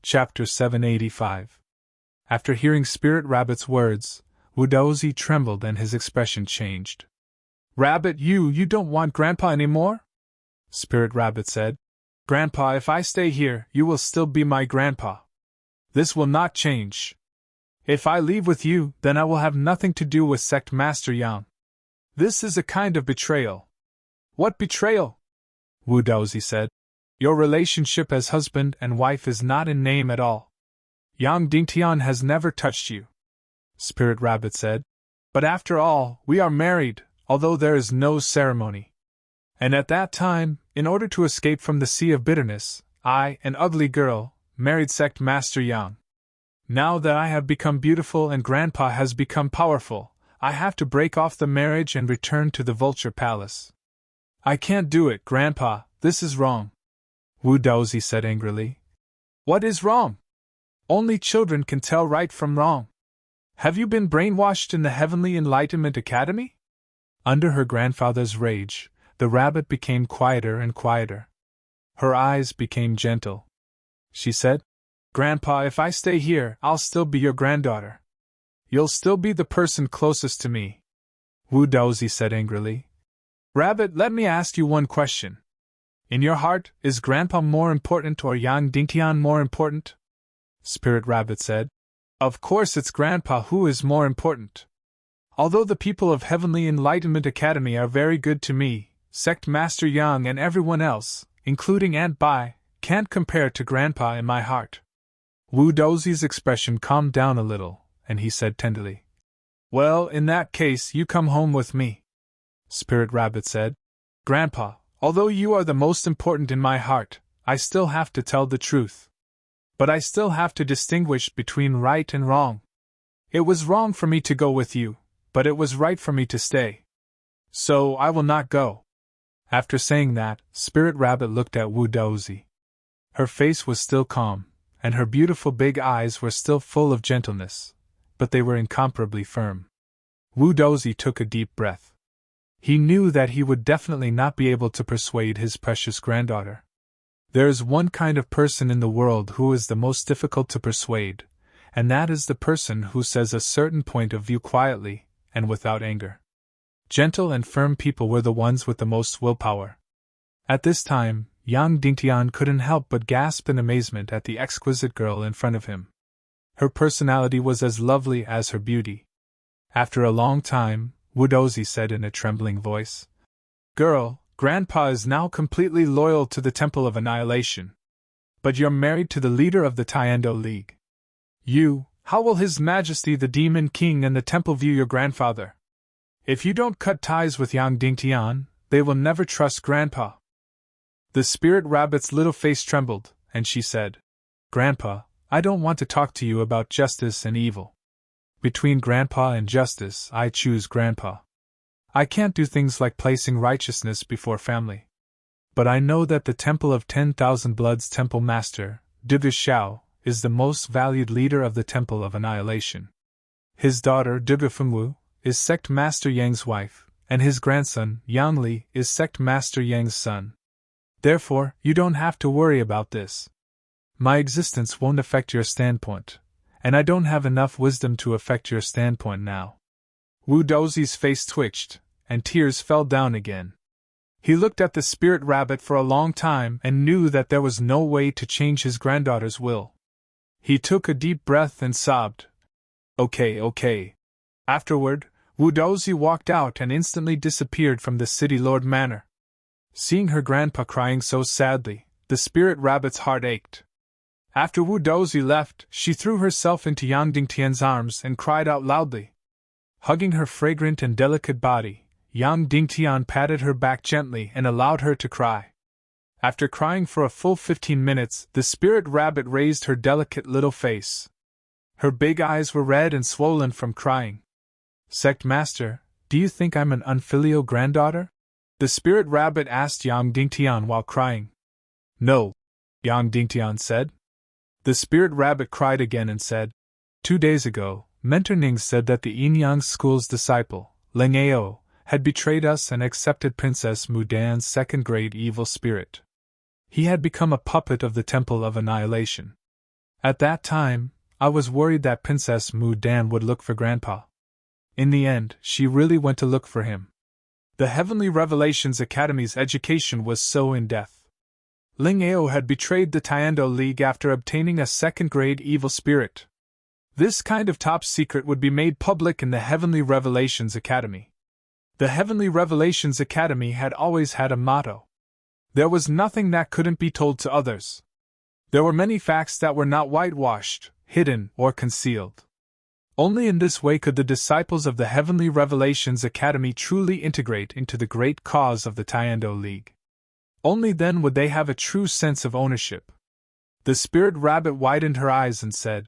Chapter 785. After hearing Spirit Rabbit's words, Wudouzi trembled and his expression changed. "Rabbit, you don't want Grandpa anymore?" Spirit Rabbit said. "Grandpa, if I stay here, you will still be my grandpa. This will not change. If I leave with you, then I will have nothing to do with Sect Master Yang. This is a kind of betrayal." "What betrayal?" Wudouzi said. "Your relationship as husband and wife is not in name at all. Yang Dingtian has never touched you," Spirit Rabbit said. "But after all, we are married, although there is no ceremony. And at that time, in order to escape from the sea of bitterness, I, an ugly girl, married Sect Master Yang. Now that I have become beautiful and Grandpa has become powerful, I have to break off the marriage and return to the Vulture Palace." "I can't do it, Grandpa, this is wrong," Wudouzi said angrily. "What is wrong? Only children can tell right from wrong. Have you been brainwashed in the Heavenly Enlightenment Academy?" Under her grandfather's rage, the rabbit became quieter and quieter. Her eyes became gentle. She said, "Grandpa, if I stay here, I'll still be your granddaughter. You'll still be the person closest to me." Wudouzi said angrily. "Rabbit, let me ask you one question. In your heart, is Grandpa more important or Yang Dingtian more important?" Spirit Rabbit said. "Of course it's Grandpa who is more important. Although the people of Heavenly Enlightenment Academy are very good to me, Sect Master Yang and everyone else, including Aunt Bai, can't compare to Grandpa in my heart." Wudouzi's expression calmed down a little, and he said tenderly, "Well, in that case, you come home with me," Spirit Rabbit said. "Grandpa, although you are the most important in my heart, I still have to tell the truth. But I still have to distinguish between right and wrong. It was wrong for me to go with you, but it was right for me to stay. So I will not go." After saying that, Spirit Rabbit looked at Wudouzi. Her face was still calm, and her beautiful big eyes were still full of gentleness, but they were incomparably firm. Wudouzi took a deep breath. He knew that he would definitely not be able to persuade his precious granddaughter. There is one kind of person in the world who is the most difficult to persuade, and that is the person who says a certain point of view quietly and without anger. Gentle and firm people were the ones with the most willpower. At this time, Yang Dingtian couldn't help but gasp in amazement at the exquisite girl in front of him. Her personality was as lovely as her beauty. After a long time, Wudouzi said in a trembling voice, "Girl, Grandpa is now completely loyal to the Temple of Annihilation. But you're married to the leader of the Tiando League. How will His Majesty the Demon King and the Temple view your grandfather? If you don't cut ties with Yang Dingtian, they will never trust Grandpa." The Spirit Rabbit's little face trembled, and she said, "Grandpa, I don't want to talk to you about justice and evil. Between Grandpa and justice, I choose Grandpa. I can't do things like placing righteousness before family. But I know that the Temple of 10,000 Bloods Temple Master, Divya Xiao, is the most valued leader of the Temple of Annihilation. His daughter, Divya Fengwu, is Sect Master Yang's wife, and his grandson, Yang Li, is Sect Master Yang's son. Therefore, you don't have to worry about this. My existence won't affect your standpoint, and I don't have enough wisdom to affect your standpoint now." Wudouzi's face twitched, and tears fell down again. He looked at the Spirit Rabbit for a long time and knew that there was no way to change his granddaughter's will. He took a deep breath and sobbed, Okay. Afterward, Wudouzi walked out and instantly disappeared from the City Lord Manor. Seeing her grandpa crying so sadly, the Spirit Rabbit's heart ached. After Wudouzi left, she threw herself into Yang Dingtian's arms and cried out loudly. Hugging her fragrant and delicate body, Yang Dingtian patted her back gently and allowed her to cry. After crying for a full 15 minutes, the Spirit Rabbit raised her delicate little face. Her big eyes were red and swollen from crying. "Sect Master, do you think I'm an unfilial granddaughter?" the Spirit Rabbit asked Yang Dingtian while crying. "No," Yang Dingtian said. The Spirit Rabbit cried again and said, 2 days ago, Mentor Ning said that the Yin-Yang School's disciple, Ling Ao, had betrayed us and accepted Princess Mudan's second-grade evil spirit. He had become a puppet of the Temple of Annihilation. At that time, I was worried that Princess Mu Dan would look for Grandpa. In the end, she really went to look for him. The Heavenly Revelations Academy's education was so in-depth. Ling Ao had betrayed the Tiando League after obtaining a second-grade evil spirit. This kind of top secret would be made public in the Heavenly Revelations Academy. The Heavenly Revelations Academy had always had a motto. There was nothing that couldn't be told to others. There were many facts that were not whitewashed, hidden, or concealed. Only in this way could the disciples of the Heavenly Revelations Academy truly integrate into the great cause of the Tiando League. Only then would they have a true sense of ownership. The Spirit Rabbit widened her eyes and said,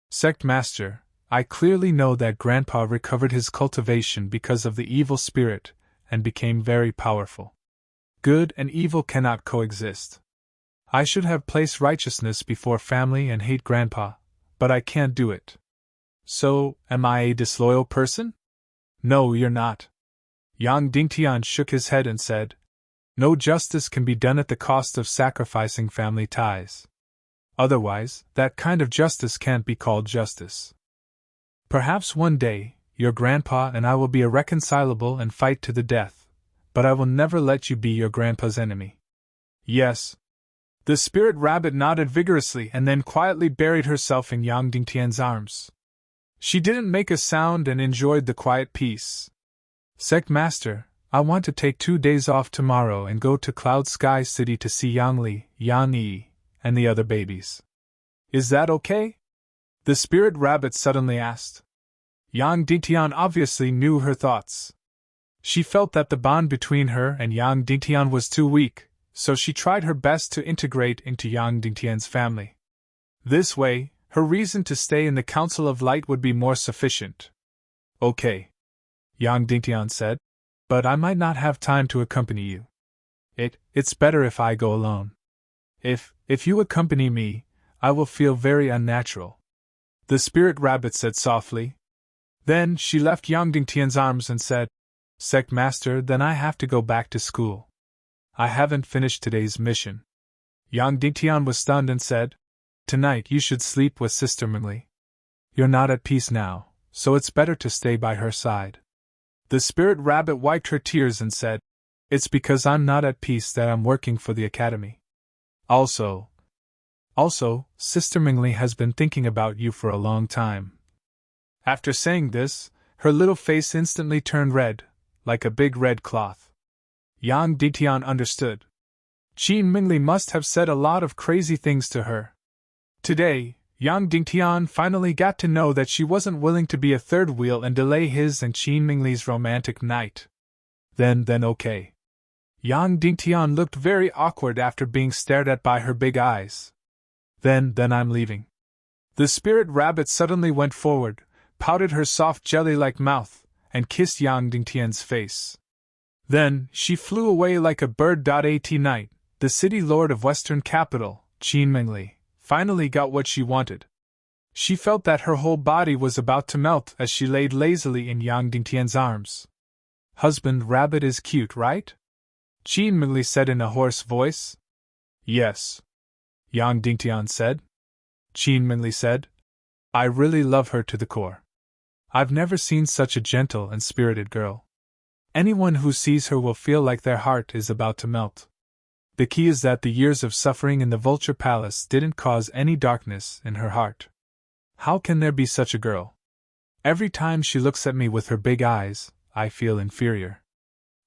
"Sect Master, I clearly know that Grandpa recovered his cultivation because of the evil spirit and became very powerful. Good and evil cannot coexist. I should have placed righteousness before family and hate Grandpa, but I can't do it. So, am I a disloyal person?" "No, you're not." Yang Dingtian shook his head and said, "No justice can be done at the cost of sacrificing family ties. Otherwise, that kind of justice can't be called justice. Perhaps one day, your grandpa and I will be irreconcilable and fight to the death, but I will never let you be your grandpa's enemy." "Yes." The Spirit Rabbit nodded vigorously and then quietly buried herself in Yang Dingtian's arms. She didn't make a sound and enjoyed the quiet peace. "Sect Master, I want to take 2 days off tomorrow and go to Cloud Sky City to see Yang Li, Yan Yi, and the other babies. Is that okay?" the Spirit Rabbit suddenly asked. Yang Dingtian obviously knew her thoughts. She felt that the bond between her and Yang Dingtian was too weak, so she tried her best to integrate into Yang Dingtian's family. This way, her reason to stay in the Council of Light would be more sufficient. "Okay," Yang Dingtian said, "but I might not have time to accompany you. It's better if I go alone. If you accompany me, I will feel very unnatural," the Spirit Rabbit said softly. Then she left Yang Dingtian's arms and said, "Sect Master, then I have to go back to school. I haven't finished today's mission." Yang Dingtian was stunned and said, "Tonight you should sleep with Sister Mingli. You're not at peace now, so it's better to stay by her side." The Spirit Rabbit wiped her tears and said, "It's because I'm not at peace that I'm working for the Academy. Also, Sister Mingli has been thinking about you for a long time." After saying this, her little face instantly turned red, like a big red cloth. Yang Dingtian understood. Qin Mingli must have said a lot of crazy things to her. Today, Yang Dingtian finally got to know that she wasn't willing to be a third wheel and delay his and Qin Mingli's romantic night. Then okay. Yang Dingtian looked very awkward after being stared at by her big eyes. Then I'm leaving." The Spirit Rabbit suddenly went forward, pouted her soft jelly-like mouth, and kissed Yang Dingtian's face. Then she flew away like a bird. At night, the city lord of Western Capital, Qin Mingli, finally got what she wanted. She felt that her whole body was about to melt as she laid lazily in Yang Dingtian's arms. "Husband Rabbit is cute, right?" Qin Mingli said in a hoarse voice. "Yes," Yang Dingtian said. Qin Mingli said, "I really love her to the core. I've never seen such a gentle and spirited girl. Anyone who sees her will feel like their heart is about to melt. The key is that the years of suffering in the Vulture Palace didn't cause any darkness in her heart. How can there be such a girl? Every time she looks at me with her big eyes, I feel inferior.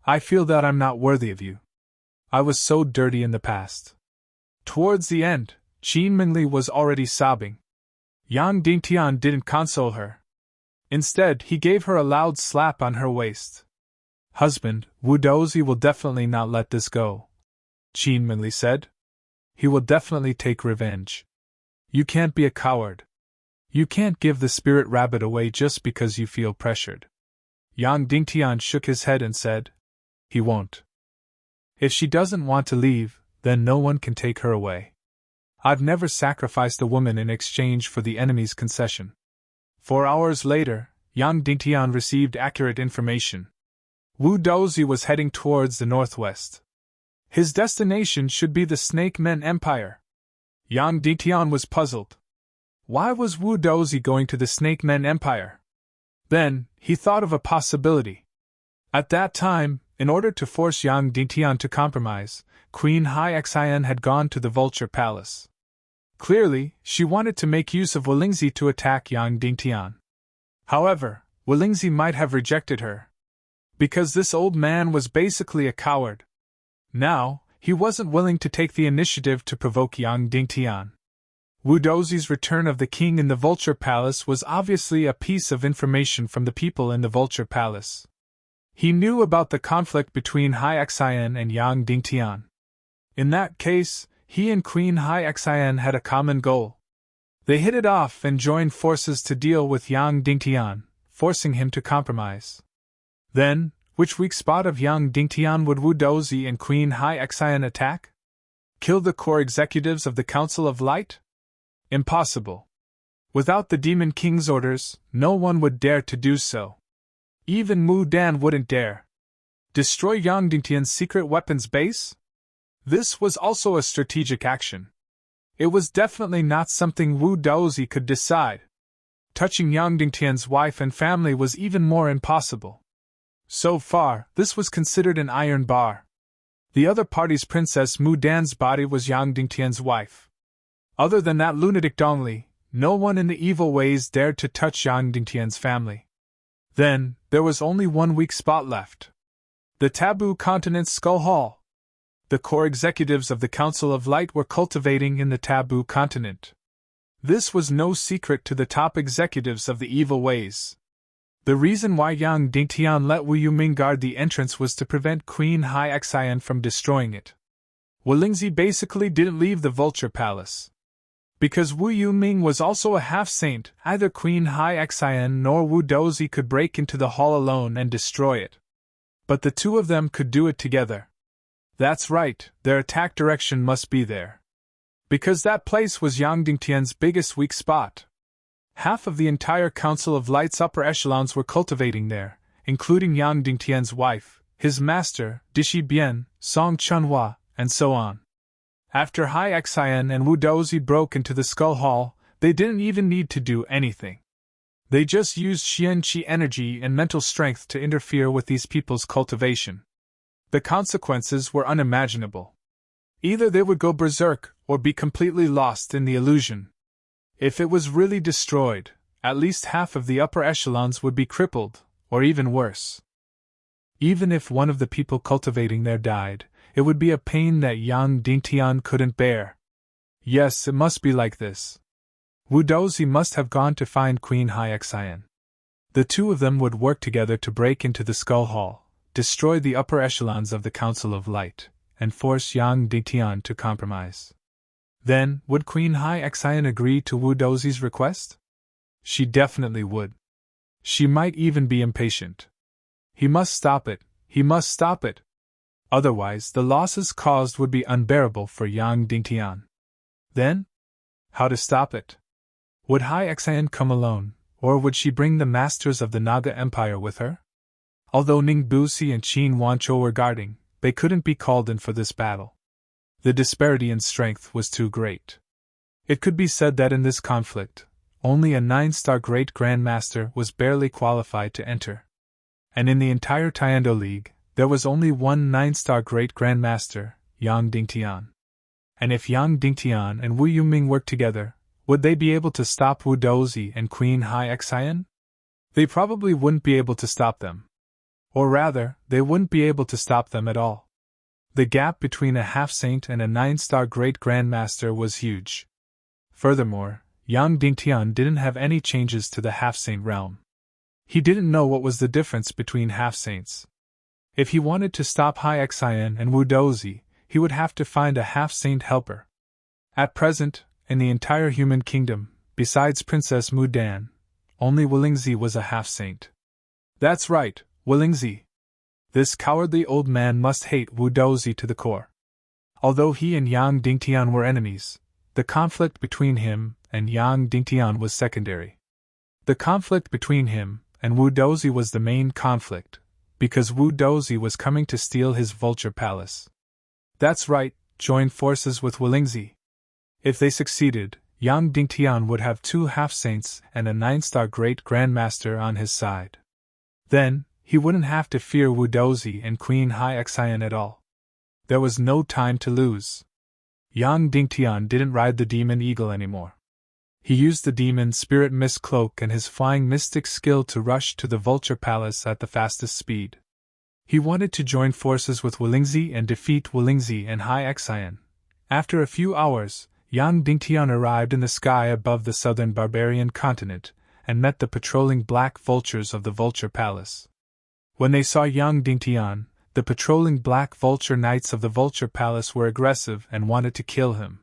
I feel that I'm not worthy of you. I was so dirty in the past." Towards the end, Qin Mingli was already sobbing. Yang Dingtian didn't console her. Instead, he gave her a loud slap on her waist. "Husband, Wu Dozi will definitely not let this go," Qin Mingli said. "He will definitely take revenge. You can't be a coward. You can't give the Spirit Rabbit away just because you feel pressured." Yang Dingtian shook his head and said, "He won't. If she doesn't want to leave, then no one can take her away. I've never sacrificed a woman in exchange for the enemy's concession." 4 hours later, Yang Dingtian received accurate information. Wu Dozi was heading towards the northwest. His destination should be the Snake Men Empire. Yang Dingtian was puzzled. Why was Wu Dozi going to the Snake Men Empire? Then, he thought of a possibility. At that time, in order to force Yang Dingtian to compromise, Queen Hai Xin had gone to the Vulture Palace. Clearly, she wanted to make use of Wolingzi to attack Yang Dingtian. However, Wolingzi might have rejected her. Because this old man was basically a coward. Now, he wasn't willing to take the initiative to provoke Yang Dingtian. Wu Dozi's return of the king in the Vulture Palace was obviously a piece of information from the people in the Vulture Palace. He knew about the conflict between Hai Xin and Yang Dingtian. In that case, he and Queen Hai Xin had a common goal. They hit it off and joined forces to deal with Yang Dingtian, forcing him to compromise. Then, which weak spot of Yang Dingtian would Wu Dozi and Queen Hai Xin attack? Kill the core executives of the Council of Light? Impossible. Without the Demon King's orders, no one would dare to do so. Even Mu Dan wouldn't dare. Destroy Yang Dingtian's secret weapons base? This was also a strategic action. It was definitely not something Wu Dozi could decide. Touching Yang Dingtian's wife and family was even more impossible. So far, this was considered an iron bar. The other party's Princess Mu Dan's body was Yang Dingtian's wife. Other than that lunatic Dongli, no one in the evil ways dared to touch Yang Dingtian's family. Then, there was only one weak spot left. The Taboo Continent's Skull Hall. The core executives of the Council of Light were cultivating in the Taboo Continent. This was no secret to the top executives of the evil ways. The reason why Yang Dingtian let Wu Yuming guard the entrance was to prevent Queen Hai Xin from destroying it. Wolingzi basically didn't leave the Vulture Palace. Because Wu Yuming was also a half-saint, either Queen Hai Xin nor Wu Dozi could break into the hall alone and destroy it. But the two of them could do it together. That's right, their attack direction must be there. Because that place was Yang Dingtian's biggest weak spot. Half of the entire Council of Light's upper echelons were cultivating there, including Yang Dingtian's wife, his master, Dishi Bian, Song Chunhua, and so on. After Hai Xin and Wu Dozi broke into the Skull Hall, they didn't even need to do anything. They just used Xian Qi energy and mental strength to interfere with these people's cultivation. The consequences were unimaginable. Either they would go berserk or be completely lost in the illusion. If it was really destroyed, at least half of the upper echelons would be crippled, or even worse. Even if one of the people cultivating there died, it would be a pain that Yang Dingtian couldn't bear. Yes, it must be like this. Wu Dozi must have gone to find Queen Hai Xin. The two of them would work together to break into the Skull Hall, destroy the upper echelons of the Council of Light, and force Yang Dingtian to compromise. Then, would Queen Hai Xin agree to Wu Dozi's request? She definitely would. She might even be impatient. He must stop it, he must stop it. Otherwise, the losses caused would be unbearable for Yang Dingtian. Then? How to stop it? Would Hai Xin come alone, or would she bring the masters of the Naga Empire with her? Although Ning Busi and Qin Wanchou were guarding, they couldn't be called in for this battle. The disparity in strength was too great. It could be said that in this conflict, only a 9-star Great Grandmaster was barely qualified to enter. And in the entire Tiando League, there was only one 9-star Great Grandmaster, Yang Dingtian. And if Yang Dingtian and Wu Yuming worked together, would they be able to stop Wu Dozi and Queen Hai Xin? They probably wouldn't be able to stop them. Or rather, they wouldn't be able to stop them at all. The gap between a half-saint and a 9-star Great Grandmaster was huge. Furthermore, Yang Dingtian didn't have any changes to the half-saint realm. He didn't know what was the difference between half-saints. If he wanted to stop Hai Xin and Wu Dozi, he would have to find a half-saint helper. At present, in the entire human kingdom, besides Princess Mu Dan, only Wolingzi was a half-saint. That's right, Wolingzi. This cowardly old man must hate Wu Dozi to the core. Although he and Yang Dingtian were enemies, the conflict between him and Yang Dingtian was secondary. The conflict between him and Wu Dozi was the main conflict, because Wu Dozi was coming to steal his Vulture Palace. That's right, join forces with Wolingzi. If they succeeded, Yang Dingtian would have 2 half-saints and a 9-star Great Grandmaster on his side. Then, he wouldn't have to fear Wu Dozi and Queen Hai Xian at all. There was no time to lose. Yang Dingtian didn't ride the demon eagle anymore. He used the demon spirit mist cloak and his flying mystic skill to rush to the Vulture Palace at the fastest speed. He wanted to join forces with Wulingzi and defeat Wulingzi and Hai Xian. After a few hours, Yang Dingtian arrived in the sky above the southern barbarian continent, and met the patrolling black vultures of the Vulture Palace. When they saw Yang Dingtian, the patrolling black vulture knights of the Vulture Palace were aggressive and wanted to kill him.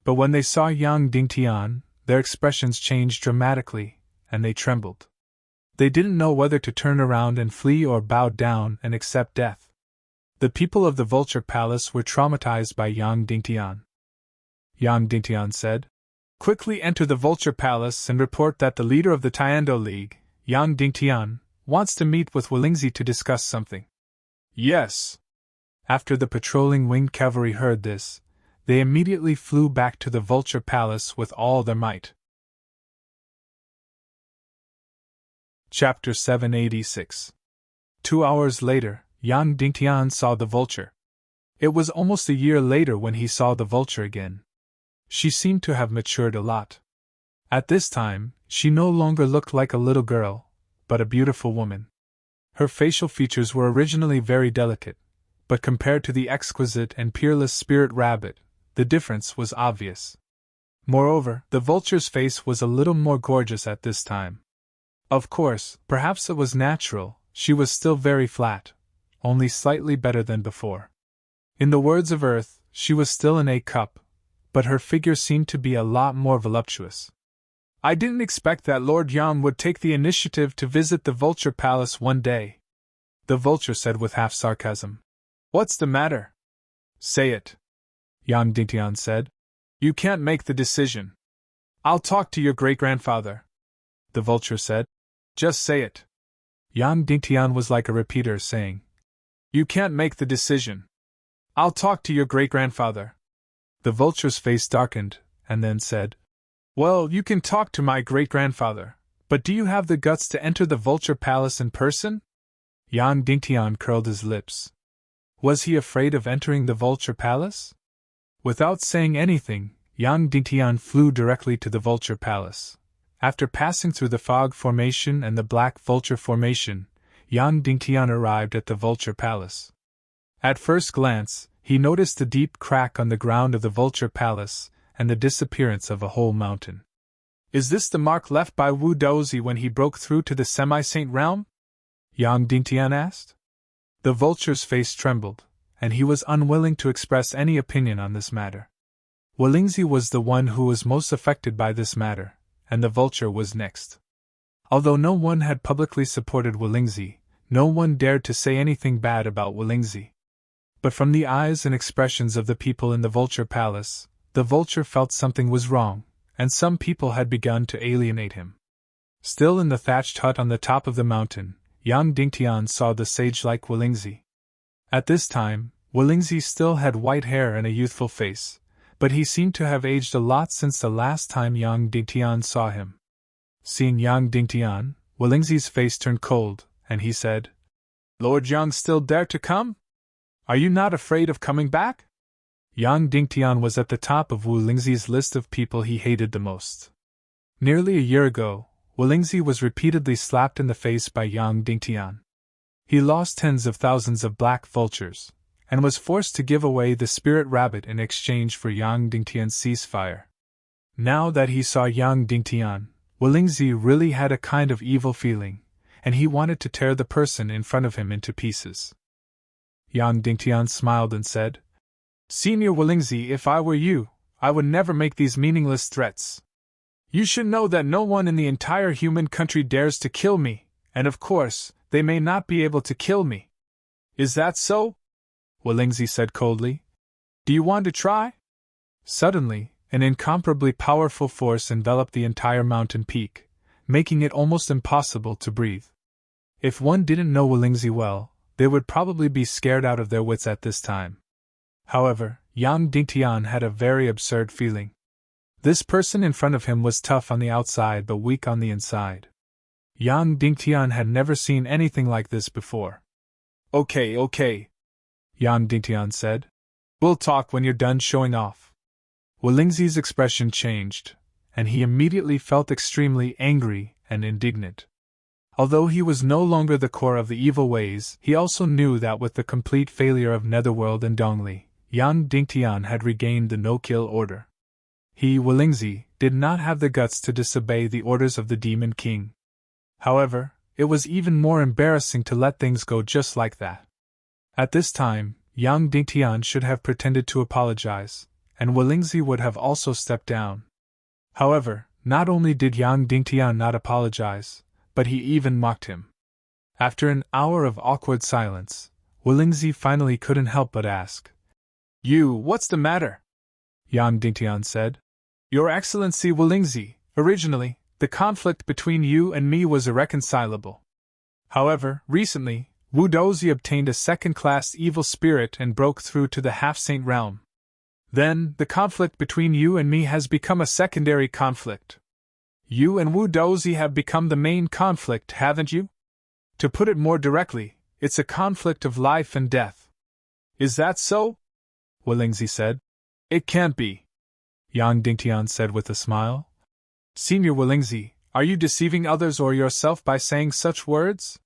But when they saw Yang Dingtian, their expressions changed dramatically, and they trembled. They didn't know whether to turn around and flee or bow down and accept death. The people of the Vulture Palace were traumatized by Yang Dingtian. Yang Dingtian said, "Quickly enter the Vulture Palace and report that the leader of the Tiando League, Yang Dingtian, wants to meet with Wulingzi to discuss something." "Yes." After the patrolling winged cavalry heard this, they immediately flew back to the Vulture Palace with all their might. Chapter 786. 2 hours later, Yang Dingtian saw the vulture. It was almost a year later when he saw the vulture again. She seemed to have matured a lot. At this time, she no longer looked like a little girl, but a beautiful woman. Her facial features were originally very delicate, but compared to the exquisite and peerless spirit rabbit, the difference was obvious. Moreover, the vulture's face was a little more gorgeous at this time. Of course, perhaps it was natural, she was still very flat, only slightly better than before. In the words of Earth, she was still an A cup, but her figure seemed to be a lot more voluptuous. "I didn't expect that Lord Yang would take the initiative to visit the Vulture Palace one day," the vulture said with half sarcasm. "What's the matter? Say it," Yang Dingtian said. "You can't make the decision." "I'll talk to your great-grandfather," the vulture said. "Just say it." Yang Dingtian was like a repeater saying, "You can't make the decision. I'll talk to your great-grandfather." The vulture's face darkened, and then said, "Well, you can talk to my great-grandfather, but do you have the guts to enter the Vulture Palace in person?" Yang Dingtian curled his lips. Was he afraid of entering the Vulture Palace? Without saying anything, Yang Dingtian flew directly to the Vulture Palace. After passing through the Fog Formation and the Black Vulture Formation, Yang Dingtian arrived at the Vulture Palace. At first glance, he noticed the deep crack on the ground of the Vulture Palace, and the disappearance of a whole mountain. "Is this the mark left by Wu Dozi when he broke through to the semi-saint realm?" Yang Dingtian asked. The vulture's face trembled, and he was unwilling to express any opinion on this matter. Wulingzi was the one who was most affected by this matter, and the vulture was next. Although no one had publicly supported Wulingzi, no one dared to say anything bad about Wulingzi. But from the eyes and expressions of the people in the Vulture Palace, the vulture felt something was wrong, and some people had begun to alienate him. Still in the thatched hut on the top of the mountain, Yang Dingtian saw the sage-like Wulingzi. At this time, Wulingzi still had white hair and a youthful face, but he seemed to have aged a lot since the last time Yang Dingtian saw him. Seeing Yang Dingtian, Wulingzi's face turned cold, and he said, "Lord Yang still dare to come? Are you not afraid of coming back?" Yang Dingtian was at the top of Wulingzi's list of people he hated the most. Nearly a year ago, Wulingzi was repeatedly slapped in the face by Yang Dingtian. He lost tens of thousands of black vultures, and was forced to give away the spirit rabbit in exchange for Yang Dingtian's ceasefire. Now that he saw Yang Dingtian, Wulingzi really had a kind of evil feeling, and he wanted to tear the person in front of him into pieces. Yang Dingtian smiled and said, "Senior Wulingzi, if I were you, I would never make these meaningless threats. You should know that no one in the entire human country dares to kill me, and of course, they may not be able to kill me." "Is that so?" Wulingzi said coldly. "Do you want to try?" Suddenly, an incomparably powerful force enveloped the entire mountain peak, making it almost impossible to breathe. If one didn't know Wulingzi well, they would probably be scared out of their wits at this time. However, Yang Dingtian had a very absurd feeling. This person in front of him was tough on the outside but weak on the inside. Yang Dingtian had never seen anything like this before. Okay, Yang Dingtian said. We'll talk when you're done showing off. Wolingzi's expression changed, and he immediately felt extremely angry and indignant. Although he was no longer the core of the evil ways, he also knew that with the complete failure of Netherworld and Dongli, Yang Dingtian had regained the no-kill order. He, Wolingzi, did not have the guts to disobey the orders of the Demon King. However, it was even more embarrassing to let things go just like that. At this time, Yang Dingtian should have pretended to apologize, and Wolingzi would have also stepped down. However, not only did Yang Dingtian not apologize, but he even mocked him. After an hour of awkward silence, Wolingzi finally couldn't help but ask, What's the matter? Yang Dingtian said. Your Excellency Wolingzi, originally, the conflict between you and me was irreconcilable. However, recently, Wu Dozi obtained a second-class evil spirit and broke through to the half-saint realm. Then, the conflict between you and me has become a secondary conflict. You and Wu Dozi have become the main conflict, haven't you? To put it more directly, it's a conflict of life and death. Is that so? Wolingzi said. It can't be, Yang Dingtian said with a smile. Senior Wolingzi, are you deceiving others or yourself by saying such words?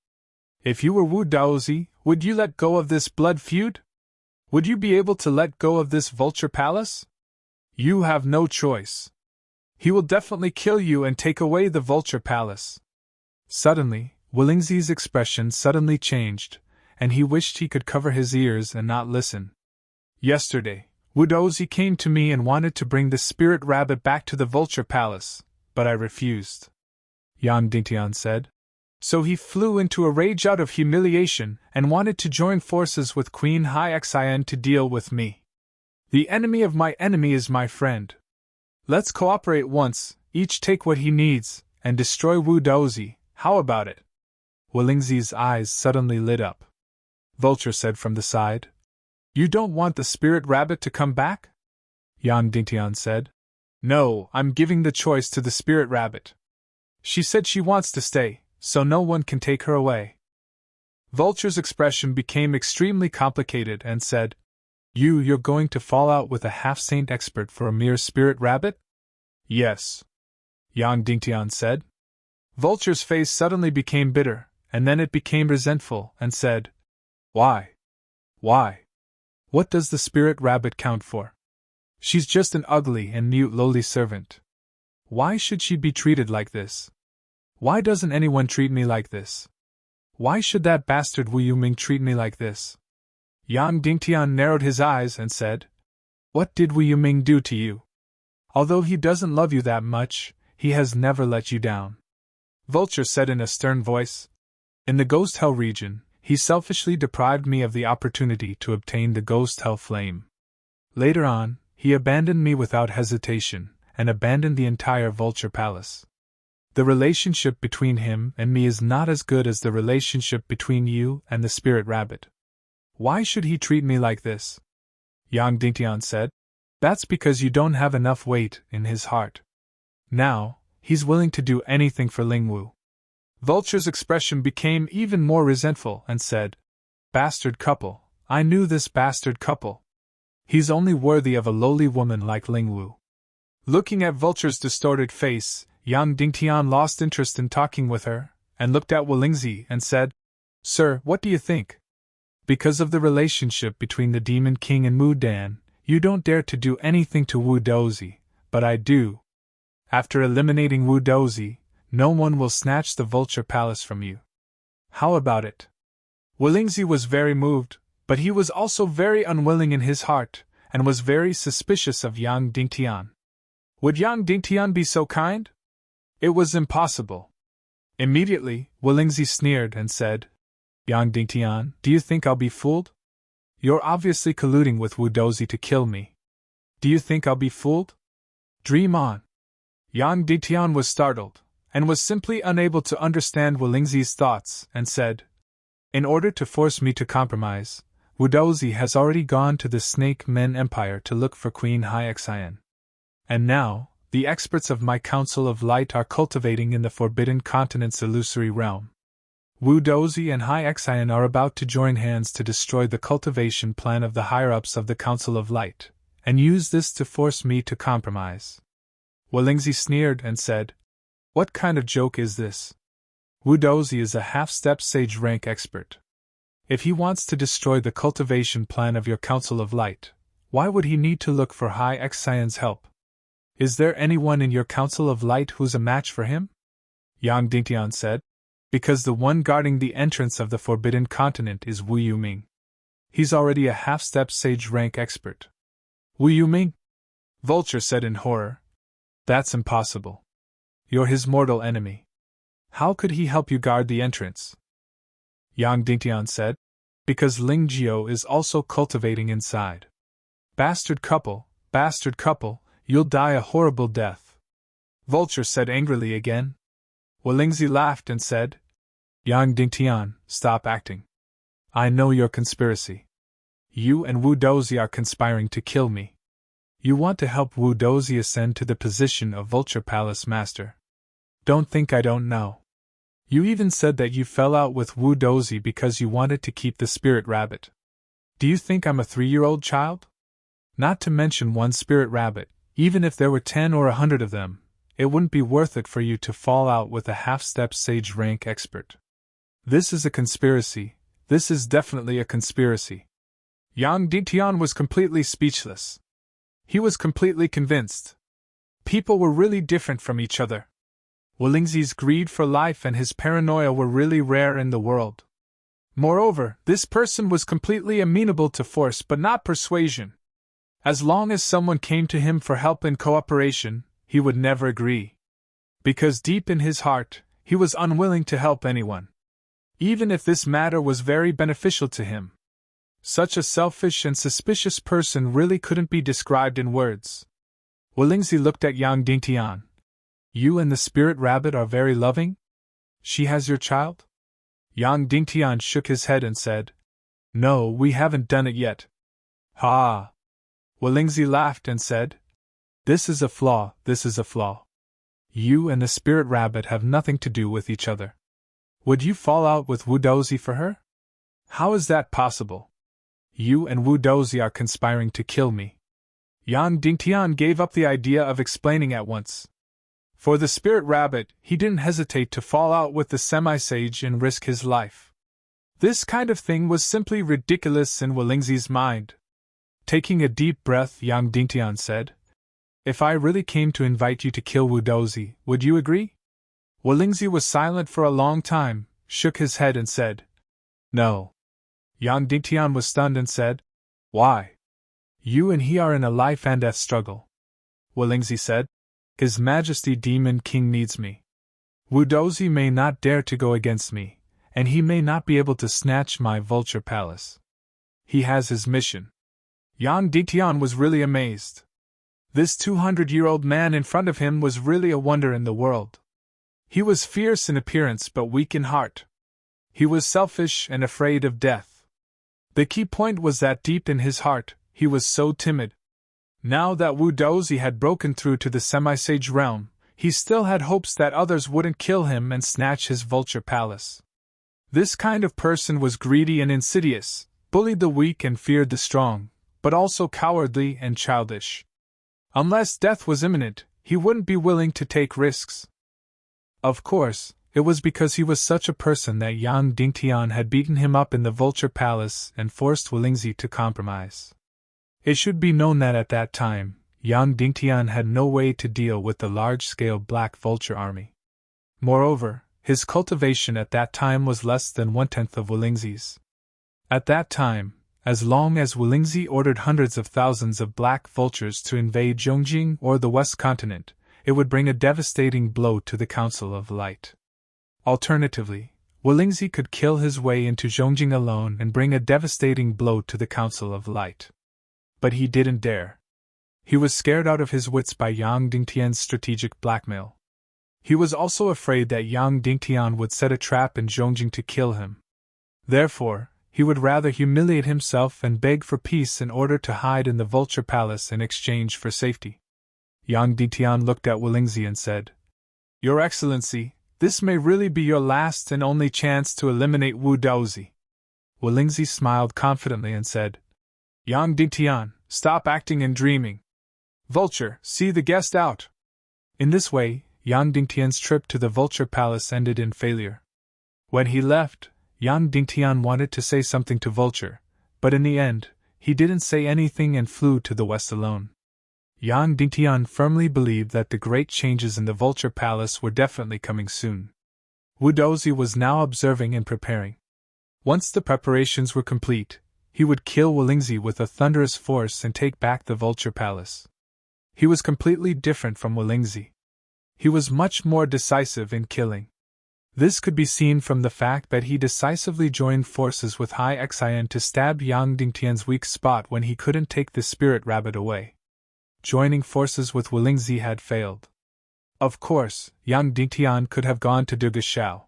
If you were Wu Daozi, would you let go of this blood feud? Would you be able to let go of this vulture palace? You have no choice. He will definitely kill you and take away the vulture palace. Suddenly, Wolingzi's expression suddenly changed, and he wished he could cover his ears and not listen. Yesterday, Wu Dozi came to me and wanted to bring the spirit rabbit back to the vulture palace, but I refused, Yang Dingtian said. So he flew into a rage out of humiliation and wanted to join forces with Queen Hai-Xin to deal with me. The enemy of my enemy is my friend. Let's cooperate once, each take what he needs, and destroy Wu Dozi, how about it? Wolingzi's eyes suddenly lit up. Vulture said from the side. You don't want the spirit rabbit to come back? Yang Dingtian said. No, I'm giving the choice to the spirit rabbit. She said she wants to stay, so no one can take her away. Vulture's expression became extremely complicated and said, You're going to fall out with a half-saint expert for a mere spirit rabbit? Yes, Yang Dingtian said. Vulture's face suddenly became bitter, and then it became resentful, and said, Why? Why? What does the spirit rabbit count for? She's just an ugly and mute lowly servant. Why should she be treated like this? Why doesn't anyone treat me like this? Why should that bastard Wu Yuming treat me like this? Yang Dingtian narrowed his eyes and said, What did Wu Yuming do to you? Although he doesn't love you that much, he has never let you down. Vulture said in a stern voice, In the Ghost Hell region, he selfishly deprived me of the opportunity to obtain the Ghost Hell flame. Later on, he abandoned me without hesitation, and abandoned the entire Vulture Palace. The relationship between him and me is not as good as the relationship between you and the spirit rabbit. Why should he treat me like this? Yang Dingtian said. That's because you don't have enough weight in his heart. Now, he's willing to do anything for Lingwu. Vulture's expression became even more resentful and said, Bastard couple, I knew this bastard couple. He's only worthy of a lowly woman like Lingwu. Looking at Vulture's distorted face, Yang Dingtian lost interest in talking with her, and looked at Wolingzi and said, Sir, what do you think? Because of the relationship between the Demon King and Mu Dan, you don't dare to do anything to Wu Dozi, but I do. After eliminating Wu Dozi, no one will snatch the Vulture Palace from you. How about it? Wolingzi was very moved, but he was also very unwilling in his heart, and was very suspicious of Yang Dingtian. Would Yang Dingtian be so kind? It was impossible. Immediately, Wolingzi sneered and said, Yang Dingtian, do you think I'll be fooled? You're obviously colluding with Wu Dozi to kill me. Do you think I'll be fooled? Dream on. Yang Dingtian was startled, and was simply unable to understand Wolingzi's thoughts, and said, In order to force me to compromise, Wu Dozi has already gone to the Snake Men Empire to look for Queen Hai-Xin. And now, the experts of my Council of Light are cultivating in the Forbidden Continent's illusory realm. Wu Dozi and High Xian are about to join hands to destroy the cultivation plan of the higher-ups of the Council of Light, and use this to force me to compromise. Walingzi sneered and said, "What kind of joke is this? Wu Dozi is a half-step sage rank expert. If he wants to destroy the cultivation plan of your Council of Light, why would he need to look for High Xian's help? Is there anyone in your Council of Light who's a match for him?" Yang Dingtian said, "Because the one guarding the entrance of the Forbidden Continent is Wu Yuming. He's already a half-step sage rank expert." "Wu Yuming?" Vulture said in horror. "That's impossible. You're his mortal enemy. How could he help you guard the entrance?" Yang Dingtian said, "Because Ling Jiao is also cultivating inside." Bastard couple, you'll die a horrible death," Vulture said angrily again. Walingzi laughed and said, "Yang Dingtian, stop acting. I know your conspiracy. You and Wu Dozi are conspiring to kill me. You want to help Wu Dozi ascend to the position of Vulture Palace Master. Don't think I don't know. You even said that you fell out with Wu Dozi because you wanted to keep the spirit rabbit. Do you think I'm a 3-year-old child? Not to mention one spirit rabbit, even if there were 10 or 100 of them, it wouldn't be worth it for you to fall out with a half-step sage rank expert. This is a conspiracy. This is definitely a conspiracy." Yang Dingtian was completely speechless. He was completely convinced. People were really different from each other. Walingzi's greed for life and his paranoia were really rare in the world. Moreover, this person was completely amenable to force but not persuasion. As long as someone came to him for help and cooperation, he would never agree. Because deep in his heart, he was unwilling to help anyone. Even if this matter was very beneficial to him. Such a selfish and suspicious person really couldn't be described in words. Walingzi looked at Yang Dingtian. "You and the spirit rabbit are very loving? She has your child?" Yang Dingtian shook his head and said, "No, we haven't done it yet." "Ha!" Walingzi laughed and said, This is a flaw. You and the spirit rabbit have nothing to do with each other. Would you fall out with Wu Dozi for her? How is that possible? You and Wu Dozi are conspiring to kill me." Yang Dingtian gave up the idea of explaining at once. For the spirit rabbit, he didn't hesitate to fall out with the semi-sage and risk his life. This kind of thing was simply ridiculous in Walingzi's mind. Taking a deep breath, Yang Dingtian said, "If I really came to invite you to kill Wu Dozi, would you agree?" Walingzi was silent for a long time, shook his head and said, "No." Yang Dingtian was stunned and said, "Why?" "You and he are in a life and death struggle," Walingzi said. "His Majesty Demon King needs me. Wu Dozi may not dare to go against me, and he may not be able to snatch my Vulture Palace. He has his mission." Yang Dingtian was really amazed. This 200-year-old man in front of him was really a wonder in the world. He was fierce in appearance but weak in heart. He was selfish and afraid of death. The key point was that deep in his heart, he was so timid. Now that Wu Dozi had broken through to the semi-sage realm, he still had hopes that others wouldn't kill him and snatch his Vulture Palace. This kind of person was greedy and insidious, bullied the weak and feared the strong, but also cowardly and childish. Unless death was imminent, he wouldn't be willing to take risks. Of course, it was because he was such a person that Yang Dingtian had beaten him up in the Vulture Palace and forced Walingzi to compromise. It should be known that at that time, Yang Dingtian had no way to deal with the large-scale Black Vulture army. Moreover, his cultivation at that time was less than 1/10 of Walingzi's. At that time, as long as Walingzi ordered hundreds of thousands of Black Vultures to invade Zhongjing or the West Continent, it would bring a devastating blow to the Council of Light. Alternatively, Walingzi could kill his way into Zhongjing alone and bring a devastating blow to the Council of Light. But he didn't dare. He was scared out of his wits by Yang Dingtian's strategic blackmail. He was also afraid that Yang Dingtian would set a trap in Zhongjing to kill him. Therefore, he would rather humiliate himself and beg for peace in order to hide in the Vulture Palace in exchange for safety. Yang Dingtian looked at Wulingzi and said, Your Excellency, this may really be your last and only chance to eliminate Wu Daozi. Wulingzi smiled confidently and said, Yang Dingtian, stop acting and dreaming. Vulture, see the guest out. In this way, Yang Dingtian's trip to the Vulture Palace ended in failure. When he left, Yang Dingtian wanted to say something to Vulture, but in the end, he didn't say anything and flew to the west alone. Yang Dingtian firmly believed that the great changes in the Vulture Palace were definitely coming soon. Wu Daozi was now observing and preparing. Once the preparations were complete, he would kill Wulingzi with a thunderous force and take back the Vulture Palace. He was completely different from Wulingzi. He was much more decisive in killing. This could be seen from the fact that he decisively joined forces with Hai Xian to stab Yang Dingtian's weak spot when he couldn't take the spirit rabbit away. Joining forces with Wulingzi had failed. Of course, Yang Dingtian could have gone to Dugashao.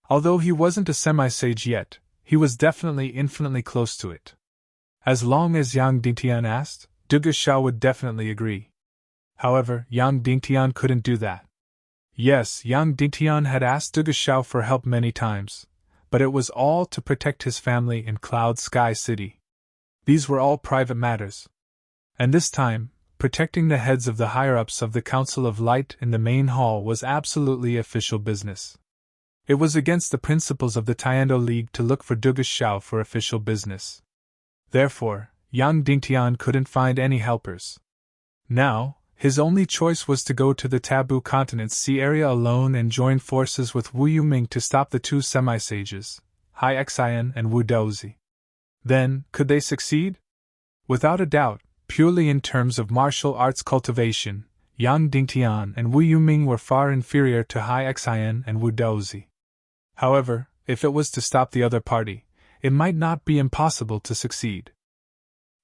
Although he wasn't a semi-sage yet, he was definitely infinitely close to it. As long as Yang Dingtian asked, Dugashao would definitely agree. However, Yang Dingtian couldn't do that. Yes, Yang Dingtian had asked Dugashao for help many times, but it was all to protect his family in Cloud Sky City. These were all private matters. And this time, protecting the heads of the higher-ups of the Council of Light in the main hall was absolutely official business. It was against the principles of the Tiando League to look for Dugashao for official business. Therefore, Yang Dingtian couldn't find any helpers. Now, his only choice was to go to the Taboo Continent's sea area alone and join forces with Wu Yuming to stop the two semi-sages, Hai Xian and Wu Daozi. Then, could they succeed? Without a doubt, purely in terms of martial arts cultivation, Yang Dingtian and Wu Yuming were far inferior to Hai Xian and Wu Daozi. However, if it was to stop the other party, it might not be impossible to succeed.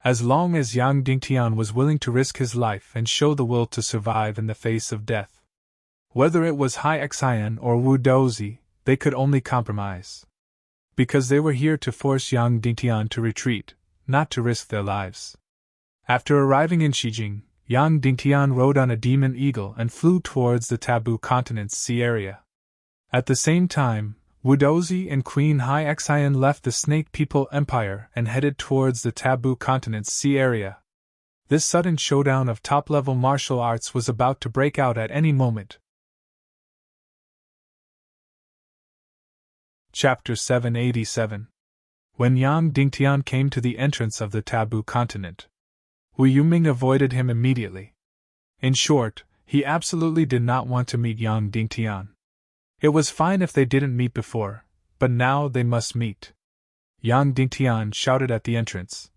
As long as Yang Dingtian was willing to risk his life and show the will to survive in the face of death. Whether it was Hai Xian or Wu Daozi, they could only compromise. Because they were here to force Yang Dingtian to retreat, not to risk their lives. After arriving in Shijing, Yang Dingtian rode on a demon eagle and flew towards the Taboo Continent's sea area. At the same time, Wu Daozi and Queen Hai Xian left the Snake People Empire and headed towards the Taboo Continent's sea area. This sudden showdown of top-level martial arts was about to break out at any moment. Chapter 787. When Yang Dingtian came to the entrance of the Taboo Continent, Wu Yuming avoided him immediately. In short, he absolutely did not want to meet Yang Dingtian. It was fine if they didn't meet before, but now they must meet. Yang Dingtian shouted at the entrance.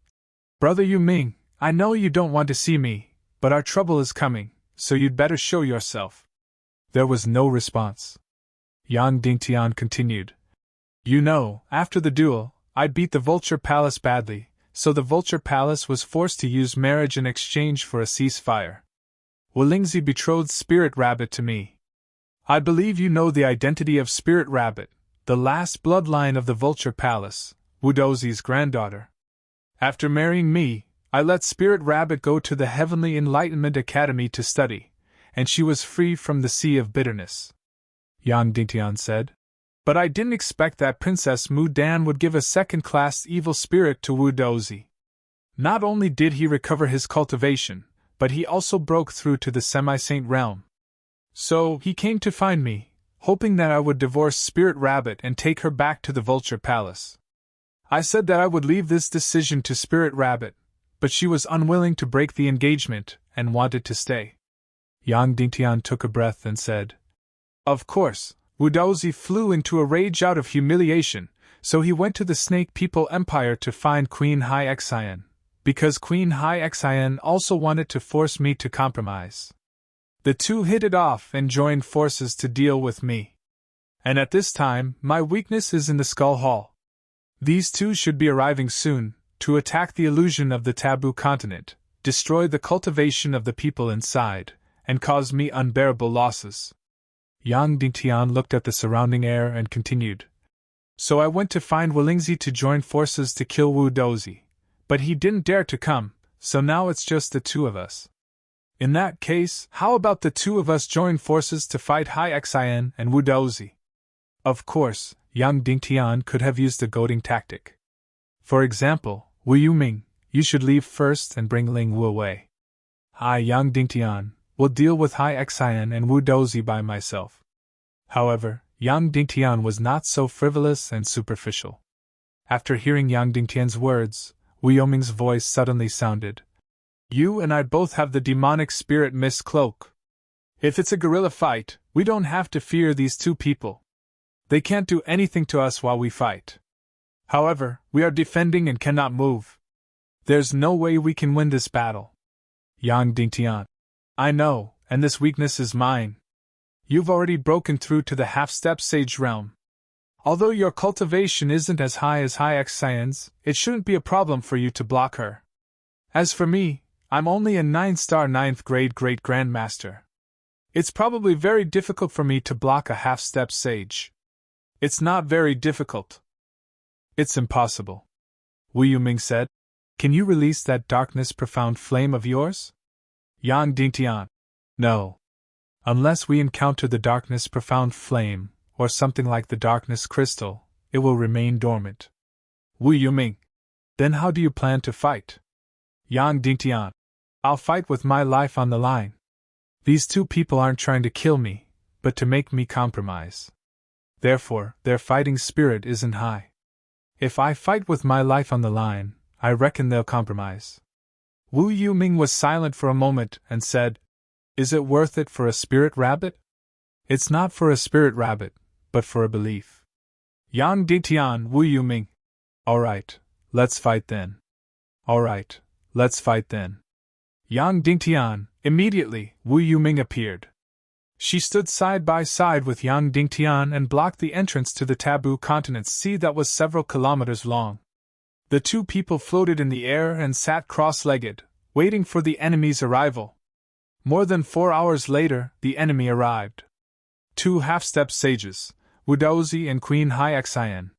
Brother Yuming, I know you don't want to see me, but our trouble is coming, so you'd better show yourself. There was no response. Yang Dingtian continued. You know, after the duel, I beat the Vulture Palace badly, so the Vulture Palace was forced to use marriage in exchange for a ceasefire. Wulingzi betrothed Spirit Rabbit to me. I believe you know the identity of Spirit Rabbit, the last bloodline of the Vulture Palace, Wu Daozi's granddaughter. After marrying me, I let Spirit Rabbit go to the Heavenly Enlightenment Academy to study, and she was free from the sea of bitterness. Yang Dingtian said. But I didn't expect that Princess Mu Dan would give a second-class evil spirit to Wu Daozi. Not only did he recover his cultivation, but he also broke through to the semi-saint realm. So, he came to find me, hoping that I would divorce Spirit Rabbit and take her back to the Vulture Palace. I said that I would leave this decision to Spirit Rabbit, but she was unwilling to break the engagement and wanted to stay. Yang Dingtian took a breath and said, Of course, Wu Daozi flew into a rage out of humiliation, so he went to the Snake People Empire to find Queen Hai Xian, because Queen Hai Xian also wanted to force me to compromise. The two hit it off and joined forces to deal with me. And at this time, my weakness is in the Skull Hall. These two should be arriving soon, to attack the illusion of the Taboo Continent, destroy the cultivation of the people inside, and cause me unbearable losses. Yang Dingtian looked at the surrounding air and continued. So I went to find Wulingzi to join forces to kill Wu Daozi, but he didn't dare to come, so now it's just the two of us. In that case, how about the two of us join forces to fight Hai Xian and Wu Daozi? Of course, Yang Dingtian could have used a goading tactic. For example, Wu Yuming, you should leave first and bring Ling Wu away. I, Yang Dingtian, will deal with Hai Xian and Wu Daozi by myself. However, Yang Dingtian was not so frivolous and superficial. After hearing Yang Dingtian's words, Wu Yuming's voice suddenly sounded. You and I both have the demonic spirit mist cloak. If it's a guerrilla fight, we don't have to fear these two people. They can't do anything to us while we fight. However, we are defending and cannot move. There's no way we can win this battle. Yang Dingtian. I know, and this weakness is mine. You've already broken through to the half-step sage realm. Although your cultivation isn't as high as Hai Xian's, it shouldn't be a problem for you to block her. As for me, I'm only a 9-star 9th grade great grandmaster. It's probably very difficult for me to block a half-step sage. It's not very difficult. It's impossible. Wu Yuming said. Can you release that darkness profound flame of yours? Yang Dingtian. No. Unless we encounter the darkness profound flame, or something like the darkness crystal, it will remain dormant. Wu Yuming. Then how do you plan to fight? Yang Dingtian. I'll fight with my life on the line. These two people aren't trying to kill me, but to make me compromise. Therefore, their fighting spirit isn't high. If I fight with my life on the line, I reckon they'll compromise. Wu Yuming was silent for a moment and said, Is it worth it for a spirit rabbit? It's not for a spirit rabbit, but for a belief. Yang Dingtian, Wu Yuming. Alright, let's fight then. Alright, let's fight then. Yang Dingtian. Immediately, Wu Yuming appeared. She stood side by side with Yang Dingtian and blocked the entrance to the taboo continent's sea that was several kilometers long. The two people floated in the air and sat cross-legged, waiting for the enemy's arrival. More than 4 hours later, the enemy arrived. Two half-step sages, Wu Daozi and Queen Hai Xian.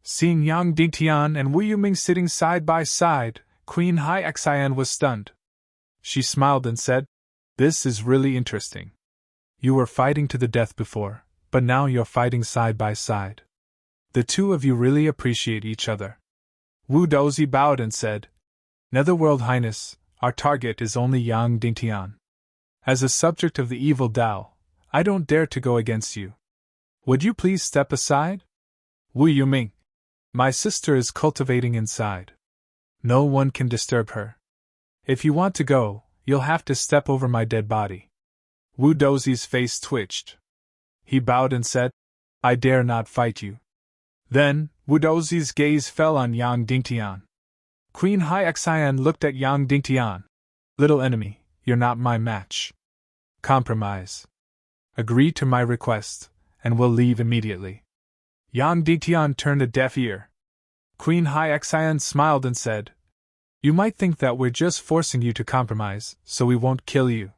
Seeing Yang Dingtian and Wu Yuming sitting side by side, Queen Hai Xian was stunned. She smiled and said, This is really interesting. You were fighting to the death before, but now you're fighting side by side. The two of you really appreciate each other. Wu Daozi bowed and said, Netherworld Highness, our target is only Yang Dingtian. As a subject of the evil Tao, I don't dare to go against you. Would you please step aside? Wu Yuming. My sister is cultivating inside. No one can disturb her. If you want to go, you'll have to step over my dead body. Wu Daozi's face twitched. He bowed and said, I dare not fight you. Then, Wu Daozi's gaze fell on Yang Dingtian. Queen Hai Xian looked at Yang Dingtian. Little enemy, you're not my match. Compromise. Agree to my request, and we'll leave immediately. Yang Dingtian turned a deaf ear. Queen Hai Xian smiled and said, You might think that we're just forcing you to compromise, so we won't kill you.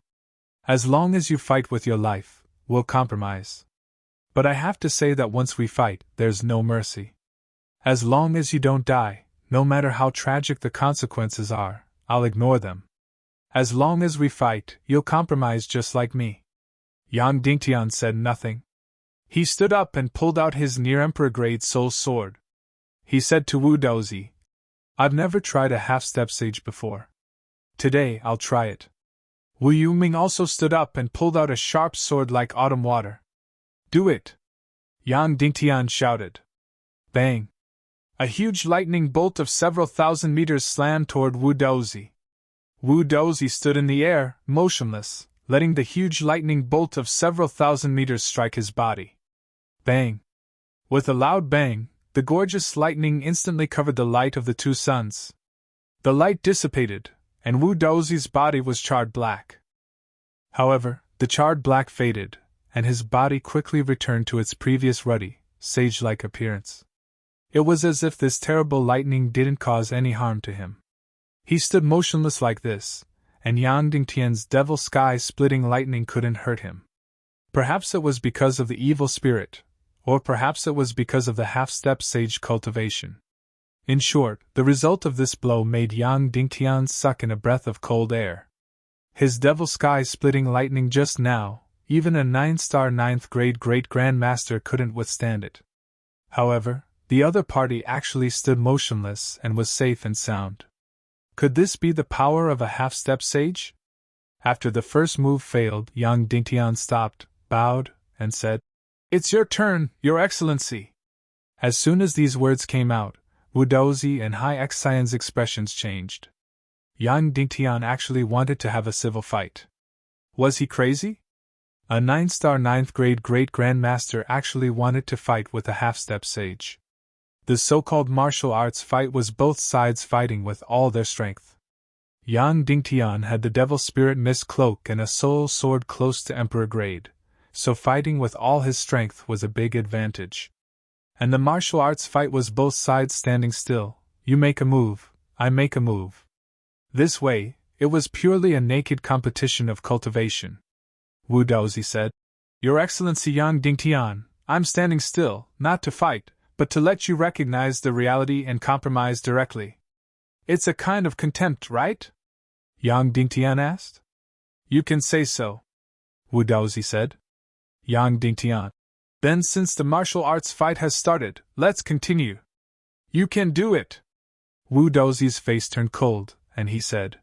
As long as you fight with your life, we'll compromise. But I have to say that once we fight, there's no mercy. As long as you don't die, no matter how tragic the consequences are, I'll ignore them. As long as we fight, you'll compromise just like me. Yang Dingtian said nothing. He stood up and pulled out his near-emperor-grade soul sword. He said to Wu Daozi, I've never tried a half-step sage before. Today I'll try it. Wu Yuming also stood up and pulled out a sharp sword like autumn water. Do it! Yang Dingtian shouted. Bang! A huge lightning bolt of several thousand meters slammed toward Wu Daozi. Wu Daozi stood in the air, motionless, letting the huge lightning bolt of several thousand meters strike his body. Bang! With a loud bang, the gorgeous lightning instantly covered the light of the two suns. The light dissipated, and Wu Daozi's body was charred black. However, the charred black faded, and his body quickly returned to its previous ruddy, sage-like appearance. It was as if this terrible lightning didn't cause any harm to him. He stood motionless like this, and Yang Dingtian's devil sky-splitting lightning couldn't hurt him. Perhaps it was because of the evil spirit, or perhaps it was because of the half-step sage cultivation. In short, the result of this blow made Yang Dingtian suck in a breath of cold air. His devil sky-splitting lightning just now, even a 9-star 9th grade great grandmaster couldn't withstand it. However, the other party actually stood motionless and was safe and sound. Could this be the power of a half-step sage? After the first move failed, Yang Dingtian stopped, bowed, and said, "It's your turn, Your Excellency." As soon as these words came out, Wu Daozi and Hai Xian's expressions changed. Yang Dingtian actually wanted to have a civil fight. Was he crazy? A 9-star 9th grade great grandmaster actually wanted to fight with a half-step sage. The so-called martial arts fight was both sides fighting with all their strength. Yang Dingtian had the devil spirit mist cloak and a soul sword close to emperor grade, so fighting with all his strength was a big advantage. And the martial arts fight was both sides standing still, you make a move, I make a move. This way, it was purely a naked competition of cultivation. Wu Daozi said, "Your Excellency Yang Dingtian, I'm standing still, not to fight, but to let you recognize the reality and compromise directly. It's a kind of contempt, right?" Yang Dingtian asked. "You can say so," Wu Daozi said. Yang Dingtian, "Then since the martial arts fight has started, let's continue." "You can do it." Wu Daozi's face turned cold, and he said,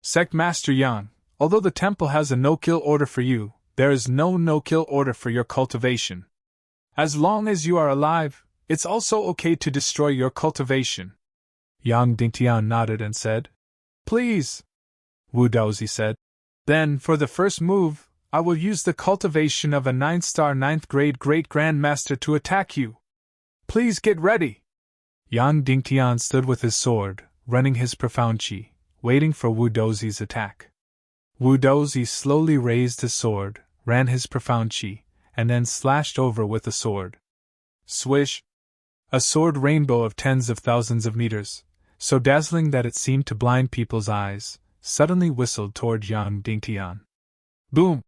"Sect Master Yang, although the temple has a no-kill order for you, there is no no-kill order for your cultivation. As long as you are alive, it's also okay to destroy your cultivation." Yang Dingtian nodded and said, "Please." Wu Daozi said, "Then, for the first move, I will use the cultivation of a 9-star 9th grade great grandmaster to attack you. Please get ready." Yang Dingtian stood with his sword, running his profound qi, waiting for Wu Daozi's attack. Wu Daozi slowly raised his sword, ran his profound qi, and then slashed over with the sword. Swish! A sword rainbow of tens of thousands of meters, so dazzling that it seemed to blind people's eyes, suddenly whistled toward Yang Dingtian. Boom!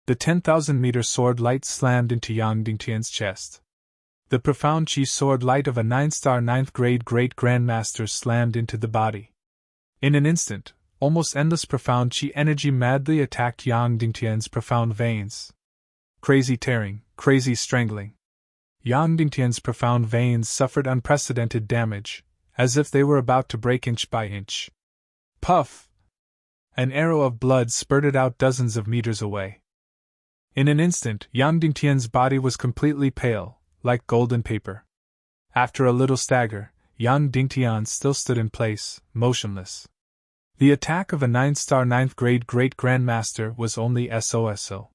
The 10,000-meter sword light slammed into Yang Dingtian's chest. The profound qi sword light of a 9-star 9th grade great grandmaster slammed into the body. In an instant, almost endless profound qi energy madly attacked Yang Dingtian's profound veins. Crazy tearing, crazy strangling. Yang Dingtian's profound veins suffered unprecedented damage, as if they were about to break inch by inch. Puff! An arrow of blood spurted out dozens of meters away. In an instant, Yang Dingtian's body was completely pale, like golden paper. After a little stagger, Yang Dingtian still stood in place, motionless. The attack of a 9-star 9th grade great grandmaster was only SOSO.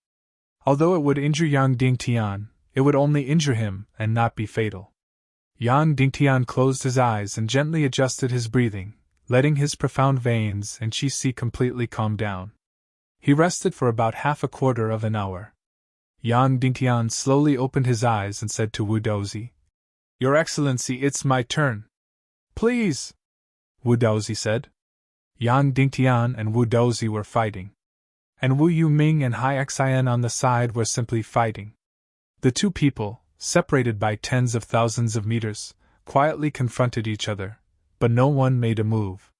Although it would injure Yang Dingtian, it would only injure him and not be fatal. Yang Dingtian closed his eyes and gently adjusted his breathing, letting his profound veins and qi completely calm down. He rested for about half a quarter of an hour. Yang Dingtian slowly opened his eyes and said to Wu Daozi, "Your Excellency, it's my turn." "Please," Wu Daozi said. Yang Dingtian and Wu Daozi were fighting. And Wu Yuming and Hai Xian on the side were simply fighting. The two people, separated by tens of thousands of meters, quietly confronted each other, but no one made a move.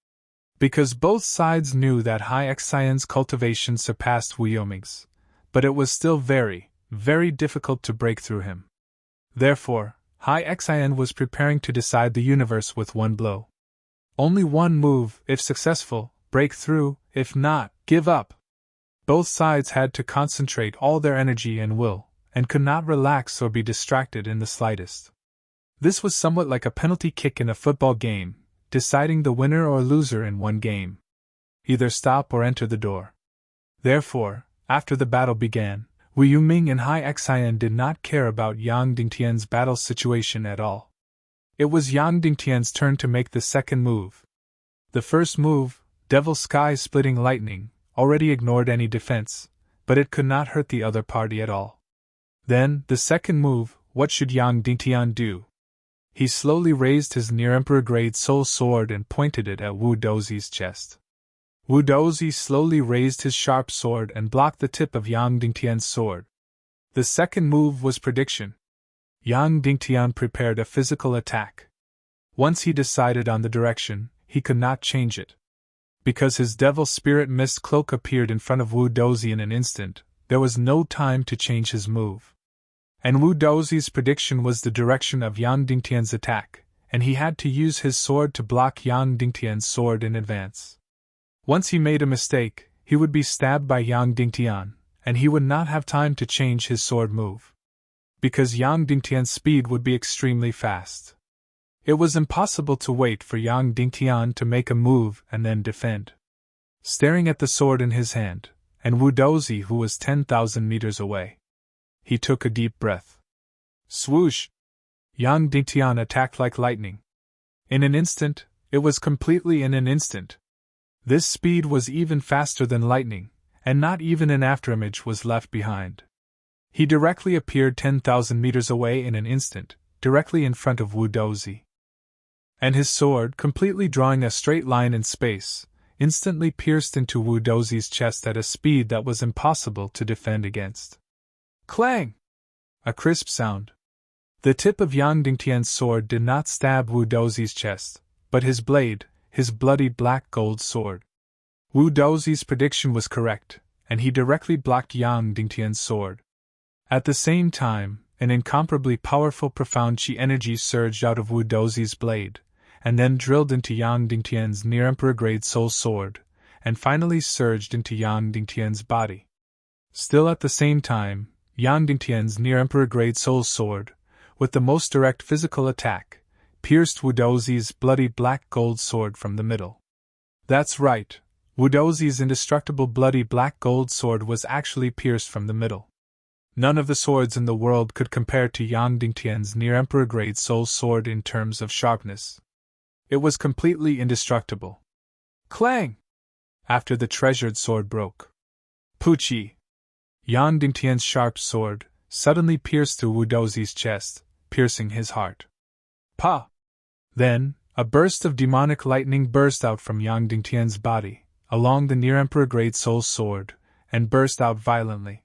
Because both sides knew that Hai Xian's cultivation surpassed Wu Yuming's, but it was still very, very difficult to break through him. Therefore, Hai Xian was preparing to decide the universe with one blow. Only one move, if successful, break through, if not, give up. Both sides had to concentrate all their energy and will, and could not relax or be distracted in the slightest. This was somewhat like a penalty kick in a football game, deciding the winner or loser in one game. Either stop or enter the door. Therefore, after the battle began, Wu Yuming and Hai Xian did not care about Yang Dingtian's battle situation at all. It was Yang Dingtian's turn to make the second move. The first move, Devil Sky Splitting Lightning, already ignored any defense, but it could not hurt the other party at all. Then, the second move, what should Yang Dingtian do? He slowly raised his near-emperor grade soul sword and pointed it at Wu Daozi's chest. Wu Daozi slowly raised his sharp sword and blocked the tip of Yang Dingtian's sword. The second move was prediction. Yang Dingtian prepared a physical attack. Once he decided on the direction, he could not change it. Because his devil spirit mist cloak appeared in front of Wu Dozi in an instant, there was no time to change his move. And Wu Dozi's prediction was the direction of Yang Dingtian's attack, and he had to use his sword to block Yang Dingtian's sword in advance. Once he made a mistake, he would be stabbed by Yang Dingtian, and he would not have time to change his sword move. Because Yang Dingtian's speed would be extremely fast. It was impossible to wait for Yang Dingtian to make a move and then defend. Staring at the sword in his hand, and Wu Dozi who was 10,000 meters away, he took a deep breath. Swoosh! Yang Dingtian attacked like lightning. In an instant, it was completely in an instant. This speed was even faster than lightning, and not even an afterimage was left behind. He directly appeared 10,000 meters away in an instant, directly in front of Wu Dozi. And his sword, completely drawing a straight line in space, instantly pierced into Wu Dozi's chest at a speed that was impossible to defend against. Clang! A crisp sound. The tip of Yang Dingtian's sword did not stab Wu Dozi's chest, but his blade, his bloody black gold sword. Wu Dozi's prediction was correct, and he directly blocked Yang Dingtian's sword. At the same time, an incomparably powerful profound chi energy surged out of Wu Dozi's blade, and then drilled into Yang Dingtian's near-emperor-grade soul sword, and finally surged into Yang Dingtian's body. Still at the same time, Yang Dingtian's near-emperor-grade soul sword, with the most direct physical attack, pierced Wu Dozi's bloody black gold sword from the middle. That's right, Wu Dozi's indestructible bloody black gold sword was actually pierced from the middle. None of the swords in the world could compare to Yang Dingtian's near-emperor-grade soul sword in terms of sharpness. It was completely indestructible. Clang! After the treasured sword broke. Puchi! Yang Dingtian's sharp sword suddenly pierced through Wu Dozi's chest, piercing his heart. Pa! Then, a burst of demonic lightning burst out from Yang Dingtian's body, along the near-emperor-grade soul sword, and burst out violently.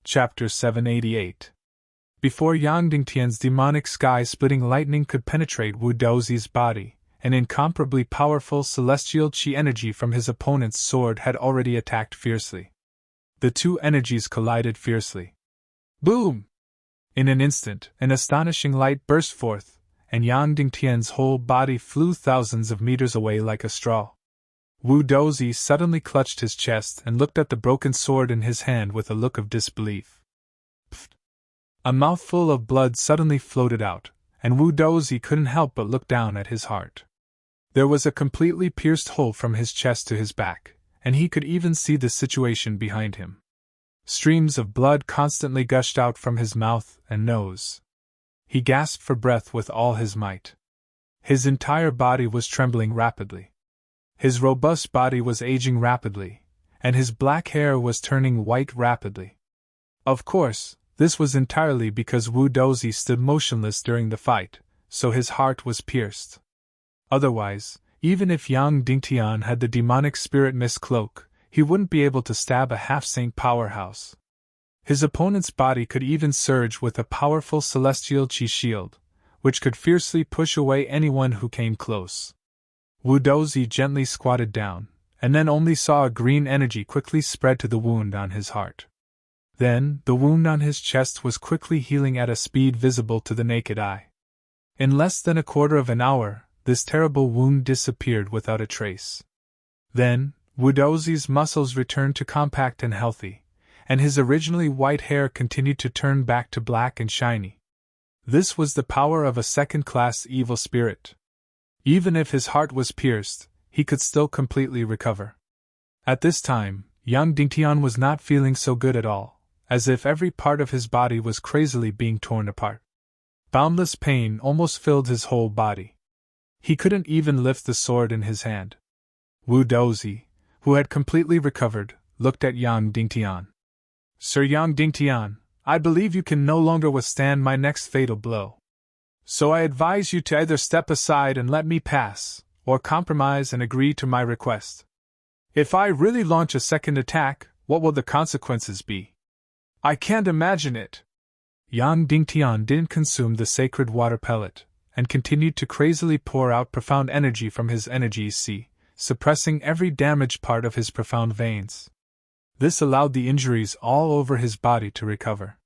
Chapter 788. Before Yang Dingtian's demonic sky-splitting lightning could penetrate Wu Dozi's body, an incomparably powerful celestial chi energy from his opponent's sword had already attacked fiercely. The two energies collided fiercely. Boom! In an instant, an astonishing light burst forth, and Yang Dingtian's whole body flew thousands of meters away like a straw. Wu Dozi suddenly clutched his chest and looked at the broken sword in his hand with a look of disbelief. Pfft! A mouthful of blood suddenly floated out, and Wu Dozi couldn't help but look down at his heart. There was a completely pierced hole from his chest to his back, and he could even see the situation behind him. Streams of blood constantly gushed out from his mouth and nose. He gasped for breath with all his might. His entire body was trembling rapidly. His robust body was aging rapidly, and his black hair was turning white rapidly. Of course, this was entirely because Wu Dozi stood motionless during the fight, so his heart was pierced. Otherwise, even if Yang Dingtian had the demonic spirit mist cloak, he wouldn't be able to stab a half-saint powerhouse. His opponent's body could even surge with a powerful celestial chi shield, which could fiercely push away anyone who came close. Wu Dozi gently squatted down, and then only saw a green energy quickly spread to the wound on his heart. Then, the wound on his chest was quickly healing at a speed visible to the naked eye. In less than a quarter of an hour, this terrible wound disappeared without a trace. Then, Wu Dozi's muscles returned to compact and healthy, and his originally white hair continued to turn back to black and shiny. This was the power of a second-class evil spirit. Even if his heart was pierced, he could still completely recover. At this time, Yang Dingtian was not feeling so good at all, as if every part of his body was crazily being torn apart. Boundless pain almost filled his whole body. He couldn't even lift the sword in his hand. Wu Dozi, who had completely recovered, looked at Yang Dingtian. Sir Yang Dingtian, I believe you can no longer withstand my next fatal blow. So I advise you to either step aside and let me pass, or compromise and agree to my request. If I really launch a second attack, what will the consequences be? I can't imagine it. Yang Dingtian didn't consume the sacred water pellet, and continued to crazily pour out profound energy from his energy sea, suppressing every damaged part of his profound veins. This allowed the injuries all over his body to recover.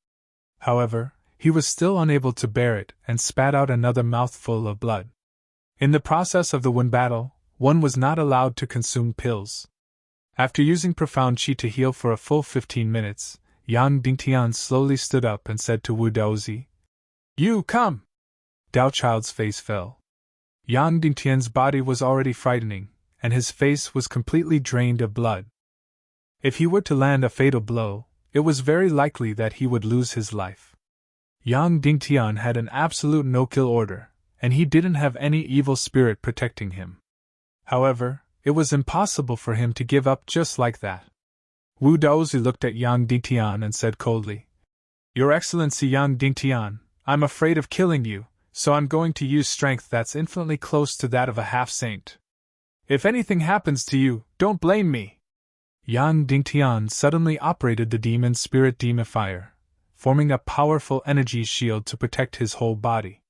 However, he was still unable to bear it and spat out another mouthful of blood. In the process of the wound battle, one was not allowed to consume pills. After using profound qi to heal for a full 15 minutes, Yang Dingtian slowly stood up and said to Wu Daozi, "You come!" Dao Child's face fell. Yang Dingtian's body was already frightening, and his face was completely drained of blood. If he were to land a fatal blow, it was very likely that he would lose his life. Yang Dingtian had an absolute no-kill order, and he didn't have any evil spirit protecting him. However, it was impossible for him to give up just like that. Wu Daozi looked at Yang Dingtian and said coldly, "Your Excellency Yang Dingtian, I'm afraid of killing you, so I'm going to use strength that's infinitely close to that of a half-saint. If anything happens to you, don't blame me." Yang Dingtian suddenly operated the demon spirit demifier, forming a powerful energy shield to protect his whole body.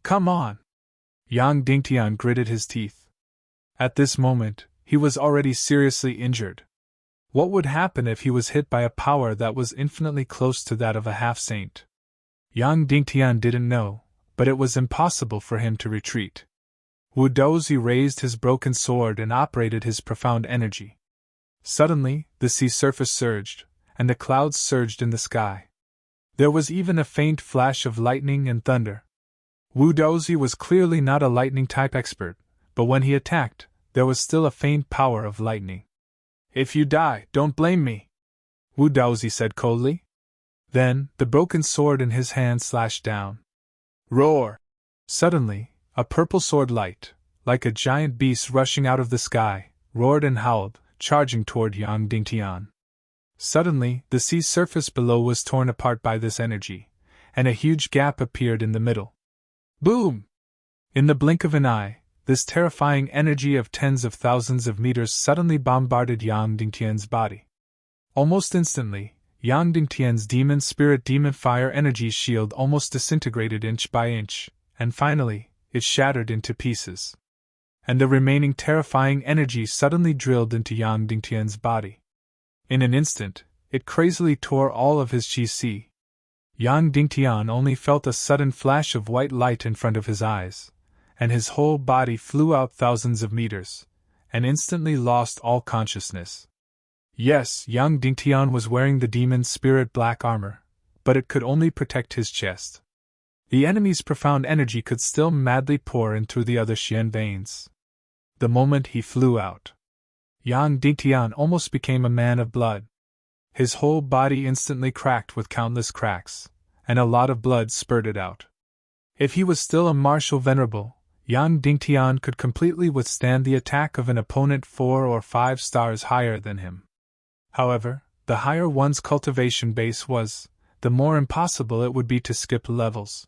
"Come on!" Yang Dingtian gritted his teeth. At this moment, he was already seriously injured. What would happen if he was hit by a power that was infinitely close to that of a half-saint? Yang Dingtian didn't know, but it was impossible for him to retreat. Wu Daozi raised his broken sword and operated his profound energy. Suddenly, the sea surface surged, and the clouds surged in the sky. There was even a faint flash of lightning and thunder. Wu Daozi was clearly not a lightning-type expert, but when he attacked, there was still a faint power of lightning. "If you die, don't blame me," Wu Daozi said coldly. Then, the broken sword in his hand slashed down. Roar! Suddenly, a purple sword light, like a giant beast rushing out of the sky, roared and howled, charging toward Yang Dingtian. Suddenly, the sea surface below was torn apart by this energy, and a huge gap appeared in the middle. Boom! In the blink of an eye, this terrifying energy of tens of thousands of meters suddenly bombarded Yang Dingtian's body. Almost instantly, Yang Dingtian's demon spirit demon fire energy shield almost disintegrated inch by inch, and finally, it shattered into pieces. And the remaining terrifying energy suddenly drilled into Yang Dingtian's body. In an instant, it crazily tore all of his qi. Yang Dingtian only felt a sudden flash of white light in front of his eyes, and his whole body flew out thousands of meters, and instantly lost all consciousness. Yes, Yang Dingtian was wearing the demon spirit black armor, but it could only protect his chest. The enemy's profound energy could still madly pour in through the other Xian veins. The moment he flew out, Yang Dingtian almost became a man of blood. His whole body instantly cracked with countless cracks, and a lot of blood spurted out. If he was still a martial venerable, Yang Dingtian could completely withstand the attack of an opponent 4 or 5 stars higher than him. However, the higher one's cultivation base was, the more impossible it would be to skip levels.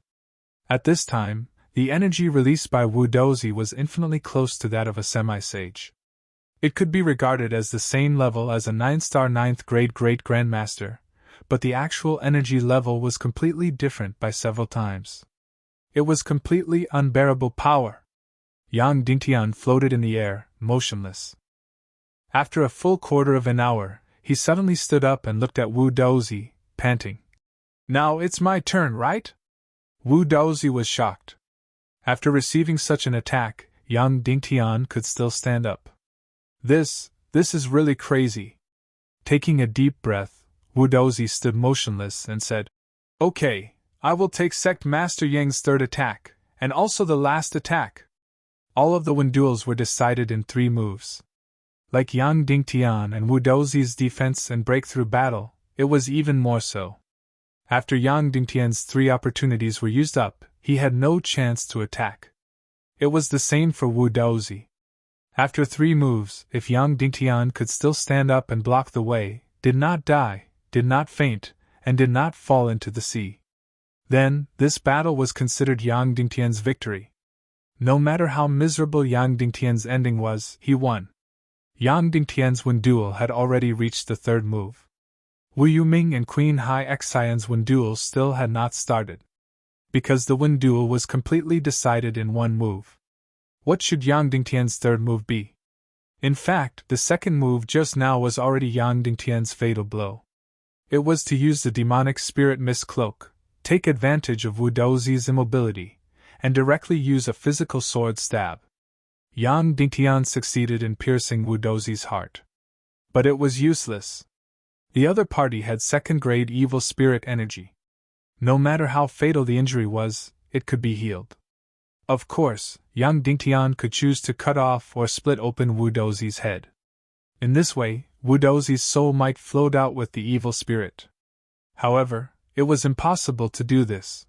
At this time, the energy released by Wu Daozi was infinitely close to that of a semi-sage. It could be regarded as the same level as a 9-star 9th grade Great Grandmaster, but the actual energy level was completely different by several times. It was completely unbearable power. Yang Dingtian floated in the air, motionless. After a full quarter of an hour, he suddenly stood up and looked at Wu Daozi, panting. "Now it's my turn, right?" Wu Daozi was shocked. After receiving such an attack, Yang Dingtian could still stand up. This is really crazy. Taking a deep breath, Wu Daozi stood motionless and said, "Okay, I will take Sect Master Yang's third attack, and also the last attack." All of the Wen duels were decided in 3 moves. Like Yang Dingtian and Wu Daozi's defense and breakthrough battle, it was even more so. After Yang Dingtian's 3 opportunities were used up, he had no chance to attack. It was the same for Wu Daozi. After 3 moves, if Yang Dingtian could still stand up and block the way, did not die, did not faint, and did not fall into the sea, then this battle was considered Yang Dingtian's victory. No matter how miserable Yang Dingtian's ending was, he won. Yang Dingtian's Wen duel had already reached the 3rd move. Wu Yuming and Queen Hai Xian's Wen duel still had not started. because the Wen duel was completely decided in one move. What should Yang Dingtian's third move be? In fact, the second move just now was already Yang Dingtian's fatal blow. It was to use the demonic spirit mist cloak, take advantage of Wu Dozi's immobility, and directly use a physical sword stab. Yang Dingtian succeeded in piercing Wu Dozi's heart. But it was useless. The other party had second-grade evil spirit energy. No matter how fatal the injury was, it could be healed. Of course, Yang Dingtian could choose to cut off or split open Wu Dozi's head. In this way, Wu Dozi's soul might float out with the evil spirit. However, it was impossible to do this.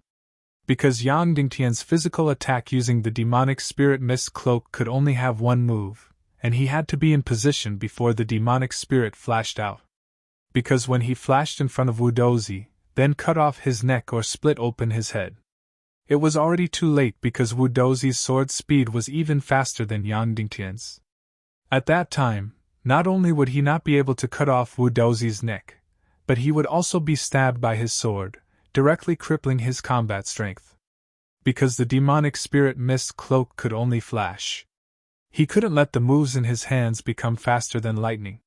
Because Yang Dingtian's physical attack using the demonic spirit mist cloak could only have one move, and he had to be in position before the demonic spirit flashed out. Because when he flashed in front of Wu Dozi, then cut off his neck or split open his head, it was already too late because Wu Dozi's sword speed was even faster than Yang Dingtian's. At that time, not only would he not be able to cut off Wu Dozi's neck, but he would also be stabbed by his sword, directly crippling his combat strength. Because the demonic spirit mist cloak could only flash, he couldn't let the moves in his hands become faster than lightning.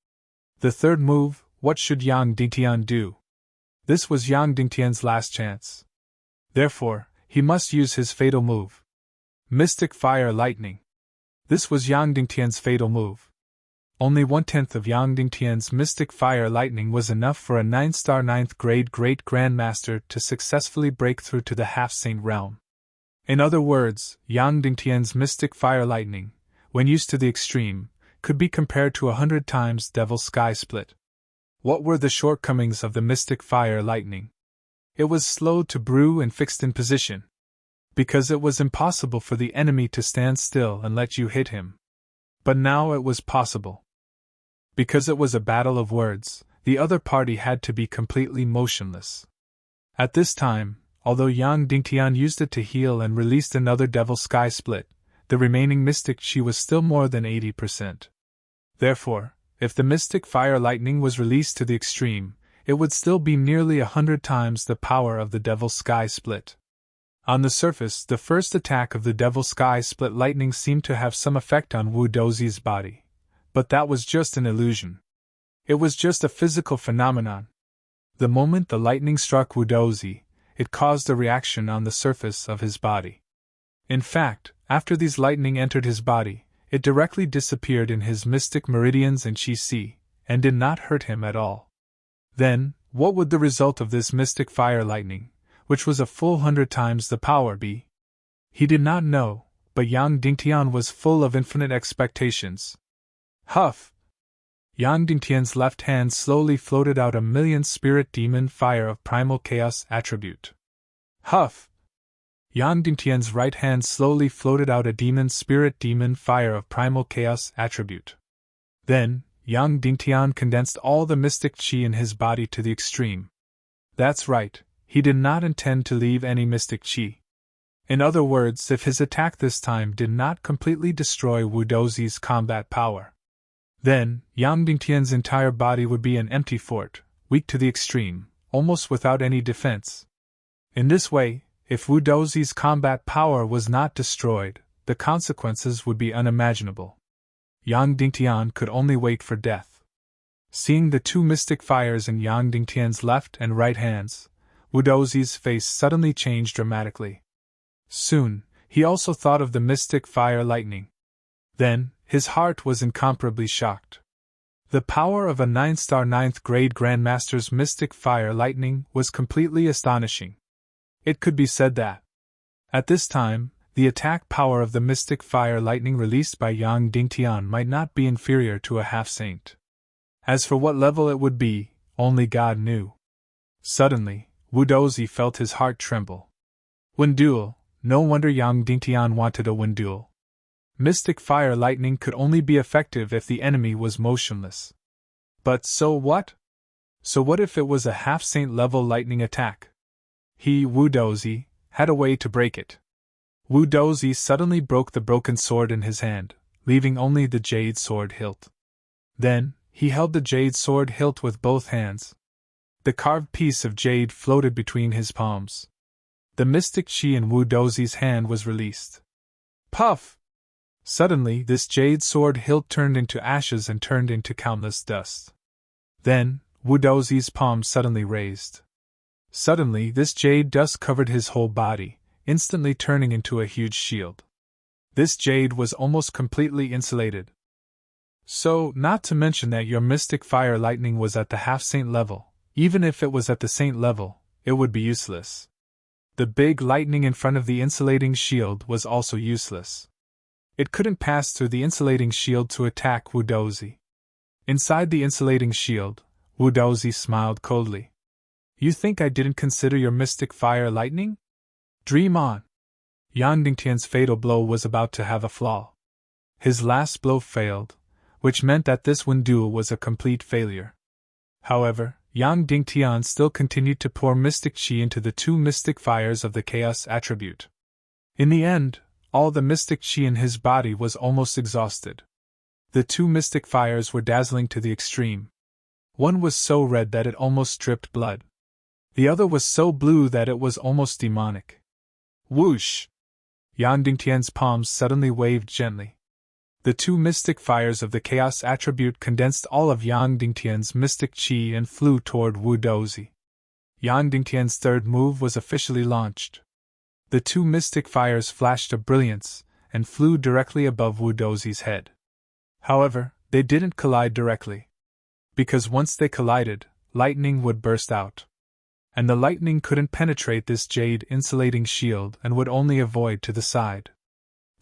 The third move, what should Yang Dingtian do? This was Yang Dingtian's last chance. Therefore, he must use his fatal move. Mystic Fire Lightning. This was Yang Dingtian's fatal move. Only 1/10 of Yang Dingtian's Mystic Fire Lightning was enough for a 9-star 9th grade Great Grandmaster to successfully break through to the half-saint realm. In other words, Yang Dingtian's Mystic Fire Lightning, when used to the extreme, could be compared to 100 times Devil's Sky Split. What were the shortcomings of the Mystic Fire Lightning? It was slow to brew and fixed in position. Because it was impossible for the enemy to stand still and let you hit him. But now it was possible. Because it was a battle of words, the other party had to be completely motionless. At this time, although Yang Dingtian used it to heal and released another Devil's Sky Split, the remaining Mystic Chi was still more than 80%. Therefore, if the Mystic Fire Lightning was released to the extreme, it would still be nearly 100 times the power of the Devil's Sky Split. On the surface, the first attack of the Devil's Sky Split Lightning seemed to have some effect on Wu Dozi's body. But that was just an illusion. It was just a physical phenomenon. The moment the lightning struck Wu Dozi, it caused a reaction on the surface of his body. In fact, after these lightning entered his body, it directly disappeared in his mystic meridians and Qi, and did not hurt him at all. Then, what would the result of this mystic fire lightning, which was a full 100 times the power, be? He did not know, but Yang Dingtian was full of infinite expectations. Huff! Yang Dingtian's left hand slowly floated out 1,000,000 spirit demon fire of primal chaos attribute. Huff! Yang Dingtian's right hand slowly floated out a demon spirit demon fire of primal chaos attribute. Then, Yang Dingtian condensed all the mystic Qi in his body to the extreme. That's right, he did not intend to leave any mystic Qi. In other words, if his attack this time did not completely destroy Wu Dozi's combat power, then Yang Dingtian's entire body would be an empty fort, weak to the extreme, almost without any defense. In this way, if Wu Dozi's combat power was not destroyed, the consequences would be unimaginable. Yang Dingtian could only wait for death. Seeing the two mystic fires in Yang Dingtian's left and right hands, Wu Dozi's face suddenly changed dramatically. Soon, he also thought of the mystic fire lightning. Then, his heart was incomparably shocked. The power of a 9-star 9th grade Grandmaster's mystic fire lightning was completely astonishing. It could be said that, at this time, the attack power of the mystic fire lightning released by Yang Dingtian might not be inferior to a half-saint. As for what level it would be, only God knew. Suddenly, Wu Dozi felt his heart tremble. Wen duel, no wonder Yang Dingtian wanted a Wen duel. Mystic fire lightning could only be effective if the enemy was motionless. But so what? So what if it was a half-saint level lightning attack? He, Wu Dozi, had a way to break it. Wu Dozi suddenly broke the broken sword in his hand, leaving only the jade sword hilt. Then, he held the jade sword hilt with both hands. The carved piece of jade floated between his palms. The mystic chi in Wu Dozi's hand was released. Puff! Suddenly, this jade sword hilt turned into ashes and turned into countless dust. Then, Wu Dozi's palm suddenly raised. Suddenly, this jade dust covered his whole body, instantly turning into a huge shield. This jade was almost completely insulated. So, not to mention that your mystic fire lightning was at the half-saint level, even if it was at the saint level, it would be useless. The big lightning in front of the insulating shield was also useless. It couldn't pass through the insulating shield to attack Wu Dozi. Inside the insulating shield, Wu Dozi smiled coldly. You think I didn't consider your mystic fire lightning? Dream on. Yang Dingtian's fatal blow was about to have a flaw. His last blow failed, which meant that this Wen duel was a complete failure. However, Yang Dingtian still continued to pour mystic chi into the two mystic fires of the chaos attribute. In the end, all the mystic chi in his body was almost exhausted. The two mystic fires were dazzling to the extreme. One was so red that it almost dripped blood. The other was so blue that it was almost demonic. Whoosh! Yang Dingtian's palms suddenly waved gently. The two mystic fires of the chaos attribute condensed all of Yang Dingtian's mystic chi and flew toward Wu Dozi. Yang Dingtian's third move was officially launched. The two mystic fires flashed a brilliance and flew directly above Wu Dozi's head. However, they didn't collide directly. Because once they collided, lightning would burst out. And the lightning couldn't penetrate this jade insulating shield and would only avoid to the side.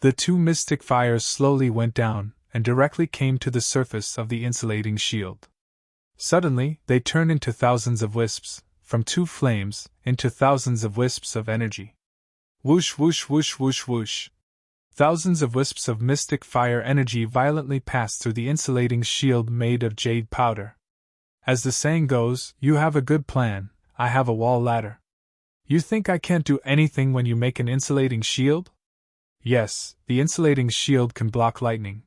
The two mystic fires slowly went down and directly came to the surface of the insulating shield. Suddenly, they turned into thousands of wisps, from two flames into thousands of wisps of energy. Whoosh whoosh whoosh whoosh whoosh. Thousands of wisps of mystic fire energy violently passed through the insulating shield made of jade powder. As the saying goes, you have a good plan, I have a wall ladder. You think I can't do anything when you make an insulating shield? Yes, the insulating shield can block lightning.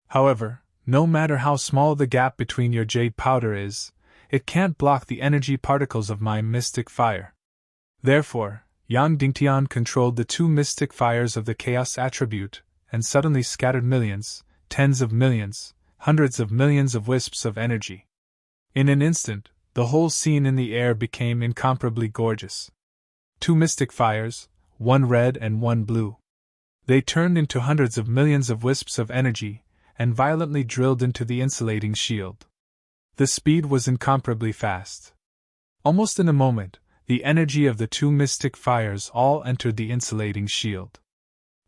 However, no matter how small the gap between your jade powder is, it can't block the energy particles of my mystic fire. Therefore, Yang Dingtian controlled the two mystic fires of the chaos attribute, and suddenly scattered millions, tens of millions, hundreds of millions of wisps of energy. In an instant, the whole scene in the air became incomparably gorgeous. Two mystic fires, one red and one blue. They turned into hundreds of millions of wisps of energy, and violently drilled into the insulating shield. The speed was incomparably fast. Almost in a moment, the energy of the two mystic fires all entered the insulating shield.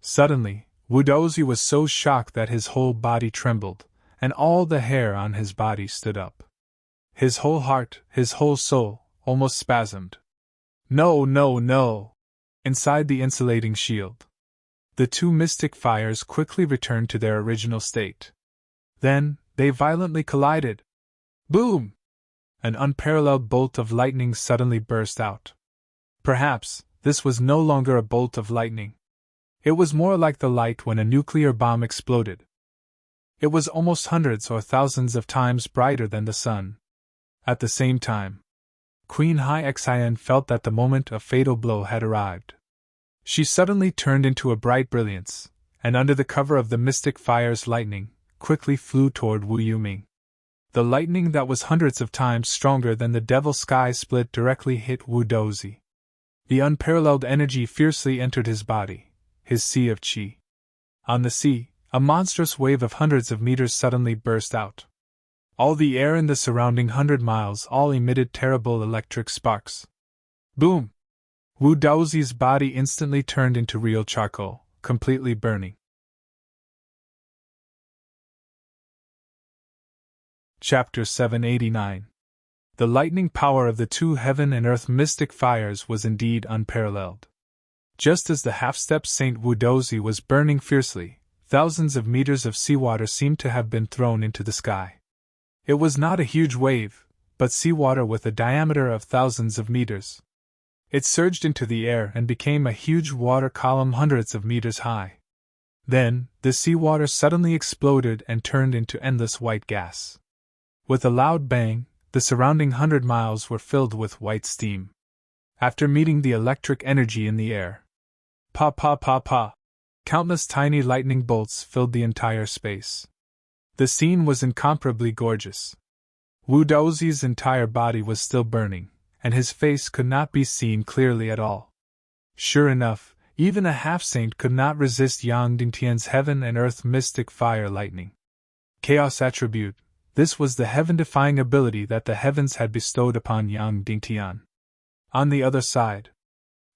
Suddenly, Wu Dozi was so shocked that his whole body trembled, and all the hair on his body stood up. His whole heart, his whole soul, almost spasmed. No, no, no! Inside the insulating shield. The two mystic fires quickly returned to their original state. Then, they violently collided. Boom! An unparalleled bolt of lightning suddenly burst out. Perhaps, this was no longer a bolt of lightning. It was more like the light when a nuclear bomb exploded. It was almost hundreds or thousands of times brighter than the sun. At the same time, Queen Hai Xian felt that the moment of fatal blow had arrived. She suddenly turned into a bright brilliance, and under the cover of the mystic fire's lightning, quickly flew toward Wu Yuming. The lightning that was hundreds of times stronger than the devil sky split directly hit Wu Dozi. The unparalleled energy fiercely entered his body, his sea of qi. On the sea, a monstrous wave of hundreds of meters suddenly burst out. All the air in the surrounding 100 miles all emitted terrible electric sparks. Boom! Wu Dozi's body instantly turned into real charcoal, completely burning. Chapter 789. The lightning power of the two heaven and earth mystic fires was indeed unparalleled. Just as the half-step Saint Wu Dozi was burning fiercely, thousands of meters of seawater seemed to have been thrown into the sky. It was not a huge wave, but seawater with a diameter of thousands of meters. It surged into the air and became a huge water column hundreds of meters high. Then, the seawater suddenly exploded and turned into endless white gas. With a loud bang, the surrounding 100 miles were filled with white steam. after meeting the electric energy in the air. Pa pa pa pa. Countless tiny lightning bolts filled the entire space. The scene was incomparably gorgeous. Wu Daozi's entire body was still burning, and his face could not be seen clearly at all. Sure enough, even a half-saint could not resist Yang Dingtian's heaven and earth mystic fire lightning. Chaos attribute, this was the heaven-defying ability that the heavens had bestowed upon Yang Dingtian. On the other side,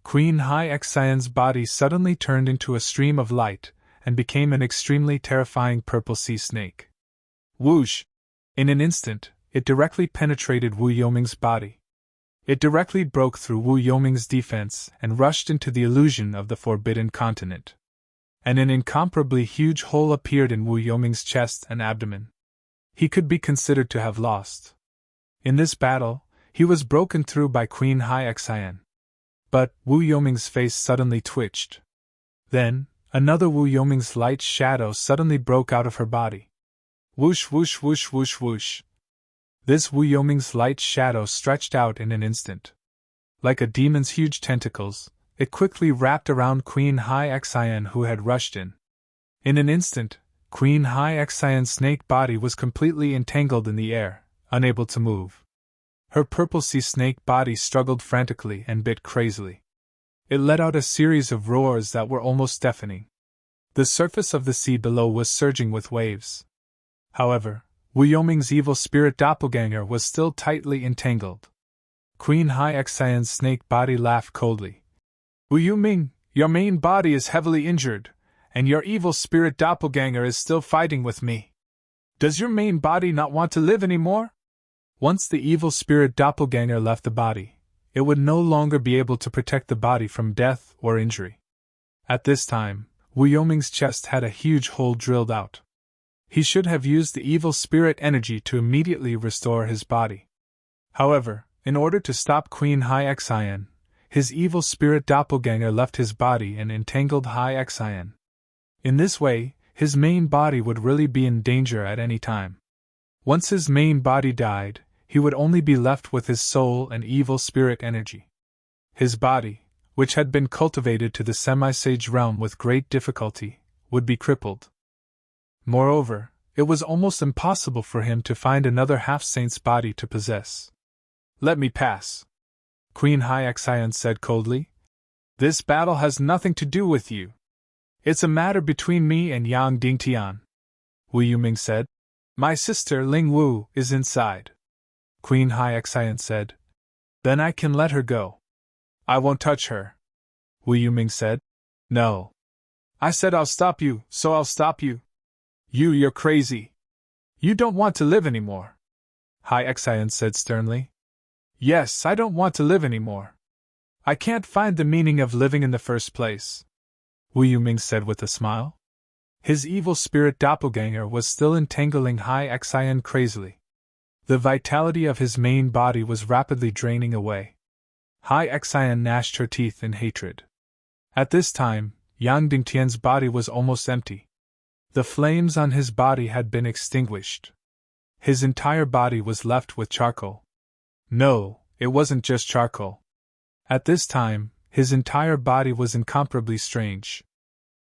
Queen Hai Xian's body suddenly turned into a stream of light and became an extremely terrifying purple sea snake. Whoosh! In an instant, it directly penetrated Wu Yoming's body. It directly broke through Wu Yoming's defense and rushed into the illusion of the Forbidden Continent. And an incomparably huge hole appeared in Wu Yoming's chest and abdomen. He could be considered to have lost. In this battle, he was broken through by Queen Hai Xian. But Wu Yoming's face suddenly twitched. Then, another Wu Yoming's light shadow suddenly broke out of her body. Whoosh whoosh whoosh whoosh whoosh. This Wu Yoming's light shadow stretched out in an instant. Like a demon's huge tentacles, it quickly wrapped around Queen Hai Xian who had rushed in. In an instant, Queen Hai Xian's snake body was completely entangled in the air, unable to move. Her purple sea snake body struggled frantically and bit crazily. It let out a series of roars that were almost deafening. The surface of the sea below was surging with waves. However, Wu Yoming's evil spirit doppelganger was still tightly entangled. Queen Hai Xian's snake body laughed coldly. Wu Yoming, your main body is heavily injured, and your evil spirit doppelganger is still fighting with me. Does your main body not want to live anymore? Once the evil spirit doppelganger left the body, it would no longer be able to protect the body from death or injury. At this time, Wu Yoming's chest had a huge hole drilled out. He should have used the evil spirit energy to immediately restore his body. However, in order to stop Queen Hai Xian, his evil spirit doppelganger left his body and entangled Hai Xian. In this way, his main body would really be in danger at any time. Once his main body died, he would only be left with his soul and evil spirit energy. His body, which had been cultivated to the semi-sage realm with great difficulty, would be crippled. Moreover, it was almost impossible for him to find another half-saint's body to possess. Let me pass, Queen Hai Xian said coldly. This battle has nothing to do with you. It's a matter between me and Yang Dingtian. Wu Yuming said. My sister Ling Wu is inside. Queen Hai Xian said. Then I can let her go. I won't touch her. Wu Yuming said. No. I said I'll stop you, so I'll stop you. You're crazy. You don't want to live anymore. Hai Xian said sternly. Yes, I don't want to live anymore. I can't find the meaning of living in the first place. Wu Yuming said with a smile. His evil spirit doppelganger was still entangling Hai Xian crazily. The vitality of his main body was rapidly draining away. Hai Xian gnashed her teeth in hatred. At this time, Yang Dingtian's body was almost empty. The flames on his body had been extinguished. His entire body was left with charcoal. No, it wasn't just charcoal. At this time, his entire body was incomparably strange.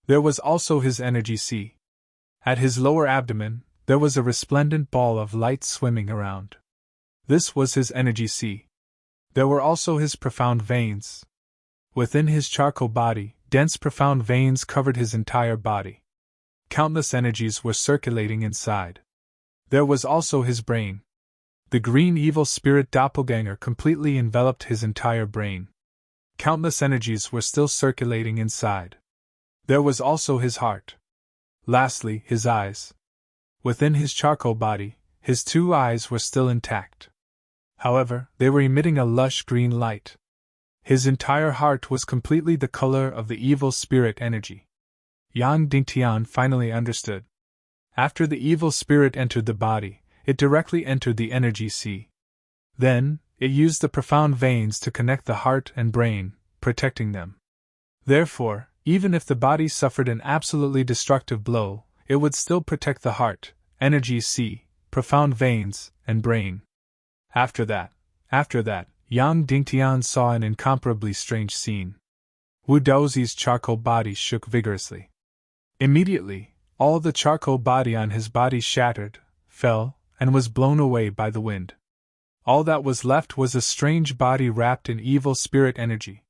There was also his energy sea. At his lower abdomen, there was a resplendent ball of light swimming around. This was his energy sea. There were also his profound veins. Within his charcoal body, dense profound veins covered his entire body. Countless energies were circulating inside. There was also his brain. The green evil spirit doppelganger completely enveloped his entire brain. Countless energies were still circulating inside. There was also his heart. Lastly, his eyes. Within his charcoal body, his two eyes were still intact. However, they were emitting a lush green light. His entire heart was completely the color of the evil spirit energy. Yang Dingtian finally understood. After the evil spirit entered the body, it directly entered the energy sea. Then, it used the profound veins to connect the heart and brain, protecting them. Therefore, even if the body suffered an absolutely destructive blow, it would still protect the heart, energy sea, profound veins, and brain. After that, Yang Dingtian saw an incomparably strange scene. Wu Daozi's charcoal body shook vigorously. Immediately, all the charcoal body on his body shattered, fell, and was blown away by the wind. All that was left was a strange body wrapped in evil spirit energy.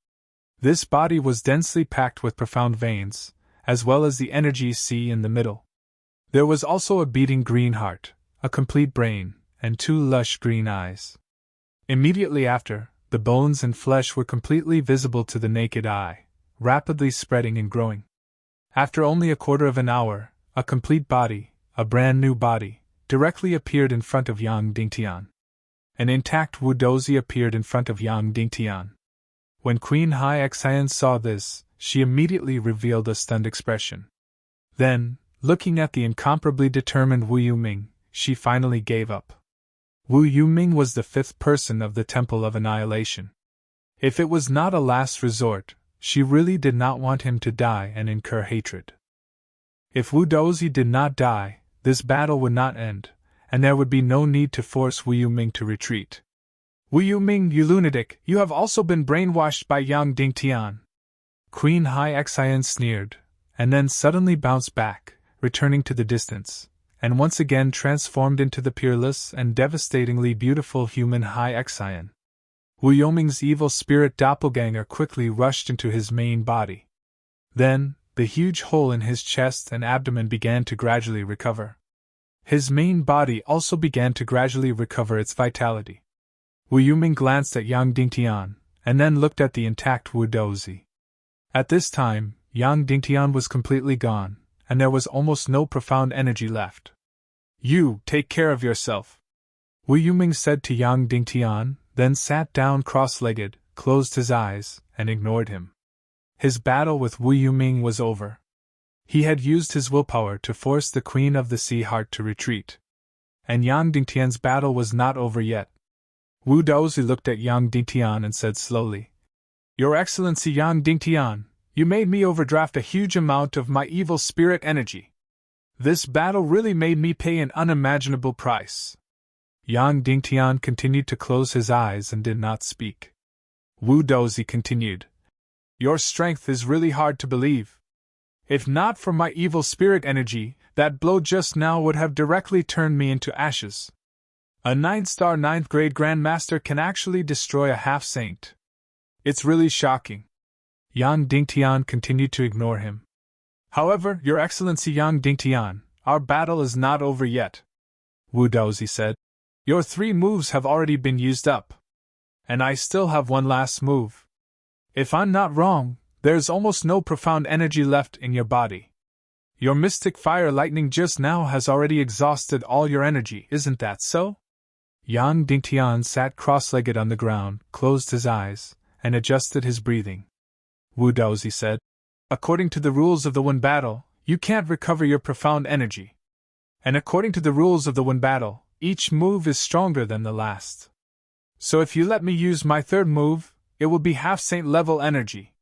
This body was densely packed with profound veins, as well as the energy sea in the middle. There was also a beating green heart, a complete brain, and 2 lush green eyes. Immediately after, the bones and flesh were completely visible to the naked eye, rapidly spreading and growing. After only a quarter of an hour, a complete body, a brand new body, directly appeared in front of Yang Dingtian. An intact Wu Dozi appeared in front of Yang Dingtian. When Queen Hai Xian saw this, she immediately revealed a stunned expression. Then, looking at the incomparably determined Wu Yuming, she finally gave up. Wu Yuming was the 5th person of the Temple of Annihilation. If it was not a last resort, she really did not want him to die and incur hatred. If Wu Dozi did not die, this battle would not end, and there would be no need to force Wu Yuming to retreat. Wu Yuming, you lunatic, you have also been brainwashed by Yang Dingtian. Queen Hai Xian sneered, and then suddenly bounced back, returning to the distance, and once again transformed into the peerless and devastatingly beautiful human Hai Xian. Wu Yuming's evil spirit doppelganger quickly rushed into his main body. Then, the huge hole in his chest and abdomen began to gradually recover. His main body also began to gradually recover its vitality. Wu Yuming glanced at Yang Dingtian, and then looked at the intact Wu Dozi. At this time, Yang Dingtian was completely gone, and there was almost no profound energy left. You, take care of yourself, Wu Yuming said to Yang Dingtian, then sat down cross-legged, closed his eyes, and ignored him. His battle with Wu Yuming was over. He had used his willpower to force the Queen of the Sea Heart to retreat. And Yang Dingtian's battle was not over yet. Wu Daozi looked at Yang Dingtian and said slowly, Your Excellency Yang Dingtian, you made me overdraft a huge amount of my evil spirit energy. This battle really made me pay an unimaginable price. Yang Dingtian continued to close his eyes and did not speak. Wu Dozi continued, Your strength is really hard to believe. If not for my evil spirit energy, that blow just now would have directly turned me into ashes. A 9-star 9th grade Grandmaster can actually destroy a half-saint. It's really shocking. Yang Dingtian continued to ignore him. However, Your Excellency Yang Dingtian, our battle is not over yet. Wu Daozi said. Your 3 moves have already been used up. And I still have one last move. If I'm not wrong, there's almost no profound energy left in your body. Your mystic fire lightning just now has already exhausted all your energy, isn't that so? Yang Dingtian sat cross-legged on the ground, closed his eyes, and adjusted his breathing. Wu Daozi said, According to the rules of the One Battle, you can't recover your profound energy. And according to the rules of the One Battle, each move is stronger than the last. So if you let me use my 3rd move, it will be half-saint level energy.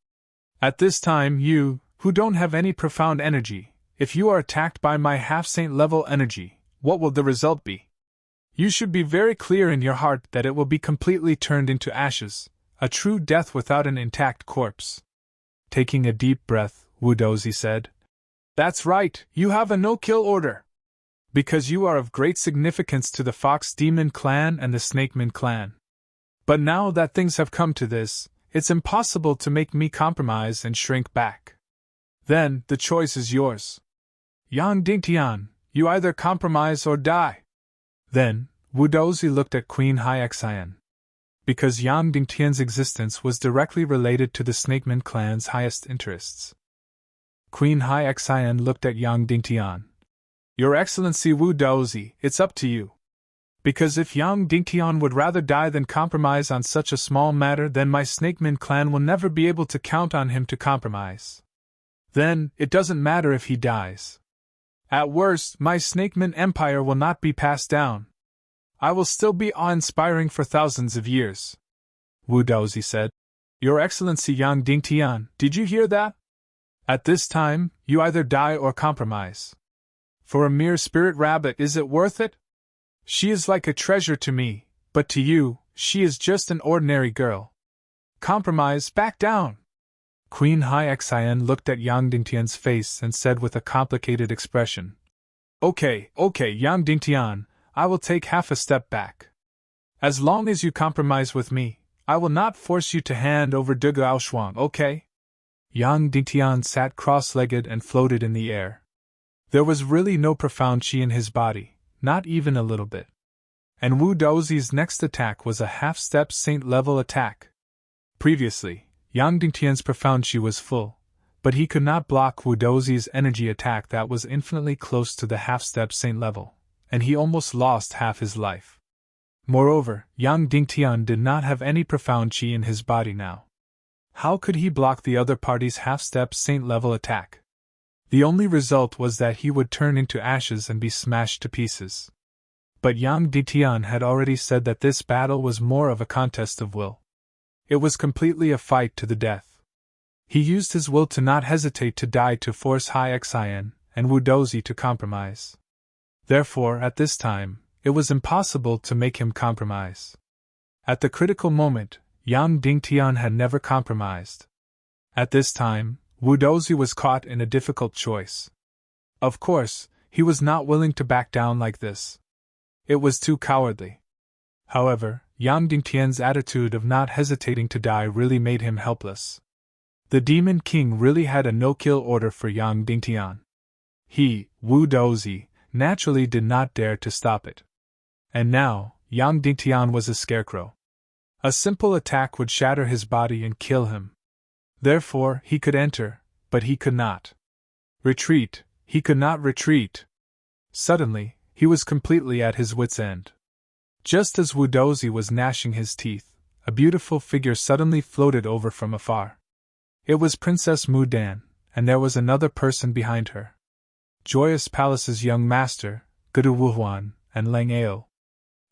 At this time you, who don't have any profound energy, if you are attacked by my half-saint level energy, what will the result be? You should be very clear in your heart that it will be completely turned into ashes, a true death without an intact corpse. Taking a deep breath, Wu Dozi said, That's right, you have a no-kill order. Because you are of great significance to the Fox Demon clan and the Snakeman clan. But now that things have come to this, it's impossible to make me compromise and shrink back. Then, the choice is yours. Yang Dingtian, you either compromise or die. Then, Wu Dozi looked at Queen Hai Xian. Because Yang Dingtian's existence was directly related to the Snakeman clan's highest interests. Queen Hai Xian looked at Yang Dingtian. Your Excellency Wu Daozi, it's up to you. Because if Yang Dingtian would rather die than compromise on such a small matter, then my Snakeman clan will never be able to count on him to compromise. Then, it doesn't matter if he dies. At worst, my Snakeman empire will not be passed down. I will still be awe-inspiring for thousands of years. Wu Daozi said. Your Excellency Yang Dingtian, did you hear that? At this time, you either die or compromise. For a mere spirit rabbit, is it worth it? She is like a treasure to me, but to you, she is just an ordinary girl. Compromise, back down! Queen Hai Xian looked at Yang Dingtian's face and said with a complicated expression. Okay, Yang Dingtian, I will take half a step back. As long as you compromise with me, I will not force you to hand over De Gao Shuang, okay? Yang Dingtian sat cross-legged and floated in the air. There was really no profound qi in his body, not even a little bit. And Wu Daozi's next attack was a half-step saint-level attack. Previously, Yang Dingtian's profound qi was full, but he could not block Wu Daozi's energy attack that was infinitely close to the half-step saint level, and he almost lost half his life. Moreover, Yang Dingtian did not have any profound qi in his body now. How could he block the other party's half-step saint-level attack? The only result was that he would turn into ashes and be smashed to pieces. But Yang Dingtian had already said that this battle was more of a contest of will. It was completely a fight to the death. He used his will to not hesitate to die to force Hai Xian and Wu Dozi to compromise. Therefore, at this time, it was impossible to make him compromise. At the critical moment, Yang Dingtian had never compromised. At this time, Wu Dozi was caught in a difficult choice. Of course, he was not willing to back down like this. It was too cowardly. However, Yang Dingtian's attitude of not hesitating to die really made him helpless. The Demon King really had a no-kill order for Yang Dingtian. He, Wu Dozi, naturally did not dare to stop it. And now, Yang Dingtian was a scarecrow. A simple attack would shatter his body and kill him. Therefore, he could enter, but he could not retreat. He could not retreat. Suddenly, he was completely at his wits' end. Just as Wu Dozi was gnashing his teeth, a beautiful figure suddenly floated over from afar. It was Princess Mu Dan, and there was another person behind her. Joyous Palace's young master, Gudu Wuhuan, and Lang Ao.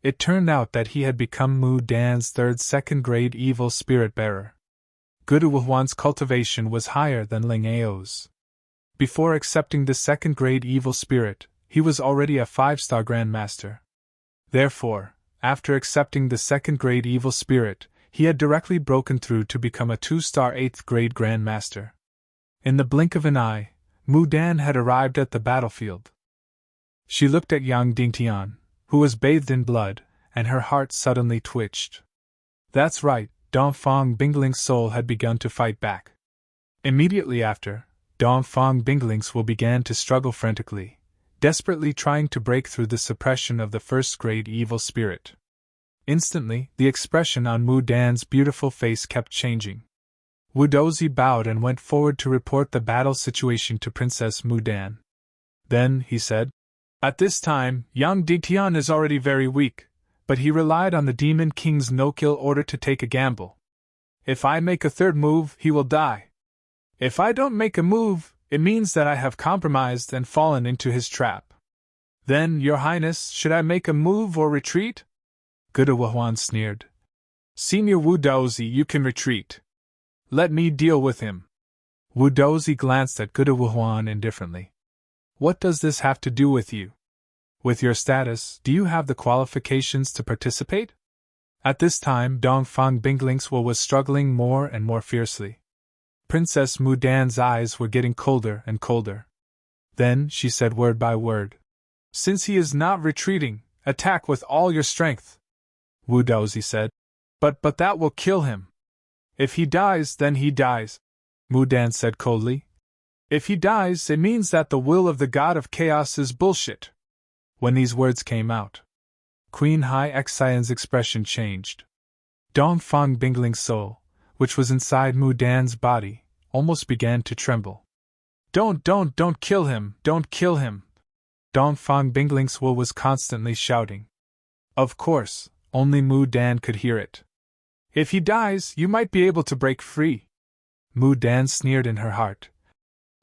It turned out that he had become Mu Dan's third second-grade evil spirit bearer. Gudu Wuhuan's cultivation was higher than Lang Ao's. Before accepting the second-grade evil spirit, he was already a 5-star Grandmaster. Therefore, after accepting the second-grade evil spirit, he had directly broken through to become a 2-star 8th-grade Grandmaster. In the blink of an eye, Mu Dan had arrived at the battlefield. She looked at Yang Dingtian, who was bathed in blood, and her heart suddenly twitched. That's right, Dongfang Bingling's soul had begun to fight back. Immediately after, Dongfang Bingling's will began to struggle frantically, desperately trying to break through the suppression of the first-grade evil spirit. Instantly, the expression on Mu Dan's beautiful face kept changing. Wu Dozi bowed and went forward to report the battle situation to Princess Mu Dan. Then, he said, "At this time, Yang Dingtian is already very weak, but he relied on the Demon King's no-kill order to take a gamble. If I make a third move, he will die. If I don't make a move, it means that I have compromised and fallen into his trap. Then, Your Highness, should I make a move or retreat?" Gudu Wuhuan sneered. "Senior Wu Dozi, you can retreat. Let me deal with him." Wu Dozi glanced at Gudu Wuhuan indifferently. "What does this have to do with you? With your status, do you have the qualifications to participate?" At this time, Dongfang Bingling's will was struggling more and more fiercely. Princess Mu Dan's eyes were getting colder and colder. Then she said word by word, "Since he is not retreating, attack with all your strength." Wu Dozi said, But that will kill him. If he dies, then he dies," Mu Dan said coldly. "If he dies, it means that the will of the God of Chaos is bullshit." When these words came out, Queen Hai Xian's expression changed. Dongfang Bingling's soul, which was inside Mu Dan's body, almost began to tremble. Don't kill him, don't kill him!" Dongfang Bingling's will was constantly shouting. Of course, only Mu Dan could hear it. "If he dies, you might be able to break free." Mu Dan sneered in her heart.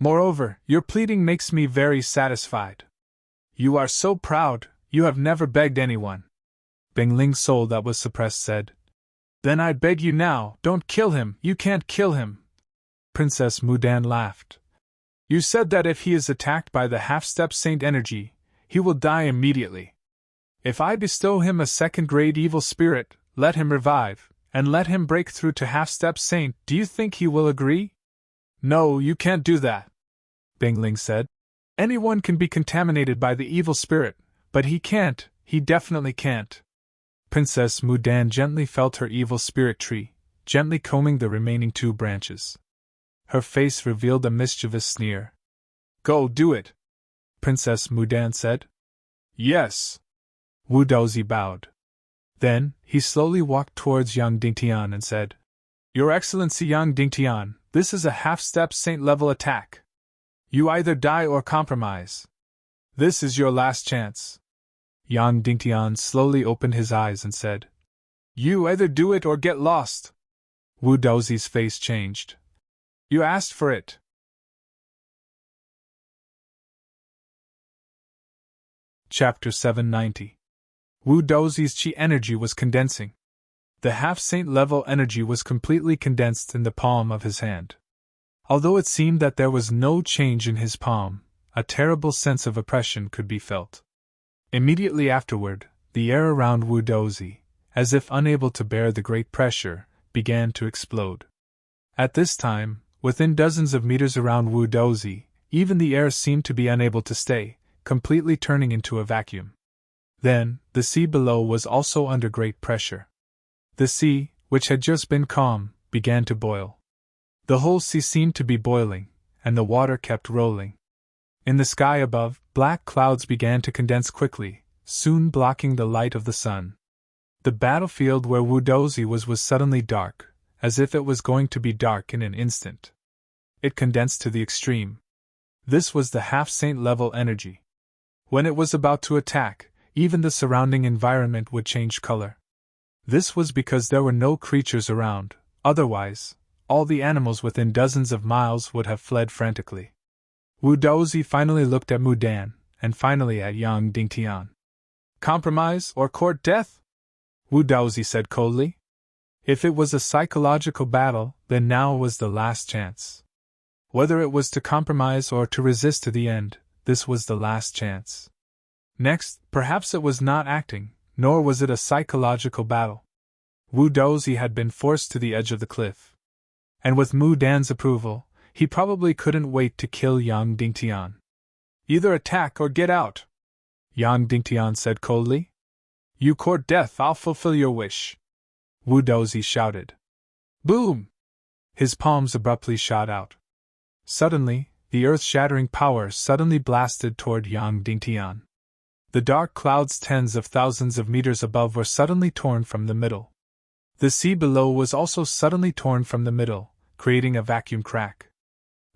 "Moreover, your pleading makes me very satisfied. You are so proud, you have never begged anyone." Bingling's soul that was suppressed said, "Then I beg you now, don't kill him, you can't kill him." Princess Mu Dan laughed. "You said that if he is attacked by the half-step saint energy, he will die immediately. If I bestow him a second-grade evil spirit, let him revive, and let him break through to half-step saint. Do you think he will agree? No, you can't do that, Bingling said. Anyone can be contaminated by the evil spirit, but he can't, he definitely can't. Princess Mudan gently felt her evil spirit tree, gently combing the remaining 2 branches. Her face revealed a mischievous sneer. Go do it, Princess Mudan said. Yes. Wu Daozi bowed. Then, he slowly walked towards Yang Dingtian and said, Your Excellency Yang Dingtian, this is a half-step saint-level attack. You either die or compromise. This is your last chance. Yang Dingtian slowly opened his eyes and said, You either do it or get lost. Wu Daozi's face changed. You asked for it. Chapter 790. Wu Daozi's chi energy was condensing. The half-saint level energy was completely condensed in the palm of his hand. Although it seemed that there was no change in his palm, a terrible sense of oppression could be felt. Immediately afterward, the air around Wu Daozi, as if unable to bear the great pressure, began to explode. At this time, within dozens of meters around Wu Daozi, even the air seemed to be unable to stay, completely turning into a vacuum. Then, the sea below was also under great pressure. The sea, which had just been calm, began to boil. The whole sea seemed to be boiling, and the water kept rolling. In the sky above, black clouds began to condense quickly, soon blocking the light of the sun. The battlefield where Wu Daozi was suddenly dark, as if it was going to be dark in an instant. It condensed to the extreme. This was the half-saint level energy. When it was about to attack, even the surrounding environment would change color. This was because there were no creatures around, otherwise, all the animals within dozens of miles would have fled frantically. Wu Daozi finally looked at Mudan, and finally at Yang Dingtian. Compromise or court death? Wu Daozi said coldly. If it was a psychological battle, then now was the last chance. Whether it was to compromise or to resist to the end, this was the last chance. Next, perhaps it was not acting, nor was it a psychological battle. Wu Daozi had been forced to the edge of the cliff. And with Mudan's approval, he probably couldn't wait to kill Yang Dingtian. Either attack or get out, Yang Dingtian said coldly. You court death, I'll fulfill your wish. Wu Daozi shouted. Boom! His palms abruptly shot out. Suddenly, the earth-shattering power suddenly blasted toward Yang Dingtian. The dark clouds tens of thousands of meters above were suddenly torn from the middle. The sea below was also suddenly torn from the middle, creating a vacuum crack.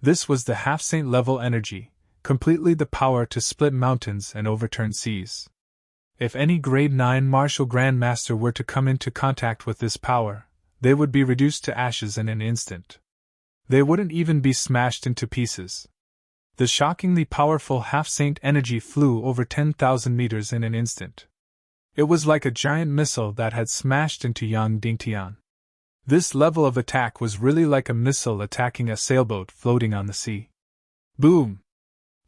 This was the half-saint level energy, completely the power to split mountains and overturn seas. If any grade 9 martial grandmaster were to come into contact with this power, they would be reduced to ashes in an instant. They wouldn't even be smashed into pieces. The shockingly powerful half-saint energy flew over 10,000 meters in an instant. It was like a giant missile that had smashed into Yang Dingtian. This level of attack was really like a missile attacking a sailboat floating on the sea. Boom!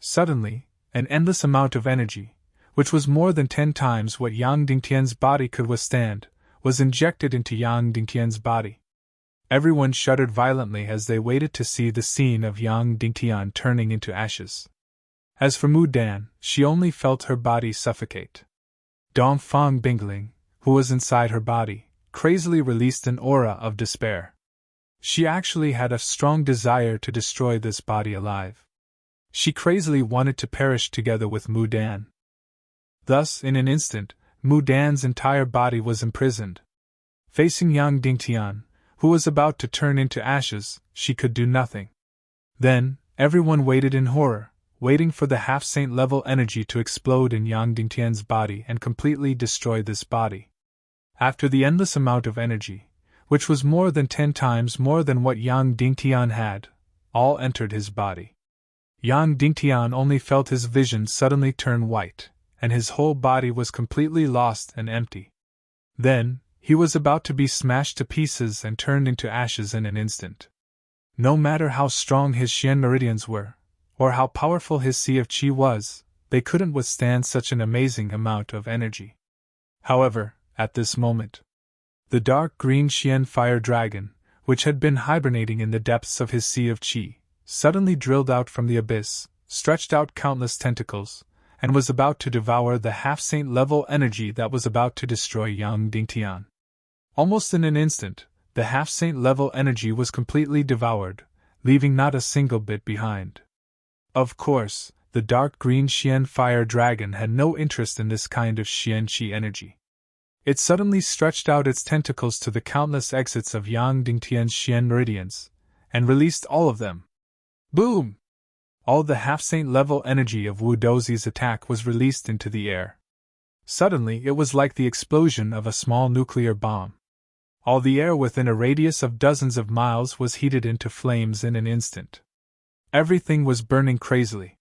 Suddenly, an endless amount of energy, which was more than 10 times what Yang Dingtian's body could withstand, was injected into Yang Dingtian's body. Everyone shuddered violently as they waited to see the scene of Yang Dingtian turning into ashes. As for Mudan, she only felt her body suffocate. Dongfang Bingling, who was inside her body, crazily released an aura of despair. She actually had a strong desire to destroy this body alive. She crazily wanted to perish together with Mudan. Thus, in an instant, Mudan's entire body was imprisoned. Facing Yang Dingtian, who was about to turn into ashes, she could do nothing. Then, everyone waited in horror, waiting for the half-saint level energy to explode in Yang Dingtian's body and completely destroy this body. After the endless amount of energy, which was more than 10 times more than what Yang Dingtian had, all entered his body. Yang Dingtian only felt his vision suddenly turn white, and his whole body was completely lost and empty. Then, he was about to be smashed to pieces and turned into ashes in an instant. No matter how strong his Xian meridians were, or how powerful his sea of qi was, they couldn't withstand such an amazing amount of energy. However, at this moment, The dark green Xian fire dragon, which had been hibernating in the depths of his sea of qi, suddenly drilled out from the abyss, stretched out countless tentacles, and was about to devour the half-saint level energy that was about to destroy Yang Dingtian. Almost in an instant, the half-saint level energy was completely devoured, leaving not a single bit behind. Of course, the dark green Xian fire dragon had no interest in this kind of Xian qi energy. It suddenly stretched out its tentacles to the countless exits of Yang Dingtian's Xian meridians, and released all of them. Boom! All the half-saint level energy of Wu Dozi's attack was released into the air. Suddenly it was like the explosion of a small nuclear bomb. All the air within a radius of dozens of miles was heated into flames in an instant. Everything was burning crazily.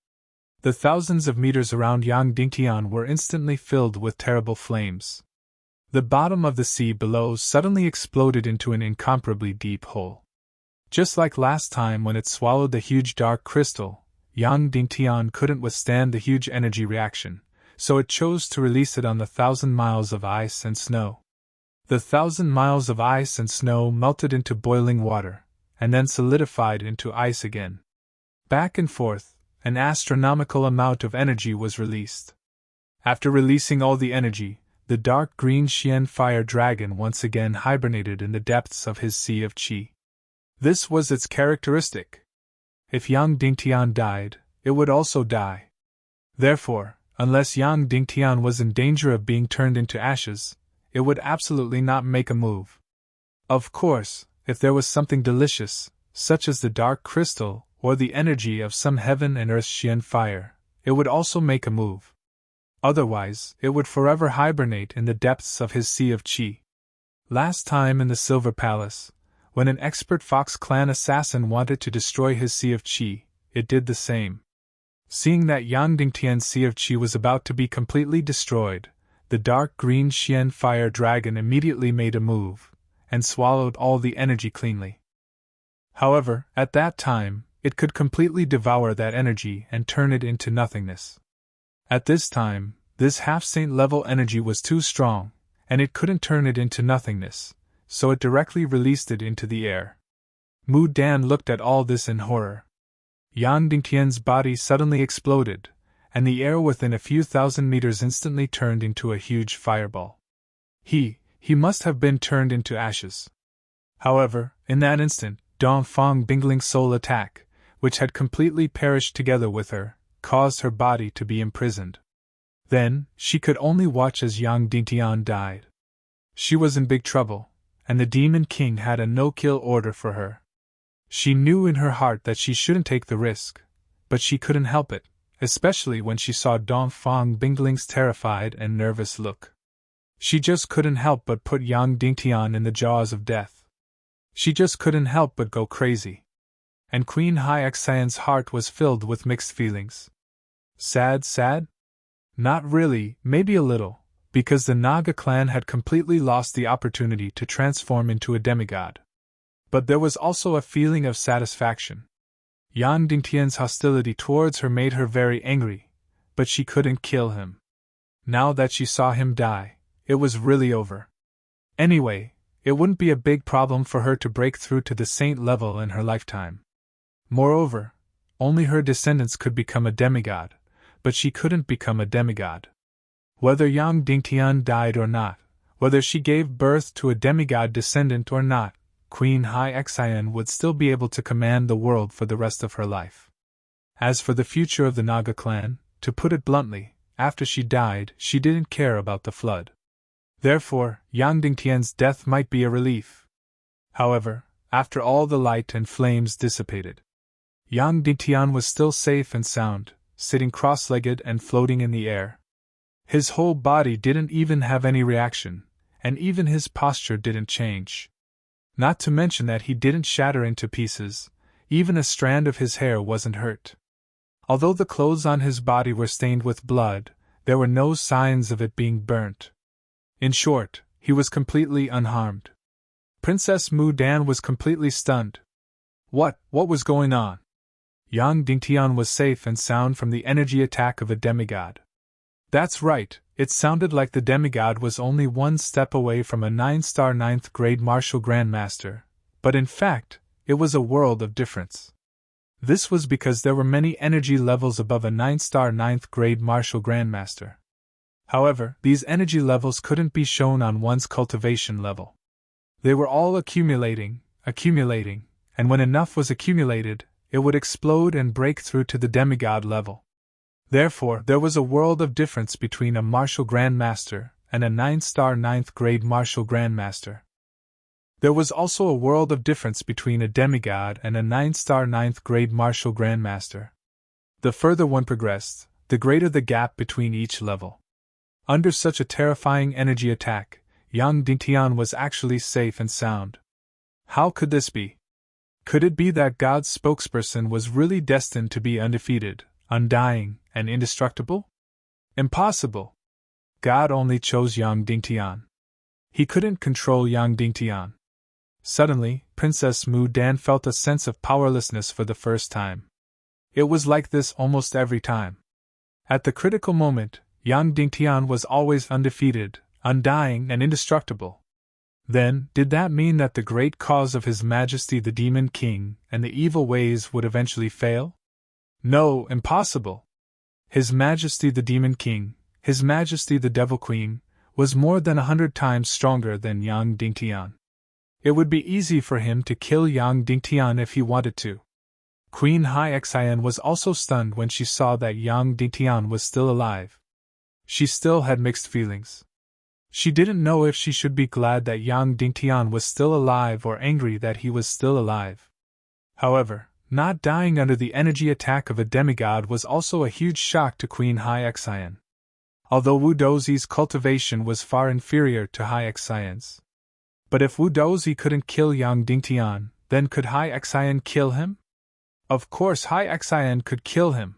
The thousands of meters around Yang Dingtian were instantly filled with terrible flames. The bottom of the sea below suddenly exploded into an incomparably deep hole. Just like last time when it swallowed the huge dark crystal, Yang Dingtian couldn't withstand the huge energy reaction, so it chose to release it on the 1,000 miles of ice and snow. The 1,000 miles of ice and snow melted into boiling water, and then solidified into ice again. Back and forth, an astronomical amount of energy was released. After releasing all the energy, the dark green Xian fire dragon once again hibernated in the depths of his sea of qi. This was its characteristic. If Yang Dingtian died, it would also die. Therefore, unless Yang Dingtian was in danger of being turned into ashes, it would absolutely not make a move. Of course, if there was something delicious, such as the dark crystal or the energy of some heaven and earth Xian fire, it would also make a move. Otherwise, it would forever hibernate in the depths of his sea of qi. Last time in the Silver Palace, when an expert Fox Clan assassin wanted to destroy his sea of qi, it did the same. Seeing that Yang Dingtian's sea of qi was about to be completely destroyed, the dark green Xian fire dragon immediately made a move, and swallowed all the energy cleanly. However, at that time, it could completely devour that energy and turn it into nothingness. At this time, this half-saint level energy was too strong, and it couldn't turn it into nothingness, so it directly released it into the air. Mu Dan looked at all this in horror. Yang Dingtian's body suddenly exploded, and the air within a few thousand meters instantly turned into a huge fireball. He must have been turned into ashes. However, in that instant, Dongfang Bingling's soul attack, which had completely perished together with her, caused her body to be imprisoned. Then, she could only watch as Yang Dingtian died. She was in big trouble, and the Demon King had a no-kill order for her. She knew in her heart that she shouldn't take the risk, but she couldn't help it, especially when she saw Dongfang Bingling's terrified and nervous look. She just couldn't help but put Yang Dingtian in the jaws of death. She just couldn't help but go crazy. And Queen Hyaxian's heart was filled with mixed feelings. Sad? Not really, maybe a little, because the Naga clan had completely lost the opportunity to transform into a demigod. But there was also a feeling of satisfaction. Yang Dingtian's hostility towards her made her very angry, but she couldn't kill him. Now that she saw him die, it was really over. Anyway, it wouldn't be a big problem for her to break through to the saint level in her lifetime. Moreover, only her descendants could become a demigod, but she couldn't become a demigod. Whether Yang Dingtian died or not, whether she gave birth to a demigod descendant or not, Queen Hyaxian would still be able to command the world for the rest of her life. As for the future of the Naga clan, to put it bluntly, after she died, she didn't care about the flood. Therefore, Yang Dingtian's death might be a relief. However, after all the light and flames dissipated, Yang Dingtian was still safe and sound, sitting cross-legged and floating in the air. His whole body didn't even have any reaction, and even his posture didn't change. Not to mention that he didn't shatter into pieces, even a strand of his hair wasn't hurt. Although the clothes on his body were stained with blood, there were no signs of it being burnt. In short, he was completely unharmed. Princess Mu Dan was completely stunned. What was going on? Yang Dingtian was safe and sound from the energy attack of a demigod. That's right, It sounded like the demigod was only one step away from a 9-star 9th grade martial grandmaster, but in fact, it was a world of difference. This was because there were many energy levels above a 9-star 9th grade martial grandmaster. However, these energy levels couldn't be shown on one's cultivation level. They were all accumulating, and when enough was accumulated, it would explode and break through to the demigod level. Therefore, there was a world of difference between a martial grandmaster and a 9-star 9th grade martial grandmaster. There was also a world of difference between a demigod and a 9-star 9th grade martial grandmaster. The further one progressed, the greater the gap between each level. Under such a terrifying energy attack, Yang Dingtian was actually safe and sound. How could this be? Could it be that God's spokesperson was really destined to be undefeated, undying, and indestructible? Impossible! God only chose Yang Dingtian. He couldn't control Yang Dingtian. Suddenly, Princess Mu Dan felt a sense of powerlessness for the first time. It was like this almost every time. At the critical moment, Yang Dingtian was always undefeated, undying, and indestructible. Then, did that mean that the great cause of His Majesty the Demon King and the evil ways would eventually fail? No, impossible! His Majesty the Demon King, His Majesty the Devil Queen, was more than 100 times stronger than Yang Dingtian. It would be easy for him to kill Yang Dingtian if he wanted to. Queen Hai Xian was also stunned when she saw that Yang Dingtian was still alive. She still had mixed feelings. She didn't know if she should be glad that Yang Dingtian was still alive or angry that he was still alive. However, not dying under the energy attack of a demigod was also a huge shock to Queen Hai Xian. Although Wu Dozi's cultivation was far inferior to Hai Xian's. But if Wu Dozi couldn't kill Yang Dingtian, then could Hai Xian kill him? Of course Hai Xian could kill him.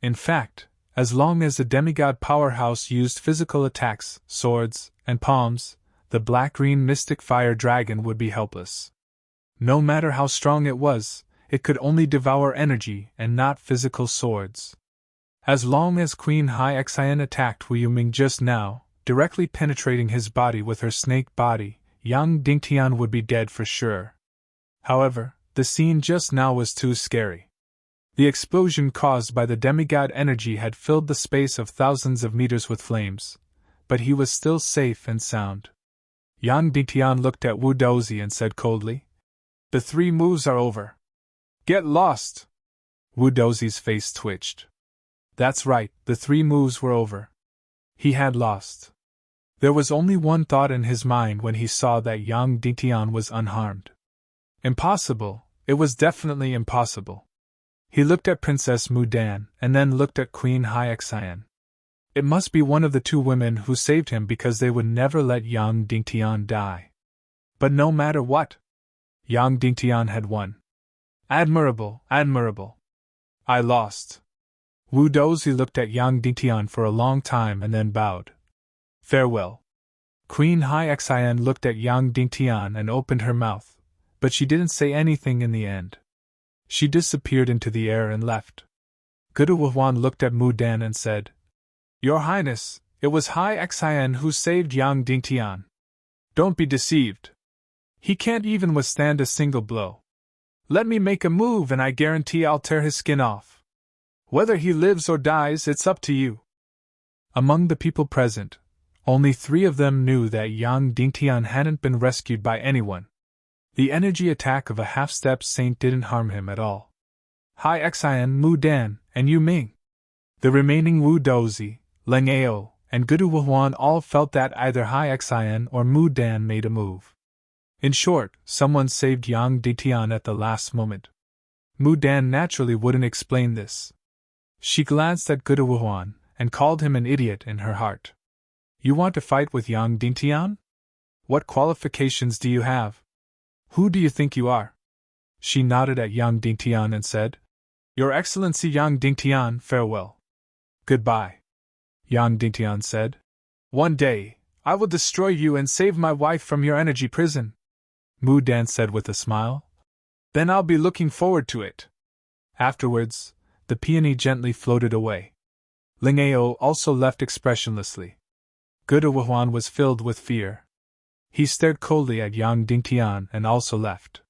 In fact, as long as the demigod powerhouse used physical attacks, swords, and palms, the black-green mystic fire dragon would be helpless. No matter how strong it was, it could only devour energy and not physical swords. As long as Queen Hai Xian attacked Wu Yuming just now, directly penetrating his body with her snake body, Yang Dingtian would be dead for sure. However, the scene just now was too scary. The explosion caused by the demigod energy had filled the space of thousands of meters with flames, but he was still safe and sound. Yang Dingtian looked at Wu Dozi and said coldly, "The 3 moves are over. Get lost!" Wu Dozi's face twitched. That's right, the 3 moves were over. He had lost. There was only one thought in his mind when he saw that Yang Dingtian was unharmed. Impossible, it was definitely impossible. He looked at Princess Mu Dan and then looked at Queen Hai Xian. It must be one of the 2 women who saved him because they would never let Yang Dingtian die. But no matter what, Yang Dingtian had won. Admirable, admirable. I lost. Wu Dozi looked at Yang Dingtian for a long time and then bowed. Farewell. Queen Hai Xian looked at Yang Dingtian and opened her mouth, but she didn't say anything in the end. She disappeared into the air and left. Gudu Wuhuan looked at Mu Dan and said, "Your Highness, it was Hai Xian who saved Yang Dingtian. Don't be deceived. He can't even withstand a single blow. Let me make a move and I guarantee I'll tear his skin off. Whether he lives or dies, it's up to you." Among the people present, only 3 of them knew that Yang Dingtian hadn't been rescued by anyone. The energy attack of a half-step saint didn't harm him at all. Hai Xian, Mu Dan, and Yu Ming. The remaining Wu Dozi, Leng Ao, and Gudu Wuhuan all felt that either Hai Xian or Mu Dan made a move. In short, someone saved Yang Dingtian at the last moment. Mu Dan naturally wouldn't explain this. She glanced at Gudu Wuhuan and called him an idiot in her heart. "You want to fight with Yang Dingtian? What qualifications do you have? Who do you think you are?" She nodded at Yang Dingtian and said, "Your Excellency Yang Dingtian, farewell." "Goodbye," Yang Dingtian said. "One day, I will destroy you and save my wife from your energy prison," Mu Dan said with a smile. "Then I'll be looking forward to it." Afterwards, the peony gently floated away. Ling Ao also left expressionlessly. Guduhuan was filled with fear. He stared coldly at Yang Dingtian and also left.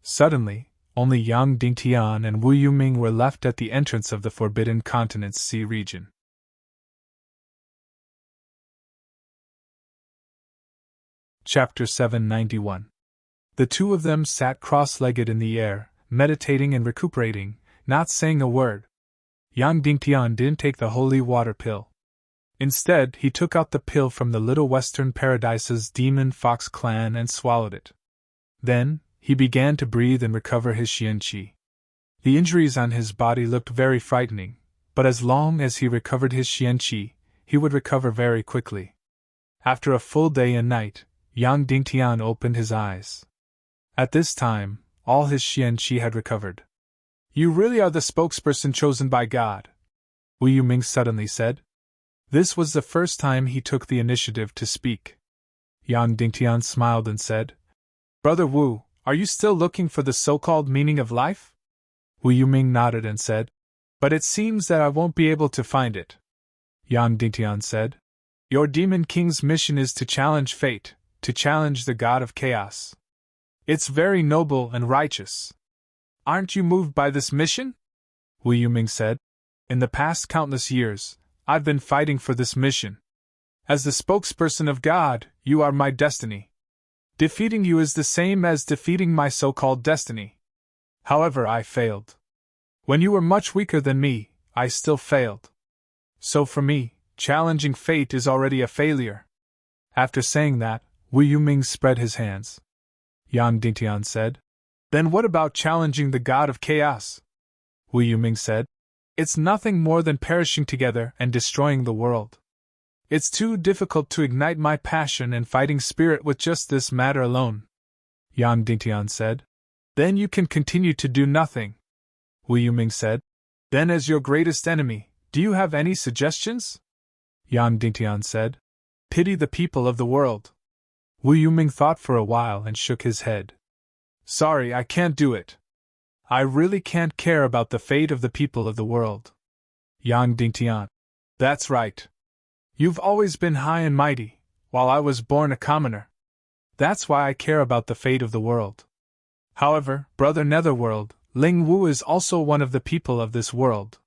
Suddenly, only Yang Dingtian and Wu Yuming were left at the entrance of the Forbidden Continent's sea region. Chapter 791. The two of them sat cross-legged in the air, meditating and recuperating, not saying a word. Yang Dingtian didn't take the holy water pill. Instead, he took out the pill from the Little Western Paradise's demon fox clan and swallowed it. Then, he began to breathe and recover his xianqi. The injuries on his body looked very frightening, but as long as he recovered his xianqi, he would recover very quickly. After a full day and night, Yang Dingtian opened his eyes. At this time, all his xianqi had recovered. "You really are the spokesperson chosen by God," Wu Yuming suddenly said. This was the first time he took the initiative to speak. Yang Dingtian smiled and said, "Brother Wu, are you still looking for the so-called meaning of life?" Wu Yuming nodded and said, "But it seems that I won't be able to find it." Yang Dingtian said, "Your demon king's mission is to challenge fate, to challenge the god of chaos. It's very noble and righteous. Aren't you moved by this mission?" Wu Yuming said, "In the past countless years, I've been fighting for this mission. As the spokesperson of God, you are my destiny. Defeating you is the same as defeating my so-called destiny. However, I failed. When you were much weaker than me, I still failed. So for me, challenging fate is already a failure." After saying that, Wu Yuming spread his hands. Yang Dingtian said, "Then what about challenging the god of chaos?" Wu Yuming said, "It's nothing more than perishing together and destroying the world. It's too difficult to ignite my passion and fighting spirit with just this matter alone." Yang Dingtian said, "Then you can continue to do nothing." Wu Yuming said, "Then as your greatest enemy, do you have any suggestions?" Yang Dingtian said, "Pity the people of the world." Wu Yuming thought for a while and shook his head. "Sorry, I can't do it. I really can't care about the fate of the people of the world." Yang Dingtian, "That's right. You've always been high and mighty, while I was born a commoner. That's why I care about the fate of the world. However, Brother Netherworld, Ling Wu is also one of the people of this world.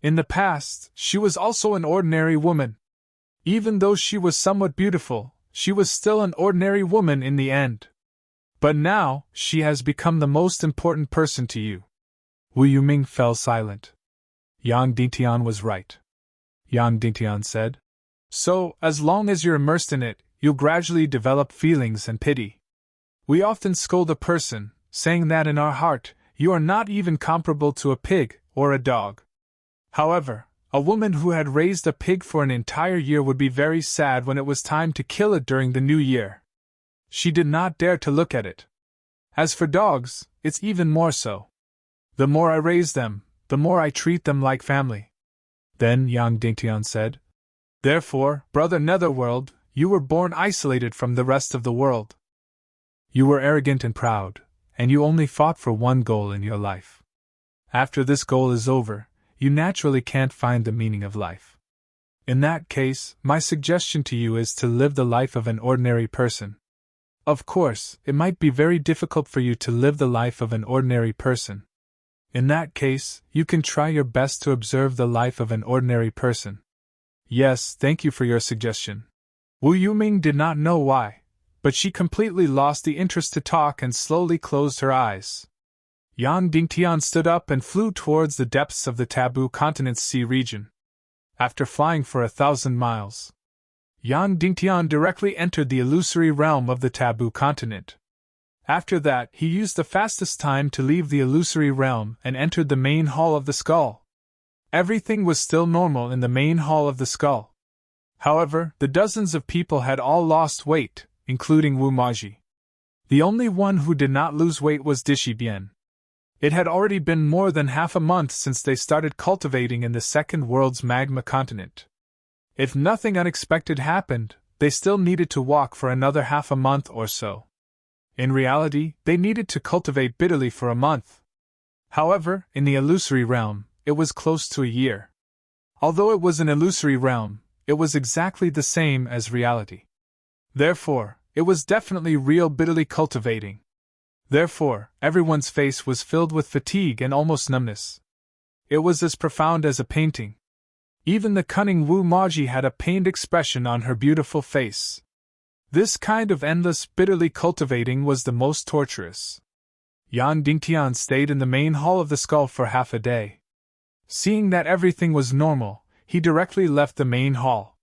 In the past, she was also an ordinary woman. Even though she was somewhat beautiful, she was still an ordinary woman in the end. But now, she has become the most important person to you." Wu Yuming fell silent. Yang Dingtian was right. Yang Dingtian said, "So, as long as you're immersed in it, you'll gradually develop feelings and pity. We often scold a person, saying that in our heart, you are not even comparable to a pig or a dog. However, a woman who had raised a pig for an entire year would be very sad when it was time to kill it during the new year. She did not dare to look at it. As for dogs, it's even more so. The more I raise them, the more I treat them like family." Then Yang Dingtian said, "Therefore, Brother Netherworld, you were born isolated from the rest of the world. You were arrogant and proud, and you only fought for one goal in your life. After this goal is over, you naturally can't find the meaning of life. In that case, my suggestion to you is to live the life of an ordinary person. Of course, it might be very difficult for you to live the life of an ordinary person. In that case, you can try your best to observe the life of an ordinary person." "Yes, thank you for your suggestion." Wu Yuming did not know why, but she completely lost the interest to talk and slowly closed her eyes. Yang Dingtian stood up and flew towards the depths of the Taboo Continent's sea region. After flying for 1,000 miles, Yang Dingtian directly entered the illusory realm of the Taboo Continent. After that, he used the fastest time to leave the illusory realm and entered the main hall of the skull. Everything was still normal in the main hall of the skull. However, the dozens of people had all lost weight, including Wu Maji. The only one who did not lose weight was Dishi Bian. It had already been more than half a month since they started cultivating in the second world's magma continent. If nothing unexpected happened, they still needed to walk for another half a month or so. In reality, they needed to cultivate bitterly for a month. However, in the illusory realm, it was close to a year. Although it was an illusory realm, it was exactly the same as reality. Therefore, it was definitely real bitterly cultivating. Therefore, everyone's face was filled with fatigue and almost numbness. It was as profound as a painting. Even the cunning Wu Maji had a pained expression on her beautiful face. This kind of endless, bitterly cultivating was the most torturous. Yang Dingtian stayed in the main hall of the skull for half a day. Seeing that everything was normal, he directly left the main hall.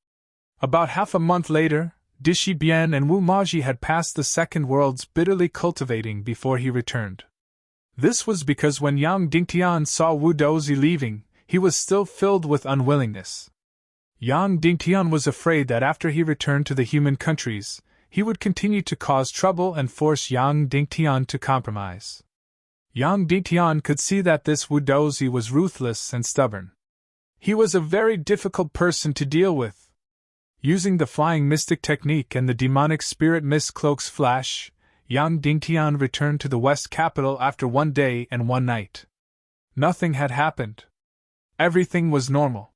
About half a month later, Dishi Bian and Wu Maji had passed the second world's bitterly cultivating before he returned. This was because when Yang Dingtian saw Wu Dozi leaving, he was still filled with unwillingness. Yang Dingtian was afraid that after he returned to the human countries, he would continue to cause trouble and force Yang Dingtian to compromise. Yang Dingtian could see that this Wu Dozi was ruthless and stubborn. He was a very difficult person to deal with. Using the flying mystic technique and the demonic spirit mist cloak's flash, Yang Dingtian returned to the West capital after 1 day and 1 night. Nothing had happened. Everything was normal.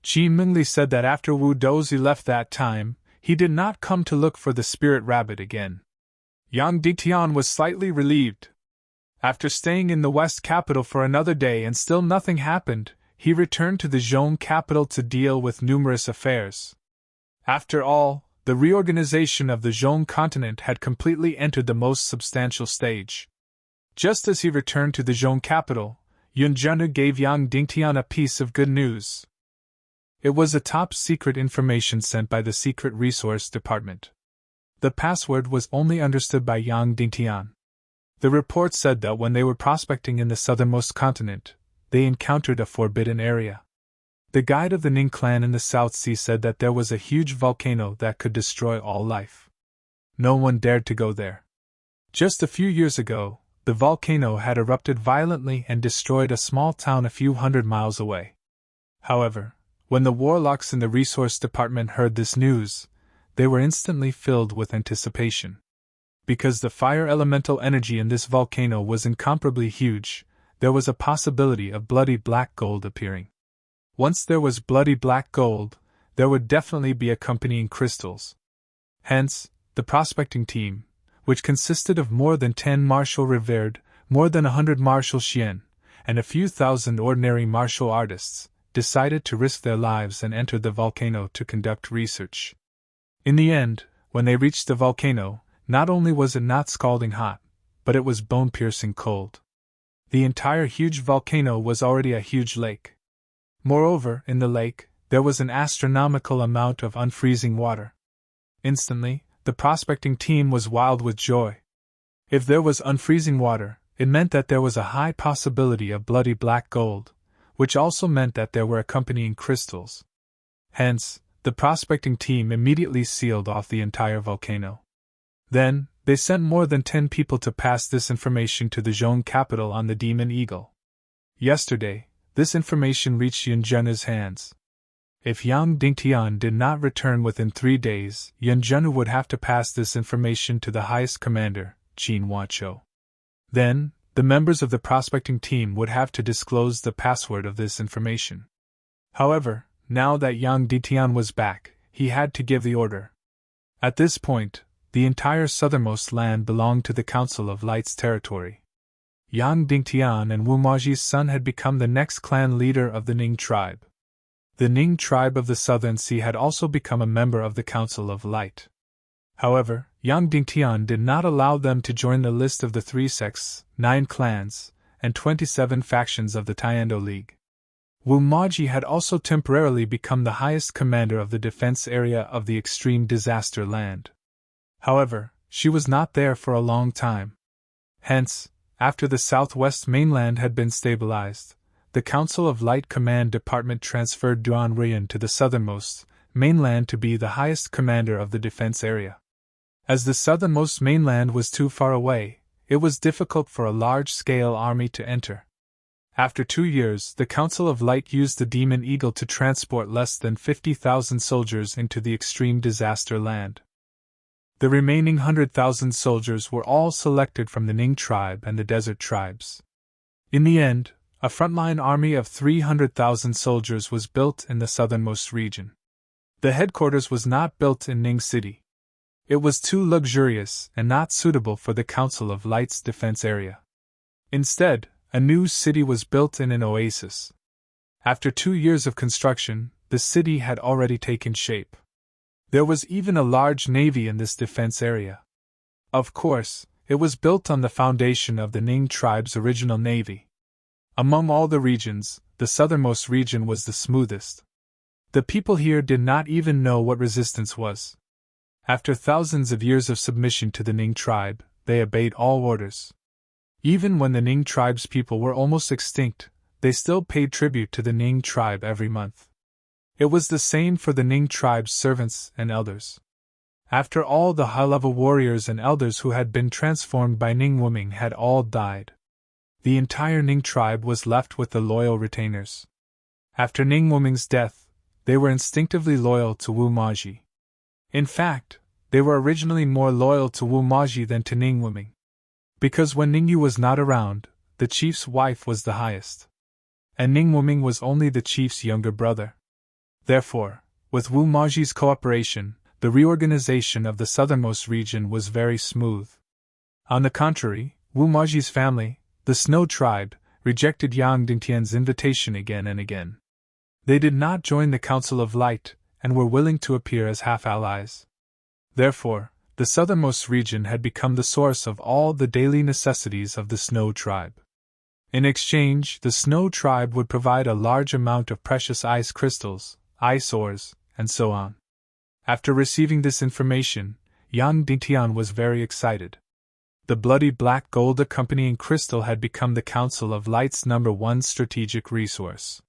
Qi Mingli said that after Wu Dozi left that time, he did not come to look for the spirit rabbit again. Yang Dingtian was slightly relieved. After staying in the West capital for another day and still nothing happened, he returned to the Zhong capital to deal with numerous affairs. After all, the reorganization of the Zhong continent had completely entered the most substantial stage. Just as he returned to the Zhong capital, Yunzhenu gave Yang Dingtian a piece of good news. It was a top-secret information sent by the Secret Resource Department. The password was only understood by Yang Dingtian. The report said that when they were prospecting in the southernmost continent, they encountered a forbidden area. The guide of the Ning clan in the South Sea said that there was a huge volcano that could destroy all life. No one dared to go there. Just a few years ago, the volcano had erupted violently and destroyed a small town a few hundred miles away. However, when the warlocks in the resource department heard this news, they were instantly filled with anticipation. Because the fire elemental energy in this volcano was incomparably huge, there was a possibility of bloody black gold appearing. Once there was bloody black gold, there would definitely be accompanying crystals. Hence, the prospecting team, which consisted of more than 10 martial revered, more than 100 martial xian, and a few thousand ordinary martial artists, decided to risk their lives and entered the volcano to conduct research. In the end, when they reached the volcano, not only was it not scalding hot, but it was bone-piercing cold. The entire huge volcano was already a huge lake. Moreover, in the lake, there was an astronomical amount of unfreezing water. Instantly, the prospecting team was wild with joy. If there was unfreezing water, it meant that there was a high possibility of bloody black gold, which also meant that there were accompanying crystals. Hence, the prospecting team immediately sealed off the entire volcano. Then, they sent more than 10 people to pass this information to the Zhong capital on the Demon Eagle. Yesterday, this information reached Yunzhenu's hands. If Yang Dingtian did not return within 3 days, Yunzhenu would have to pass this information to the highest commander, Qin Huaqiu. Then, the members of the prospecting team would have to disclose the password of this information. However, now that Yang Dingtian was back, he had to give the order. At this point, the entire southernmost land belonged to the Council of Light's territory. Yang Dingtian and Wu Maji's son had become the next clan leader of the Ning tribe. The Ning tribe of the Southern Sea had also become a member of the Council of Light. However, Yang Dingtian did not allow them to join the list of the 3 sects, 9 clans, and 27 factions of the Tiando League. Wu Maji had also temporarily become the highest commander of the defense area of the extreme disaster land. However, she was not there for a long time. Hence, after the southwest mainland had been stabilized, the Council of Light Command Department transferred Duan Ruiyan to the southernmost mainland to be the highest commander of the defense area. As the southernmost mainland was too far away, it was difficult for a large-scale army to enter. After 2 years, the Council of Light used the Demon Eagle to transport less than 50,000 soldiers into the extreme disaster land. The remaining 100,000 soldiers were all selected from the Ning tribe and the desert tribes. In the end, a frontline army of 300,000 soldiers was built in the southernmost region. The headquarters was not built in Ning City. It was too luxurious and not suitable for the Council of Light's defense area. Instead, a new city was built in an oasis. After 2 years of construction, the city had already taken shape. There was even a large navy in this defense area. Of course, it was built on the foundation of the Ning tribe's original navy. Among all the regions, the southernmost region was the smoothest. The people here did not even know what resistance was. After thousands of years of submission to the Ning tribe, they obeyed all orders. Even when the Ning tribe's people were almost extinct, they still paid tribute to the Ning tribe every month. It was the same for the Ning tribe's servants and elders. After all, the high-level warriors and elders who had been transformed by Ning Wuming had all died. The entire Ning tribe was left with the loyal retainers. After Ning Wuming's death, they were instinctively loyal to Wu Maji. In fact, they were originally more loyal to Wu Maji than to Ning Wuming. Because when Ning Yu was not around, the chief's wife was the highest. And Ning Wuming was only the chief's younger brother. Therefore, with Wu Maji's cooperation, the reorganization of the southernmost region was very smooth. On the contrary, Wu Maji's family, the Snow tribe, rejected Yang Dingtian's invitation again and again. They did not join the Council of Light, and were willing to appear as half-allies. Therefore, the southernmost region had become the source of all the daily necessities of the Snow tribe. In exchange, the Snow tribe would provide a large amount of precious ice crystals, ice ores, and so on. After receiving this information, Yang Dingtian was very excited. The bloody black gold accompanying crystal had become the Council of Light's #1 strategic resource.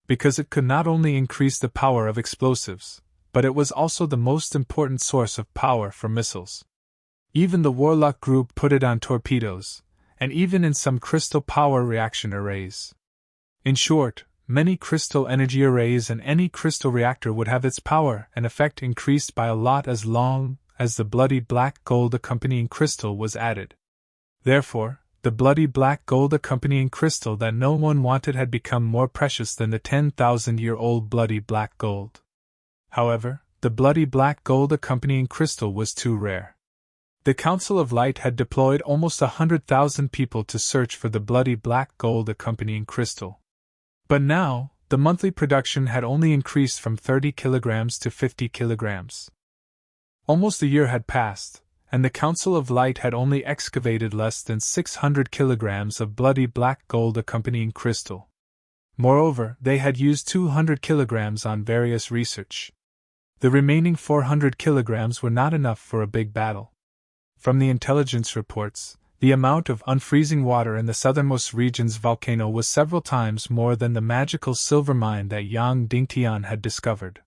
Because it could not only increase the power of explosives, but it was also the most important source of power for missiles. Even the Warlock group put it on torpedoes, and even in some crystal power reaction arrays. In short, many crystal energy arrays and any crystal reactor would have its power and effect increased by a lot as long as the bloody black gold accompanying crystal was added. Therefore, the bloody black gold accompanying crystal that no one wanted had become more precious than the 10,000-year-old bloody black gold. However, the bloody black gold accompanying crystal was too rare. The Council of Light had deployed almost 100,000 people to search for the bloody black gold accompanying crystal. But now, the monthly production had only increased from 30 kilograms to 50 kilograms. Almost a year had passed, and the Council of Light had only excavated less than 600 kilograms of bloody black gold accompanying crystal. Moreover, they had used 200 kilograms on various research. The remaining 400 kilograms were not enough for a big battle. From the intelligence reports, the amount of unfreezing water in the southernmost region's volcano was several times more than the magical silver mine that Yang Dingtian had discovered.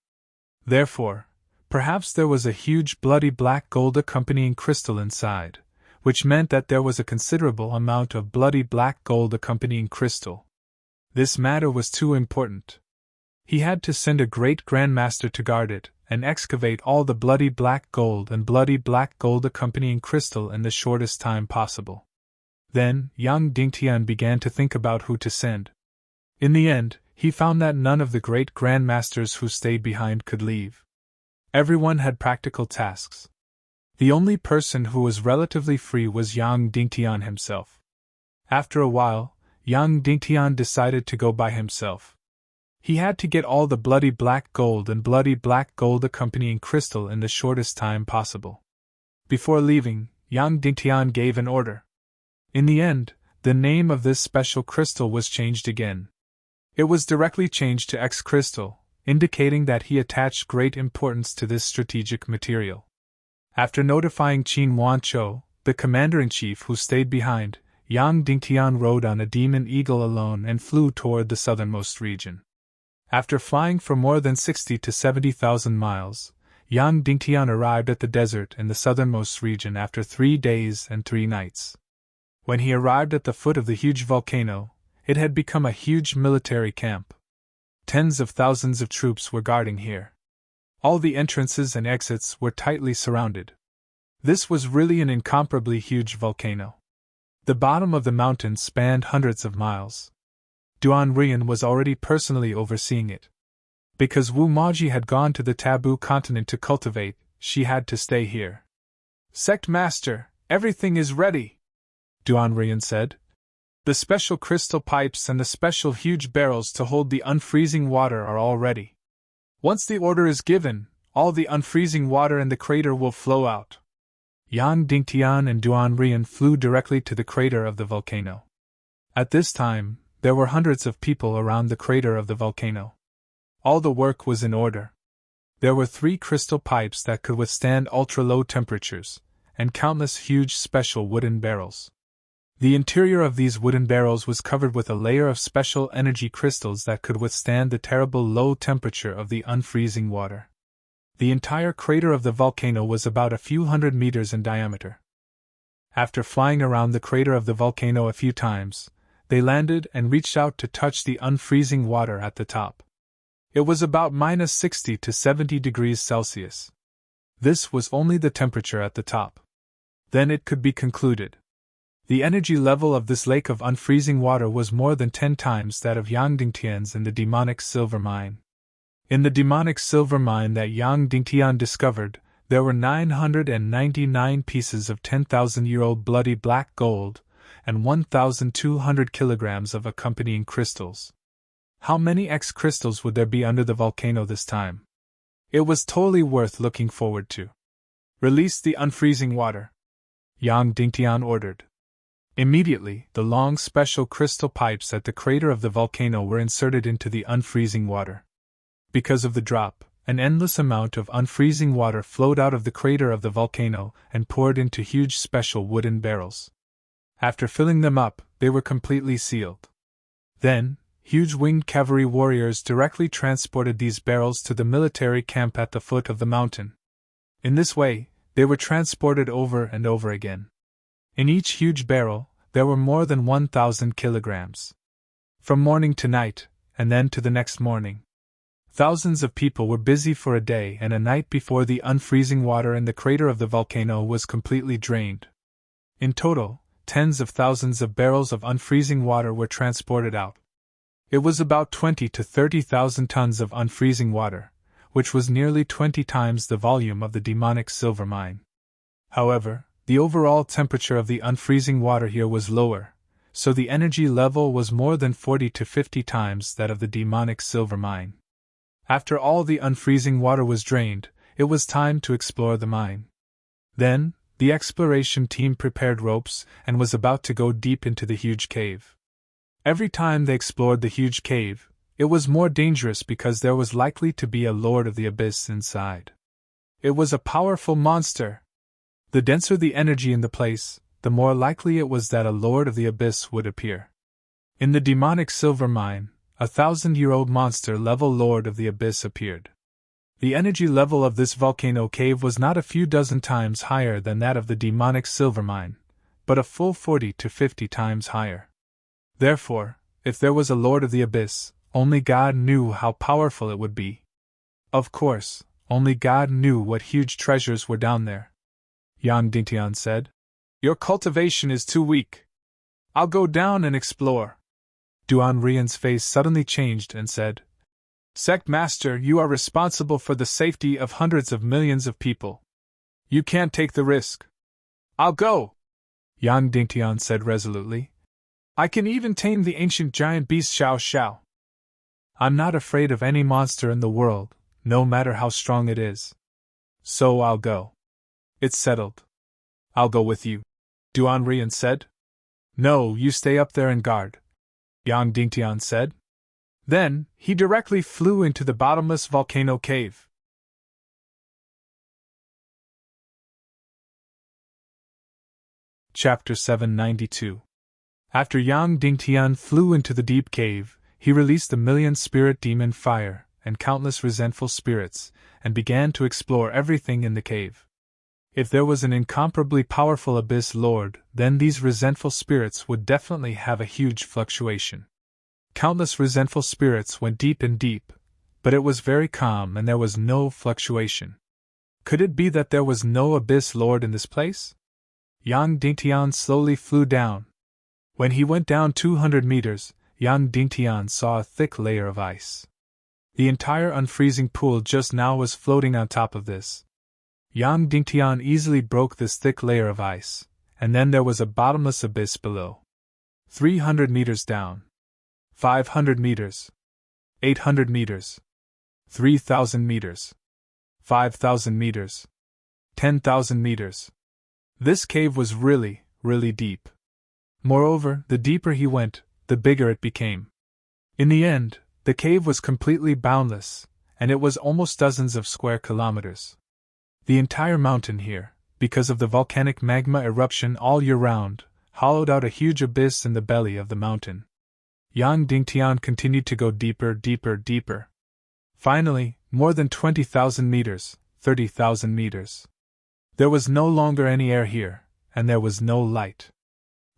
Therefore, perhaps there was a huge bloody black gold accompanying crystal inside, which meant that there was a considerable amount of bloody black gold accompanying crystal. This matter was too important. He had to send a great grandmaster to guard it, and excavate all the bloody black gold and bloody black gold accompanying crystal in the shortest time possible. Then, Yang Dingtian began to think about who to send. In the end, he found that none of the great grandmasters who stayed behind could leave. Everyone had practical tasks. The only person who was relatively free was Yang Dingtian himself. After a while, Yang Dingtian decided to go by himself. He had to get all the bloody black gold and bloody black gold accompanying crystal in the shortest time possible. Before leaving, Yang Dingtian gave an order. In the end, the name of this special crystal was changed again. It was directly changed to X crystal, indicating that he attached great importance to this strategic material. After notifying Qin Wanchou, the commander-in-chief who stayed behind, Yang Dingtian rode on a demon eagle alone and flew toward the southernmost region. After flying for more than 60 to 70,000 miles, Yang Dingtian arrived at the desert in the southernmost region after 3 days and 3 nights. When he arrived at the foot of the huge volcano, it had become a huge military camp. Tens of thousands of troops were guarding here. All the entrances and exits were tightly surrounded. This was really an incomparably huge volcano. The bottom of the mountain spanned hundreds of miles. Duan Rian was already personally overseeing it. Because Wu Maji had gone to the taboo continent to cultivate, she had to stay here. Sect Master, everything is ready, Duanrian said. The special crystal pipes and the special huge barrels to hold the unfreezing water are all ready. Once the order is given, all the unfreezing water in the crater will flow out. Yang Dingtian and Duanrian flew directly to the crater of the volcano. At this time, there were hundreds of people around the crater of the volcano. All the work was in order. There were 3 crystal pipes that could withstand ultra-low temperatures, and countless huge special wooden barrels. The interior of these wooden barrels was covered with a layer of special energy crystals that could withstand the terrible low temperature of the unfreezing water. The entire crater of the volcano was about a few hundred meters in diameter. After flying around the crater of the volcano a few times, they landed and reached out to touch the unfreezing water at the top. It was about -60 to 70 degrees Celsius. This was only the temperature at the top. Then it could be concluded. The energy level of this lake of unfreezing water was more than 10 times that of Yang Dingtian's in the demonic silver mine. In the demonic silver mine that Yang Dingtian discovered, there were 999 pieces of 10,000-year-old bloody black gold, and 1,200 kilograms of accompanying crystals. How many X crystals would there be under the volcano this time? It was totally worth looking forward to. Release the unfreezing water, Yang Dingtian ordered. Immediately, the long special crystal pipes at the crater of the volcano were inserted into the unfreezing water. Because of the drop, an endless amount of unfreezing water flowed out of the crater of the volcano and poured into huge special wooden barrels. After filling them up, they were completely sealed. Then, huge winged cavalry warriors directly transported these barrels to the military camp at the foot of the mountain. In this way, they were transported over and over again. In each huge barrel, there were more than 1,000 kilograms. From morning to night, and then to the next morning, thousands of people were busy for a day and a night before the unfreezing water in the crater of the volcano was completely drained. In total, tens of thousands of barrels of unfreezing water were transported out. It was about 20 to 30,000 tons of unfreezing water, which was nearly 20 times the volume of the demonic silver mine. However, the overall temperature of the unfreezing water here was lower, so the energy level was more than 40 to 50 times that of the demonic silver mine. After all the unfreezing water was drained, it was time to explore the mine. Then, the exploration team prepared ropes and was about to go deep into the huge cave. Every time they explored the huge cave, it was more dangerous because there was likely to be a Lord of the Abyss inside. It was a powerful monster. The denser the energy in the place, the more likely it was that a Lord of the Abyss would appear. In the demonic silver mine, a 1,000-year-old monster-level Lord of the Abyss appeared. The energy level of this volcano cave was not a few dozen times higher than that of the demonic silver mine, but a full 40 to 50 times higher. Therefore, if there was a Lord of the Abyss, only God knew how powerful it would be. Of course, only God knew what huge treasures were down there. Yang Dingtian said, "Your cultivation is too weak. I'll go down and explore." Duanrian's face suddenly changed and said, "Sect Master, you are responsible for the safety of hundreds of millions of people. You can't take the risk." "I'll go," Yang Dingtian said resolutely. "I can even tame the ancient giant beast Xiao Xiao. I'm not afraid of any monster in the world, no matter how strong it is. So I'll go." "It's settled. I'll go with you," Duanrian said. "No, you stay up there and guard," Yang Dingtian said. Then, he directly flew into the bottomless volcano cave. Chapter 792. After Yang Dingtian flew into the deep cave, he released a million spirit demon fire and countless resentful spirits, and began to explore everything in the cave. If there was an incomparably powerful Abyss Lord, then these resentful spirits would definitely have a huge fluctuation. Countless resentful spirits went deep and deep, but it was very calm and there was no fluctuation. Could it be that there was no Abyss Lord in this place? Yang Dingtian slowly flew down. When he went down 200 meters, Yang Dingtian saw a thick layer of ice. The entire unfreezing pool just now was floating on top of this. Yang Dingtian easily broke this thick layer of ice, and then there was a bottomless abyss below. 300 meters down. 500 meters. 800 meters. 3,000 meters. 5,000 meters. 10,000 meters. This cave was really, really deep. Moreover, the deeper he went, the bigger it became. In the end, the cave was completely boundless, and it was almost dozens of square kilometers. The entire mountain here, because of the volcanic magma eruption all year round, hollowed out a huge abyss in the belly of the mountain. Yang Dingtian continued to go deeper, deeper, deeper. Finally, more than 20,000 meters, 30,000 meters. There was no longer any air here, and there was no light.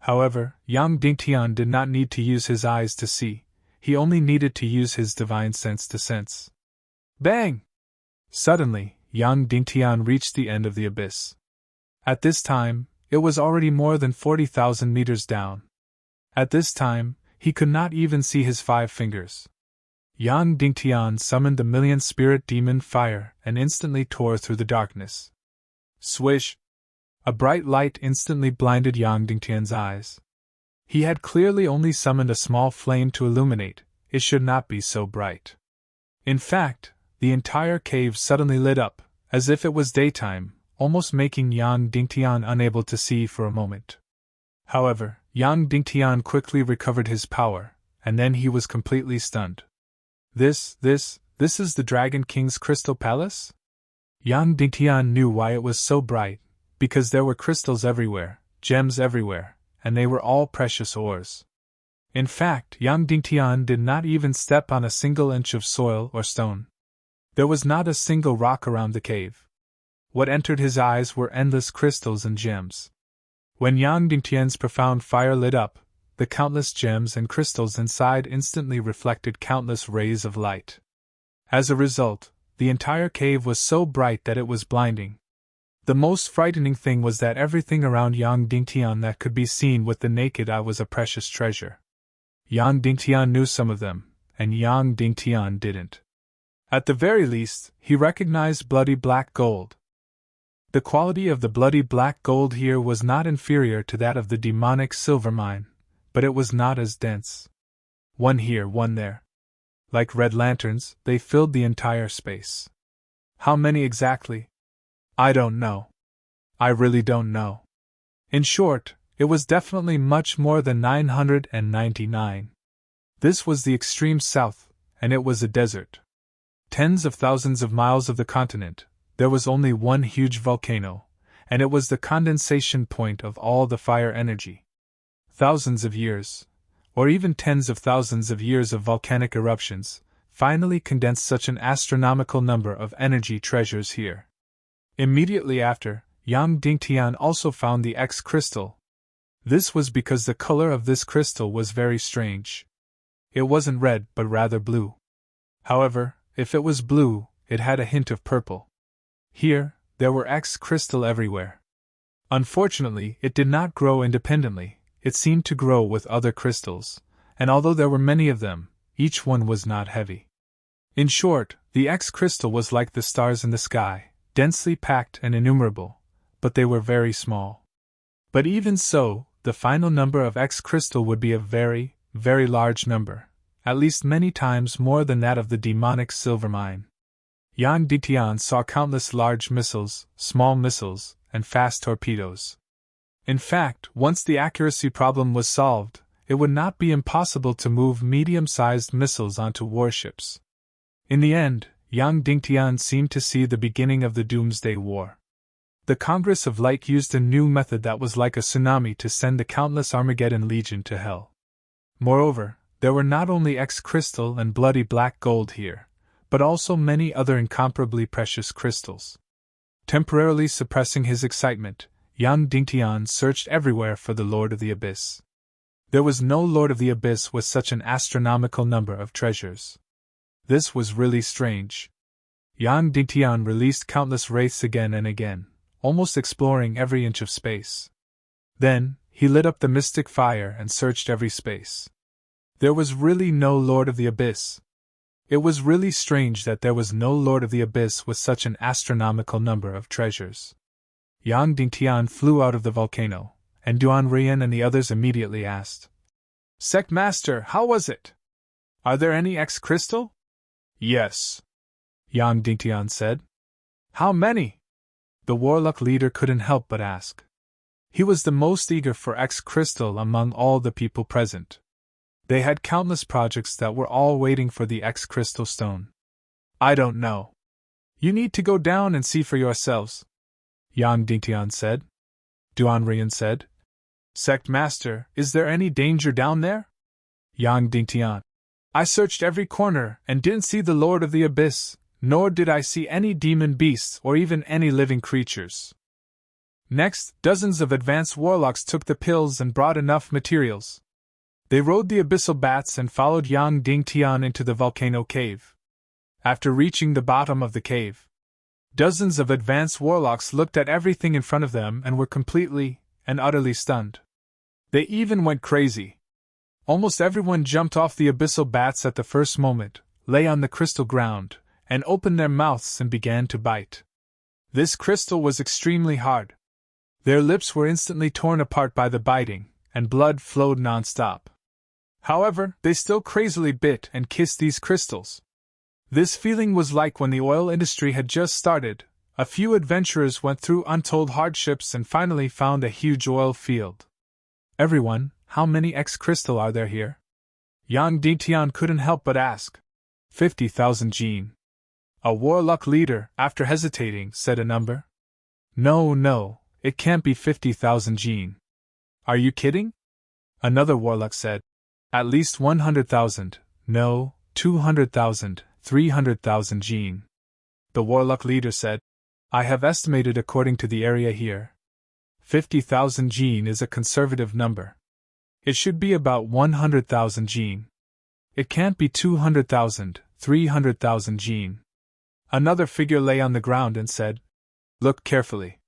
However, Yang Dingtian did not need to use his eyes to see, he only needed to use his divine sense to sense. Bang! Suddenly, Yang Dingtian reached the end of the abyss. At this time, it was already more than 40,000 meters down. At this time, he could not even see his 5 fingers. Yang Dingtian summoned the million spirit demon fire and instantly tore through the darkness. Swish! A bright light instantly blinded Yang Dingtian's eyes. He had clearly only summoned a small flame to illuminate, it should not be so bright. In fact, the entire cave suddenly lit up, as if it was daytime, almost making Yang Dingtian unable to see for a moment. However, Yang Dingtian quickly recovered his power, and then he was completely stunned. This is the Dragon King's Crystal Palace? Yang Dingtian knew why it was so bright, because there were crystals everywhere, gems everywhere, and they were all precious ores. In fact, Yang Dingtian did not even step on a single inch of soil or stone. There was not a single rock around the cave. What entered his eyes were endless crystals and gems. When Yang Dingtian's profound fire lit up, the countless gems and crystals inside instantly reflected countless rays of light. As a result, the entire cave was so bright that it was blinding. The most frightening thing was that everything around Yang Dingtian that could be seen with the naked eye was a precious treasure. Yang Dingtian knew some of them, and Yang Dingtian didn't. At the very least, he recognized bloody black gold. The quality of the bloody black gold here was not inferior to that of the demonic silver mine, but it was not as dense. One here, one there. Like red lanterns, they filled the entire space. How many exactly? I don't know. I really don't know. In short, it was definitely much more than 999. This was the extreme south, and it was a desert. Tens of thousands of miles of the continent, there was only one huge volcano, and it was the condensation point of all the fire energy. Thousands of years, or even tens of thousands of years of volcanic eruptions, finally condensed such an astronomical number of energy treasures here. Immediately after, Yang Dingtian also found the X crystal. This was because the color of this crystal was very strange. It wasn't red but rather blue. However, if it was blue, it had a hint of purple. Here, there were X crystal everywhere. Unfortunately, it did not grow independently, it seemed to grow with other crystals, and although there were many of them, each one was not heavy. In short, the X crystal was like the stars in the sky, densely packed and innumerable, but they were very small. But even so, the final number of X crystal would be a very, very large number, at least many times more than that of the demonic silver mine. Yang Dingtian saw countless large missiles, small missiles, and fast torpedoes. In fact, once the accuracy problem was solved, it would not be impossible to move medium-sized missiles onto warships. In the end, Yang Dingtian seemed to see the beginning of the Doomsday War. The Congress of Light used a new method that was like a tsunami to send the countless Armageddon Legion to hell. Moreover, there were not only X crystal and bloody black gold here, but also many other incomparably precious crystals. Temporarily suppressing his excitement, Yang Dingtian searched everywhere for the Lord of the Abyss. There was no Lord of the Abyss with such an astronomical number of treasures. This was really strange. Yang Dingtian released countless wraiths again and again, almost exploring every inch of space. Then, he lit up the mystic fire and searched every space. There was really no Lord of the Abyss. It was really strange that there was no Lord of the Abyss with such an astronomical number of treasures. Yang Dingtian flew out of the volcano, and Duan Rian and the others immediately asked, Sect Master, how was it? Are there any X-crystal? Yes, Yang Dingtian said. How many? The warlock leader couldn't help but ask. He was the most eager for X-crystal among all the people present. They had countless projects that were all waiting for the X-crystal stone. I don't know. You need to go down and see for yourselves, Yang Dingtian said. Duan Rian said, Sect Master, is there any danger down there? Yang Dingtian, I searched every corner and didn't see the Lord of the Abyss, nor did I see any demon beasts or even any living creatures. Next, dozens of advanced warlocks took the pills and brought enough materials. They rode the abyssal bats and followed Yang Dingtian into the volcano cave. After reaching the bottom of the cave, dozens of advanced warlocks looked at everything in front of them and were completely and utterly stunned. They even went crazy. Almost everyone jumped off the abyssal bats at the first moment, lay on the crystal ground, and opened their mouths and began to bite. This crystal was extremely hard. Their lips were instantly torn apart by the biting, and blood flowed non-stop. However, they still crazily bit and kissed these crystals. This feeling was like when the oil industry had just started. A few adventurers went through untold hardships and finally found a huge oil field. Everyone, how many X-crystal are there here? Yang Dingtian couldn't help but ask. 50,000 Jin. A warlock leader, after hesitating, said a number. No, it can't be 50,000 Jin. Are you kidding? Another warlock said. At least 100,000, no, 200,000, 300,000 Jin. The warlock leader said, I have estimated according to the area here. 50,000 Jin is a conservative number. It should be about 100,000 Jin. It can't be 200,000, 300,000 Jin. Another figure lay on the ground and said, Look carefully.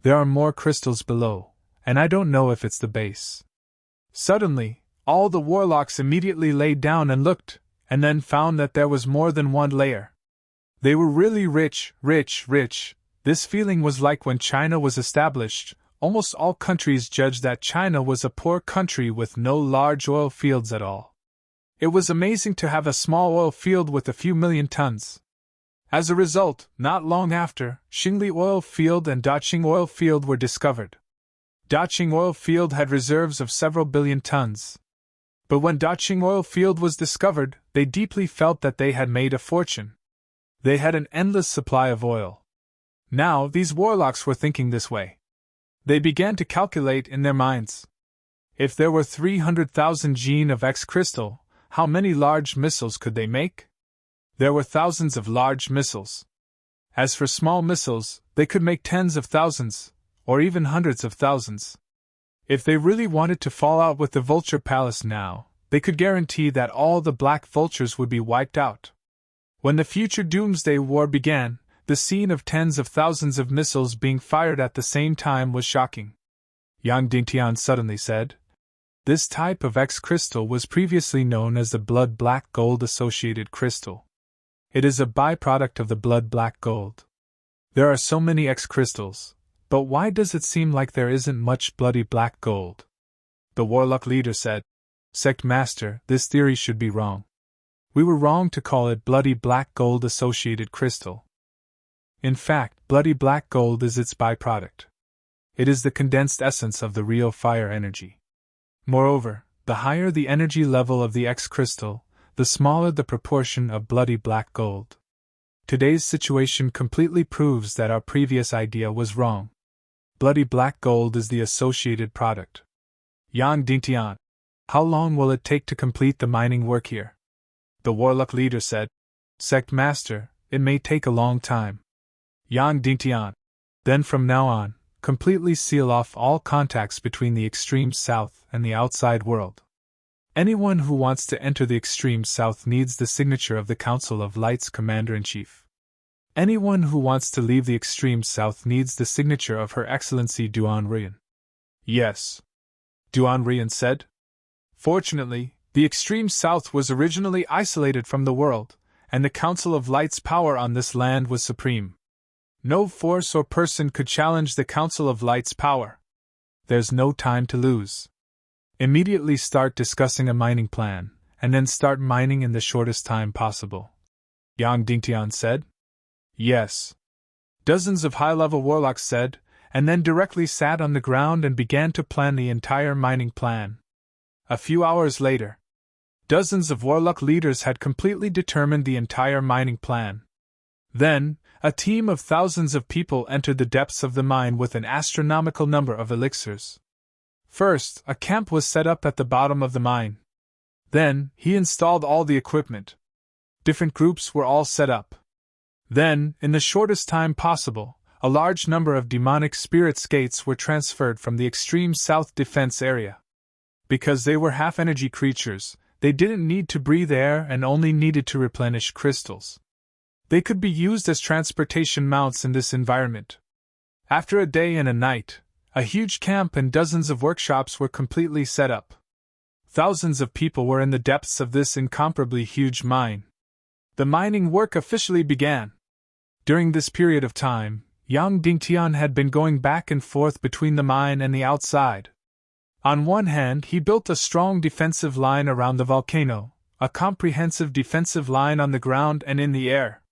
There are more crystals below, and I don't know if it's the base. Suddenly, all the warlocks immediately lay down and looked, and then found that there was more than one layer. They were really rich. This feeling was like when China was established. Almost all countries judged that China was a poor country with no large oil fields at all. It was amazing to have a small oil field with a few million tons. As a result, not long after, Xingli oil field and Daqing oil field were discovered. Daqing oil field had reserves of several billion tons. But when Daqing oil field was discovered, they deeply felt that they had made a fortune. They had an endless supply of oil. Now, these warlocks were thinking this way. They began to calculate in their minds. If there were 300,000 Jin of X-crystal, how many large missiles could they make? There were thousands of large missiles. As for small missiles, they could make tens of thousands, or even hundreds of thousands. If they really wanted to fall out with the Vulture Palace now, they could guarantee that all the Black Vultures would be wiped out. When the future Doomsday War began, the scene of tens of thousands of missiles being fired at the same time was shocking. Yang Dingtian suddenly said, This type of X-crystal was previously known as the blood black gold associated crystal. It is a byproduct of the blood black gold. There are so many X-crystals, but why does it seem like there isn't much bloody black gold? The warlock leader said, Sect Master, this theory should be wrong. We were wrong to call it bloody black gold associated crystal. In fact, bloody black gold is its byproduct. It is the condensed essence of the real fire energy. Moreover, the higher the energy level of the X-crystal, the smaller the proportion of bloody black gold. Today's situation completely proves that our previous idea was wrong. Bloody black gold is the associated product. Yang Dingtian, how long will it take to complete the mining work here? The warlock leader said, Sect Master, it may take a long time. Yang Dingtian, then from now on, completely seal off all contacts between the extreme south and the outside world. Anyone who wants to enter the extreme south needs the signature of the Council of Light's Commander-in-Chief. Anyone who wants to leave the extreme south needs the signature of Her Excellency Duan Rian. Yes, Duan Rian said. Fortunately, the extreme south was originally isolated from the world, and the Council of Light's power on this land was supreme. No force or person could challenge the Council of Light's power. There's no time to lose. Immediately start discussing a mining plan, and then start mining in the shortest time possible, Yang Dingtian said. Yes. Dozens of high-level warlocks said, and then directly sat on the ground and began to plan the entire mining plan. A few hours later, dozens of warlock leaders had completely determined the entire mining plan. Then, a team of thousands of people entered the depths of the mine with an astronomical number of elixirs. First, a camp was set up at the bottom of the mine. Then, he installed all the equipment. Different groups were all set up. Then, in the shortest time possible, a large number of demonic spirit skates were transferred from the extreme south defense area. Because they were half-energy creatures, they didn't need to breathe air and only needed to replenish crystals. They could be used as transportation mounts in this environment. After a day and a night, a huge camp and dozens of workshops were completely set up. Thousands of people were in the depths of this incomparably huge mine. The mining work officially began. During this period of time, Yang Dingtian had been going back and forth between the mine and the outside. On one hand, he built a strong defensive line around the volcano, a comprehensive defensive line on the ground and in the air.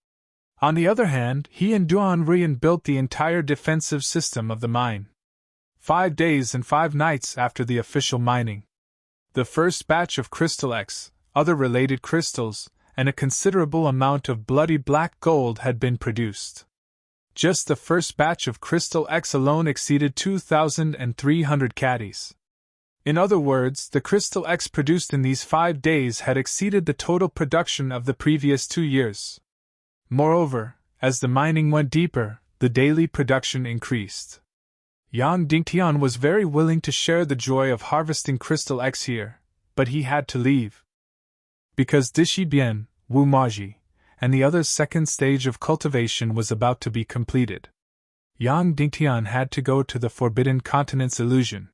On the other hand, he and Duan Rian built the entire defensive system of the mine. 5 days and 5 nights after the official mining, the first batch of Crystal X, other related crystals, and a considerable amount of bloody black gold had been produced. Just the first batch of Crystal X alone exceeded 2,300 caddies. In other words, the Crystal X produced in these 5 days had exceeded the total production of the previous 2 years. Moreover, as the mining went deeper, the daily production increased. Yang Dingtian was very willing to share the joy of harvesting Crystal X here, but he had to leave. Because Dishi Bian, Wu Maji, and the other's second stage of cultivation was about to be completed. Yang Dingtian had to go to the Forbidden Continent's illusion.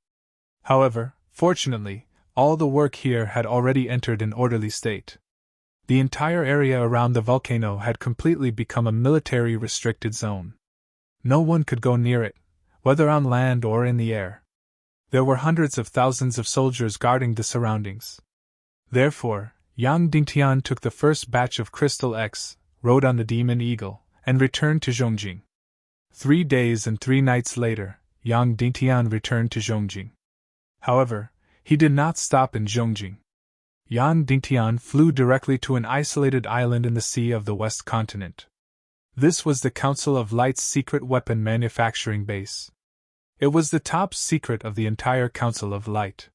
However, fortunately, all the work here had already entered an orderly state. The entire area around the volcano had completely become a military-restricted zone. No one could go near it, whether on land or in the air. There were hundreds of thousands of soldiers guarding the surroundings. Therefore, Yang Dingtian took the first batch of Crystal X, rode on the Demon Eagle, and returned to Zhongjing. 3 days and 3 nights later, Yang Dingtian returned to Zhongjing. However, he did not stop in Zhongjing. Yang Dingtian flew directly to an isolated island in the sea of the West Continent. This was the Council of Light's secret weapon manufacturing base. It was the top secret of the entire Council of Light.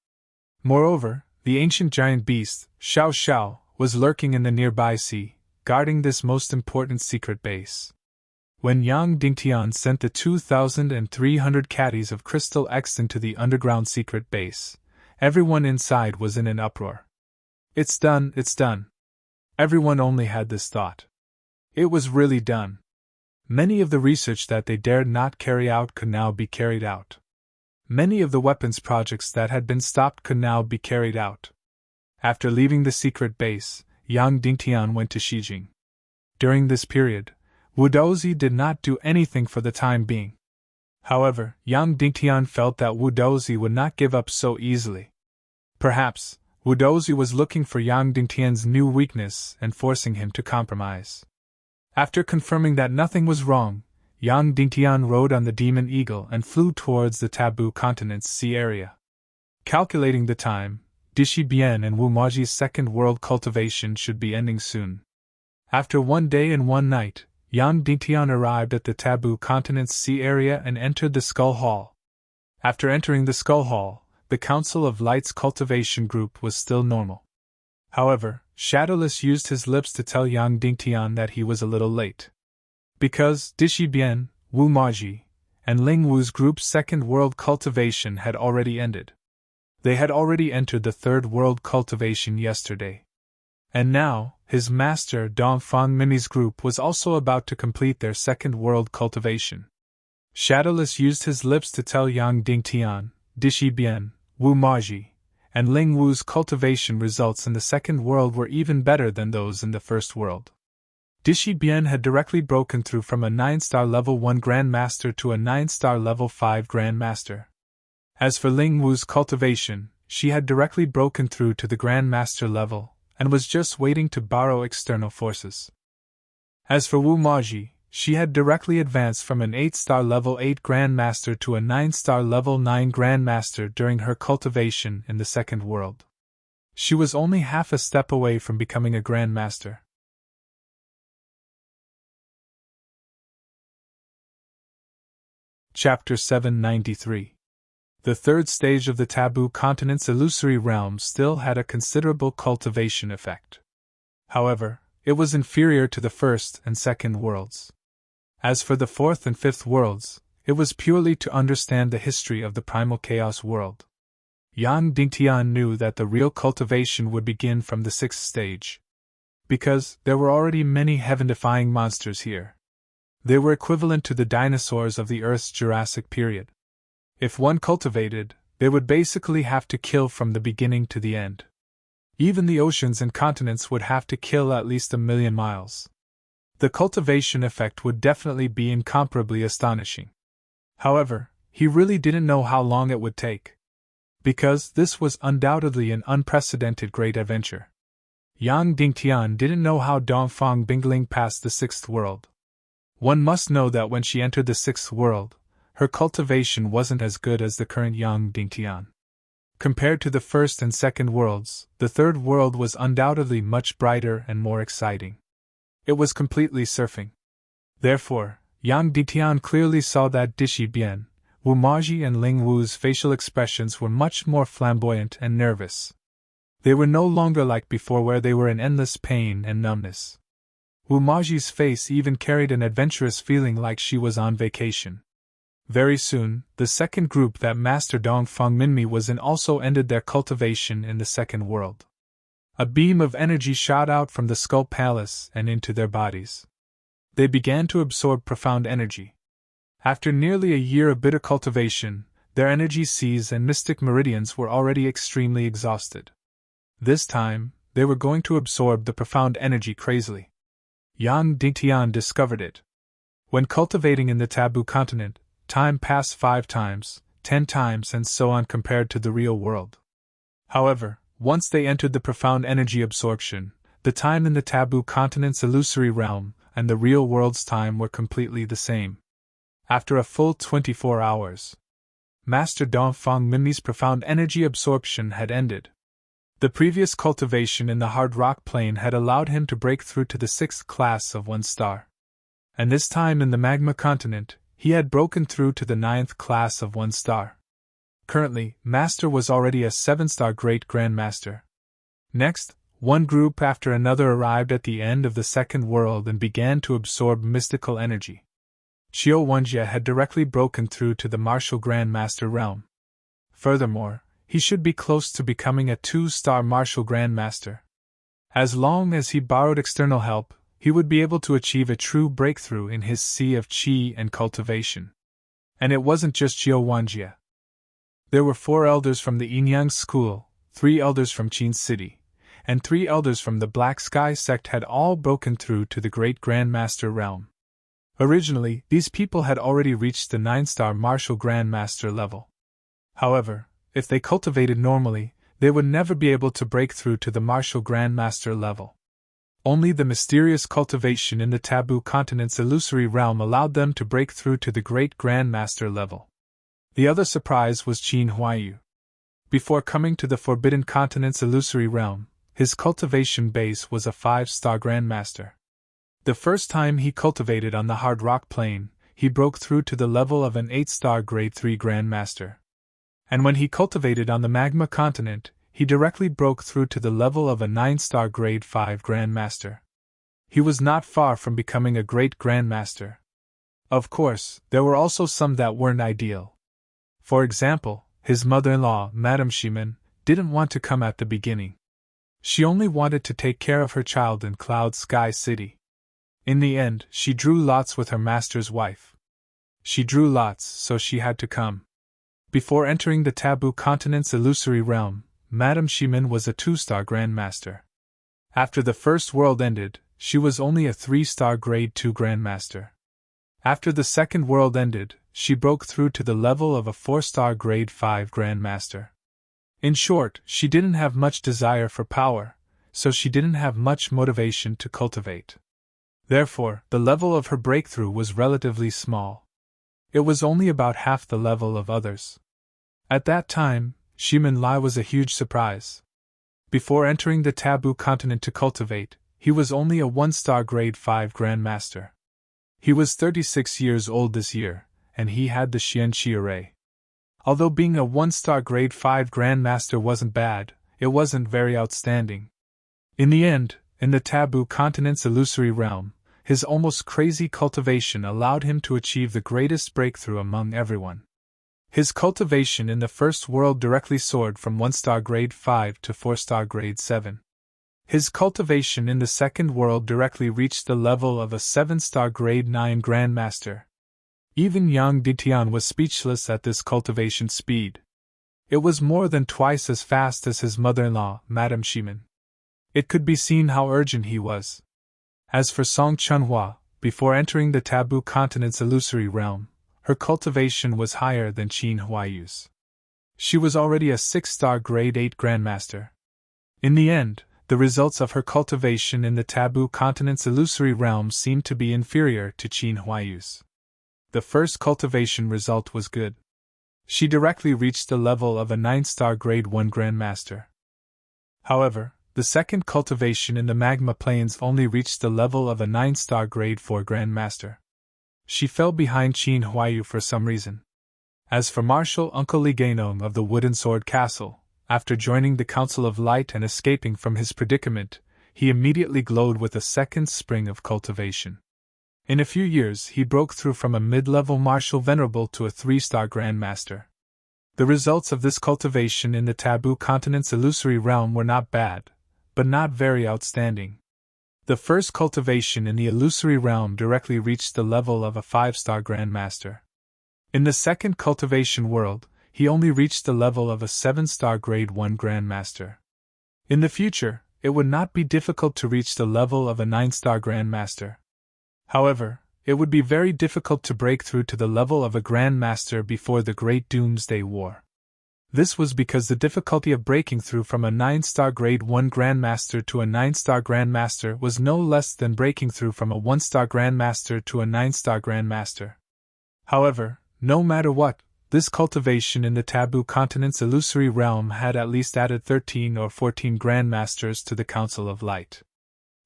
Moreover, the ancient giant beast, Xiao Xiao, was lurking in the nearby sea, guarding this most important secret base. When Yang Dingtian sent the 2,300 caddies of Crystal X into the underground secret base, everyone inside was in an uproar. It's done, it's done. Everyone only had this thought. It was really done. Many of the research that they dared not carry out could now be carried out. Many of the weapons projects that had been stopped could now be carried out. After leaving the secret base, Yang Dingtian went to Shijing. During this period, Wu Dozi did not do anything for the time being. However, Yang Dingtian felt that Wu Dozi would not give up so easily. Perhaps, Wu Dozi was looking for Yang Dingtian's new weakness and forcing him to compromise. After confirming that nothing was wrong, Yang Dingtian rode on the Demon Eagle and flew towards the Taboo Continent's sea area. Calculating the time, Dishi Bian and Wu Maji's second world cultivation should be ending soon. After 1 day and 1 night, Yang Dingtian arrived at the Taboo Continent's sea area and entered the Skull Hall. After entering the Skull Hall, the Council of Light's cultivation group was still normal. However, Shadowless used his lips to tell Yang Dingtian that he was a little late. Because Dishi Bian, Wu Maji, and Ling Wu's group's second world cultivation had already ended. They had already entered the third world cultivation yesterday. And now, his master Dongfang Mimi's group was also about to complete their second world cultivation. Shadowless used his lips to tell Yang Dingtian, Dishi Bian, Wu Maji, and Ling Wu's cultivation results in the second world were even better than those in the first world. Dishi Bien had directly broken through from a 9-star level 1 Grandmaster to a 9-star level 5 Grandmaster. As for Ling Wu's cultivation, she had directly broken through to the Grandmaster level, and was just waiting to borrow external forces. As for Wu Maji, she had directly advanced from an 8-star level 8 Grandmaster to a 9-star level 9 Grandmaster during her cultivation in the second world. She was only half a step away from becoming a Grandmaster. Chapter 793. The third stage of the Taboo Continent's illusory realm still had a considerable cultivation effect. However, it was inferior to the first and second worlds. As for the fourth and fifth worlds, it was purely to understand the history of the primal chaos world. Yang Dingtian knew that the real cultivation would begin from the sixth stage. Because there were already many heaven-defying monsters here. They were equivalent to the dinosaurs of the Earth's Jurassic period. If one cultivated, they would basically have to kill from the beginning to the end. Even the oceans and continents would have to kill at least 1,000,000 miles. The cultivation effect would definitely be incomparably astonishing. However, he really didn't know how long it would take. Because this was undoubtedly an unprecedented great adventure. Yang Dingtian didn't know how Dongfang Bingling passed the sixth world. One must know that when she entered the sixth world, her cultivation wasn't as good as the current Yang Dingtian. Compared to the first and second worlds, the third world was undoubtedly much brighter and more exciting. It was completely surfing. Therefore, Yang Dingtian clearly saw that Dishi Bien, Wu Maji and Ling Wu's facial expressions were much more flamboyant and nervous. They were no longer like before where they were in endless pain and numbness. Wu Maji's face even carried an adventurous feeling like she was on vacation. Very soon, the second group that Master Dongfang Minmi was in also ended their cultivation in the second world. A beam of energy shot out from the Skull Palace and into their bodies. They began to absorb profound energy. After nearly a year of bitter cultivation, their energy seas and mystic meridians were already extremely exhausted. This time, they were going to absorb the profound energy crazily. Yang Dingtian discovered it. When cultivating in the Taboo Continent, time passed 5 times, 10 times, and so on compared to the real world. However, once they entered the profound energy absorption, the time in the Taboo Continent's illusory realm and the real world's time were completely the same. After a full 24 hours, Master Dongfang Minmi's profound energy absorption had ended. The previous cultivation in the hard rock plain had allowed him to break through to the 6th class of 1 star. And this time in the magma continent, he had broken through to the 9th class of 1 star. Currently, Master was already a 7-star Great Grandmaster. Next, one group after another arrived at the end of the second world and began to absorb mystical energy. Qiu Wenjie had directly broken through to the martial Grandmaster realm. Furthermore, he should be close to becoming a 2-star martial Grandmaster. As long as he borrowed external help, he would be able to achieve a true breakthrough in his sea of qi and cultivation. And it wasn't just Qiu Wenjie. There were 4 elders from the Yinyang school, 3 elders from Qin City, and 3 elders from the Black Sky sect had all broken through to the Great Grandmaster realm. Originally, these people had already reached the 9-star martial Grandmaster level. However, if they cultivated normally, they would never be able to break through to the martial Grandmaster level. Only the mysterious cultivation in the Taboo Continent's illusory realm allowed them to break through to the Great Grandmaster level. The other surprise was Qin Huaiyu. Before coming to the Forbidden Continent's illusory realm, his cultivation base was a 5-star Grandmaster. The first time he cultivated on the hard rock plain, he broke through to the level of an 8-star Grade 3 Grandmaster. And when he cultivated on the Magma Continent, he directly broke through to the level of a 9-star Grade 5 Grandmaster. He was not far from becoming a great Grandmaster. Of course, there were also some that weren't ideal. For example, his mother-in-law, Madame Shimen, didn't want to come at the beginning. She only wanted to take care of her child in Cloud Sky City. In the end, she drew lots with her master's wife. She drew lots, so she had to come. Before entering the Taboo Continent's illusory realm, Madame Shimen was a 2-star Grandmaster. After the first world ended, she was only a 3-star Grade 2 Grandmaster. After the Second World ended, she broke through to the level of a 4-star Grade 5 Grandmaster. In short, she didn't have much desire for power, so she didn't have much motivation to cultivate. Therefore, the level of her breakthrough was relatively small. It was only about half the level of others. At that time, Shimin Lai was a huge surprise. Before entering the taboo continent to cultivate, he was only a 1-star Grade 5 Grandmaster. He was 36 years old this year, and he had the Xianqi array. Although being a 1-star Grade 5 Grandmaster wasn't bad, it wasn't very outstanding. In the end, in the taboo continent's illusory realm, his almost crazy cultivation allowed him to achieve the greatest breakthrough among everyone. His cultivation in the first world directly soared from 1-star Grade 5 to 4-star Grade 7. His cultivation in the second world directly reached the level of a 7-star Grade 9 Grandmaster. Even Yang Ditian was speechless at this cultivation speed. It was more than twice as fast as his mother-in-law, Madame Shimin. It could be seen how urgent he was. As for Song Chunhua, before entering the taboo continent's illusory realm, her cultivation was higher than Qin Huaiyu's. She was already a 6-star Grade 8 Grandmaster. In the end, the results of her cultivation in the taboo continent's illusory realm seemed to be inferior to Qin Huaiyu's. The first cultivation result was good. She directly reached the level of a 9-star Grade 1 Grandmaster. However, the second cultivation in the magma plains only reached the level of a 9-star Grade 4 Grandmaster. She fell behind Qin Huaiyu for some reason. As for Marshal Uncle Li Gainong of the Wooden Sword Castle, after joining the Council of Light and escaping from his predicament, he immediately glowed with a second spring of cultivation. In a few years he broke through from a mid-level Marshal Venerable to a 3-star Grandmaster. The results of this cultivation in the taboo continent's illusory realm were not bad, but not very outstanding. The first cultivation in the illusory realm directly reached the level of a 5-star Grandmaster. In the second cultivation world, he only reached the level of a 7-star Grade 1 Grandmaster. In the future, it would not be difficult to reach the level of a 9-star Grandmaster. However, it would be very difficult to break through to the level of a Grandmaster before the Great Doomsday War. This was because the difficulty of breaking through from a 9-star Grade 1 Grandmaster to a 9-star Grandmaster was no less than breaking through from a 1-star Grandmaster to a 9-star Grandmaster. However, no matter what, this cultivation in the taboo continent's illusory realm had at least added 13 or 14 Grandmasters to the Council of Light.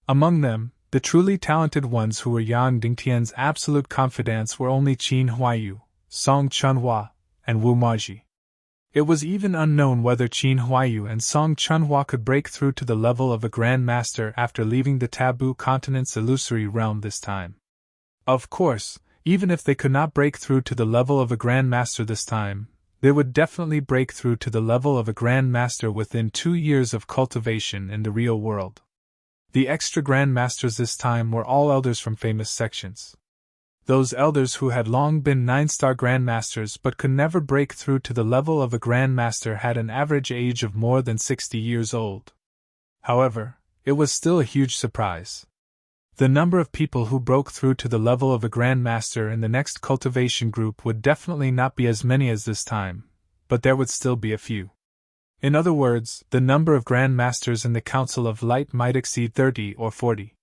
Among them, the truly talented ones who were Yang Dingtian's absolute confidants were only Qin Huaiyu, Song Chunhua, and Wu Maji. It was even unknown whether Qin Huaiyu and Song Chunhua could break through to the level of a Grandmaster after leaving the taboo continent's illusory realm this time. Of course, even if they could not break through to the level of a Grandmaster this time, they would definitely break through to the level of a Grandmaster within 2 years of cultivation in the real world. The extra Grandmasters this time were all elders from famous sections. Those elders who had long been 9-star Grandmasters but could never break through to the level of a Grandmaster had an average age of more than 60 years old. However, it was still a huge surprise. The number of people who broke through to the level of a Grandmaster in the next cultivation group would definitely not be as many as this time, but there would still be a few. In other words, the number of Grandmasters in the Council of Light might exceed 30 or 40.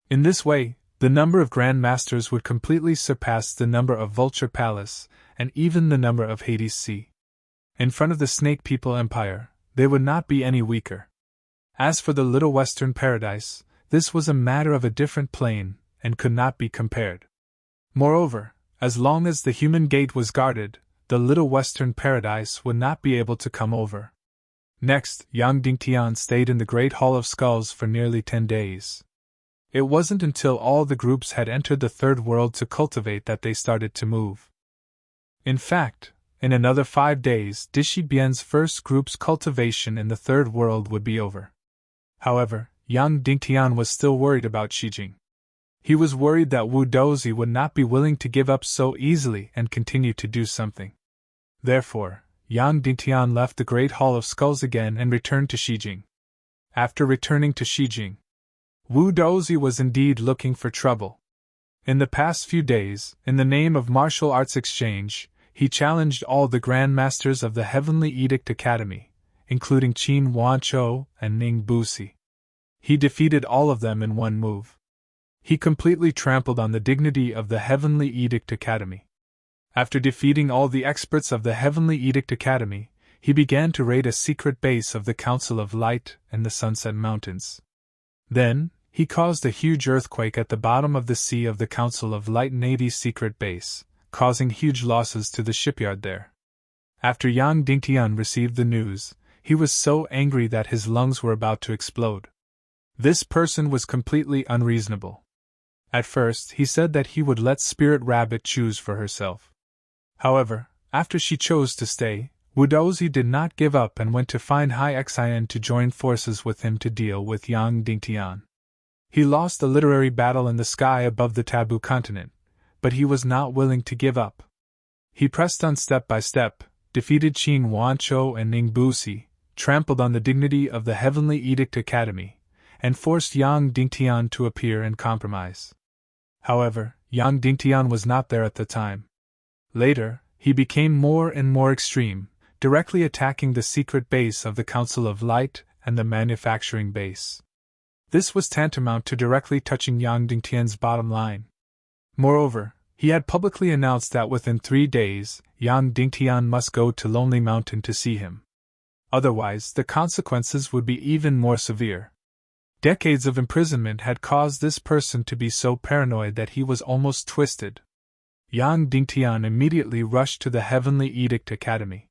In this way, the number of Grandmasters would completely surpass the number of Vulture Palace, and even the number of Hades Sea. In front of the Snake People Empire, they would not be any weaker. As for the Little Western Paradise, this was a matter of a different plane, and could not be compared. Moreover, as long as the human gate was guarded, the Little Western Paradise would not be able to come over. Next, Yang Dingtian stayed in the Great Hall of Skulls for nearly 10 days. It wasn't until all the groups had entered the third world to cultivate that they started to move. In fact, in another 5 days, Dishi Bian's first group's cultivation in the third world would be over. However, Yang Dingtian was still worried about Shijing. He was worried that Wu Dozi would not be willing to give up so easily and continue to do something. Therefore, Yang Dingtian left the Great Hall of Skulls again and returned to Shijing. After returning to Shijing, Wu Dozi was indeed looking for trouble. In the past few days, in the name of martial arts exchange, he challenged all the Grandmasters of the Heavenly Edict Academy, including Qin Wanchou and Ning Busi. He defeated all of them in one move. He completely trampled on the dignity of the Heavenly Edict Academy. After defeating all the experts of the Heavenly Edict Academy, he began to raid a secret base of the Council of Light and the Sunset Mountains. Then, he caused a huge earthquake at the bottom of the sea of the Council of Light Navy's secret base, causing huge losses to the shipyard there. After Yang Dingtian received the news, he was so angry that his lungs were about to explode. This person was completely unreasonable. At first, he said that he would let Spirit Rabbit choose for herself. However, after she chose to stay, Wu Dozi did not give up and went to find Hai Xian to join forces with him to deal with Yang Dingtian. He lost a literary battle in the sky above the taboo continent, but he was not willing to give up. He pressed on step by step, defeated Qin Wanchou and Ning Busi, trampled on the dignity of the Heavenly Edict Academy, and forced Yang Dingtian to appear and compromise. However, Yang Dingtian was not there at the time. Later, he became more and more extreme, directly attacking the secret base of the Council of Light and the manufacturing base. This was tantamount to directly touching Yang Dingtian's bottom line. Moreover, he had publicly announced that within 3 days, Yang Dingtian must go to Lonely Mountain to see him. Otherwise, the consequences would be even more severe. Decades of imprisonment had caused this person to be so paranoid that he was almost twisted. Yang Dingtian immediately rushed to the Heavenly Edict Academy.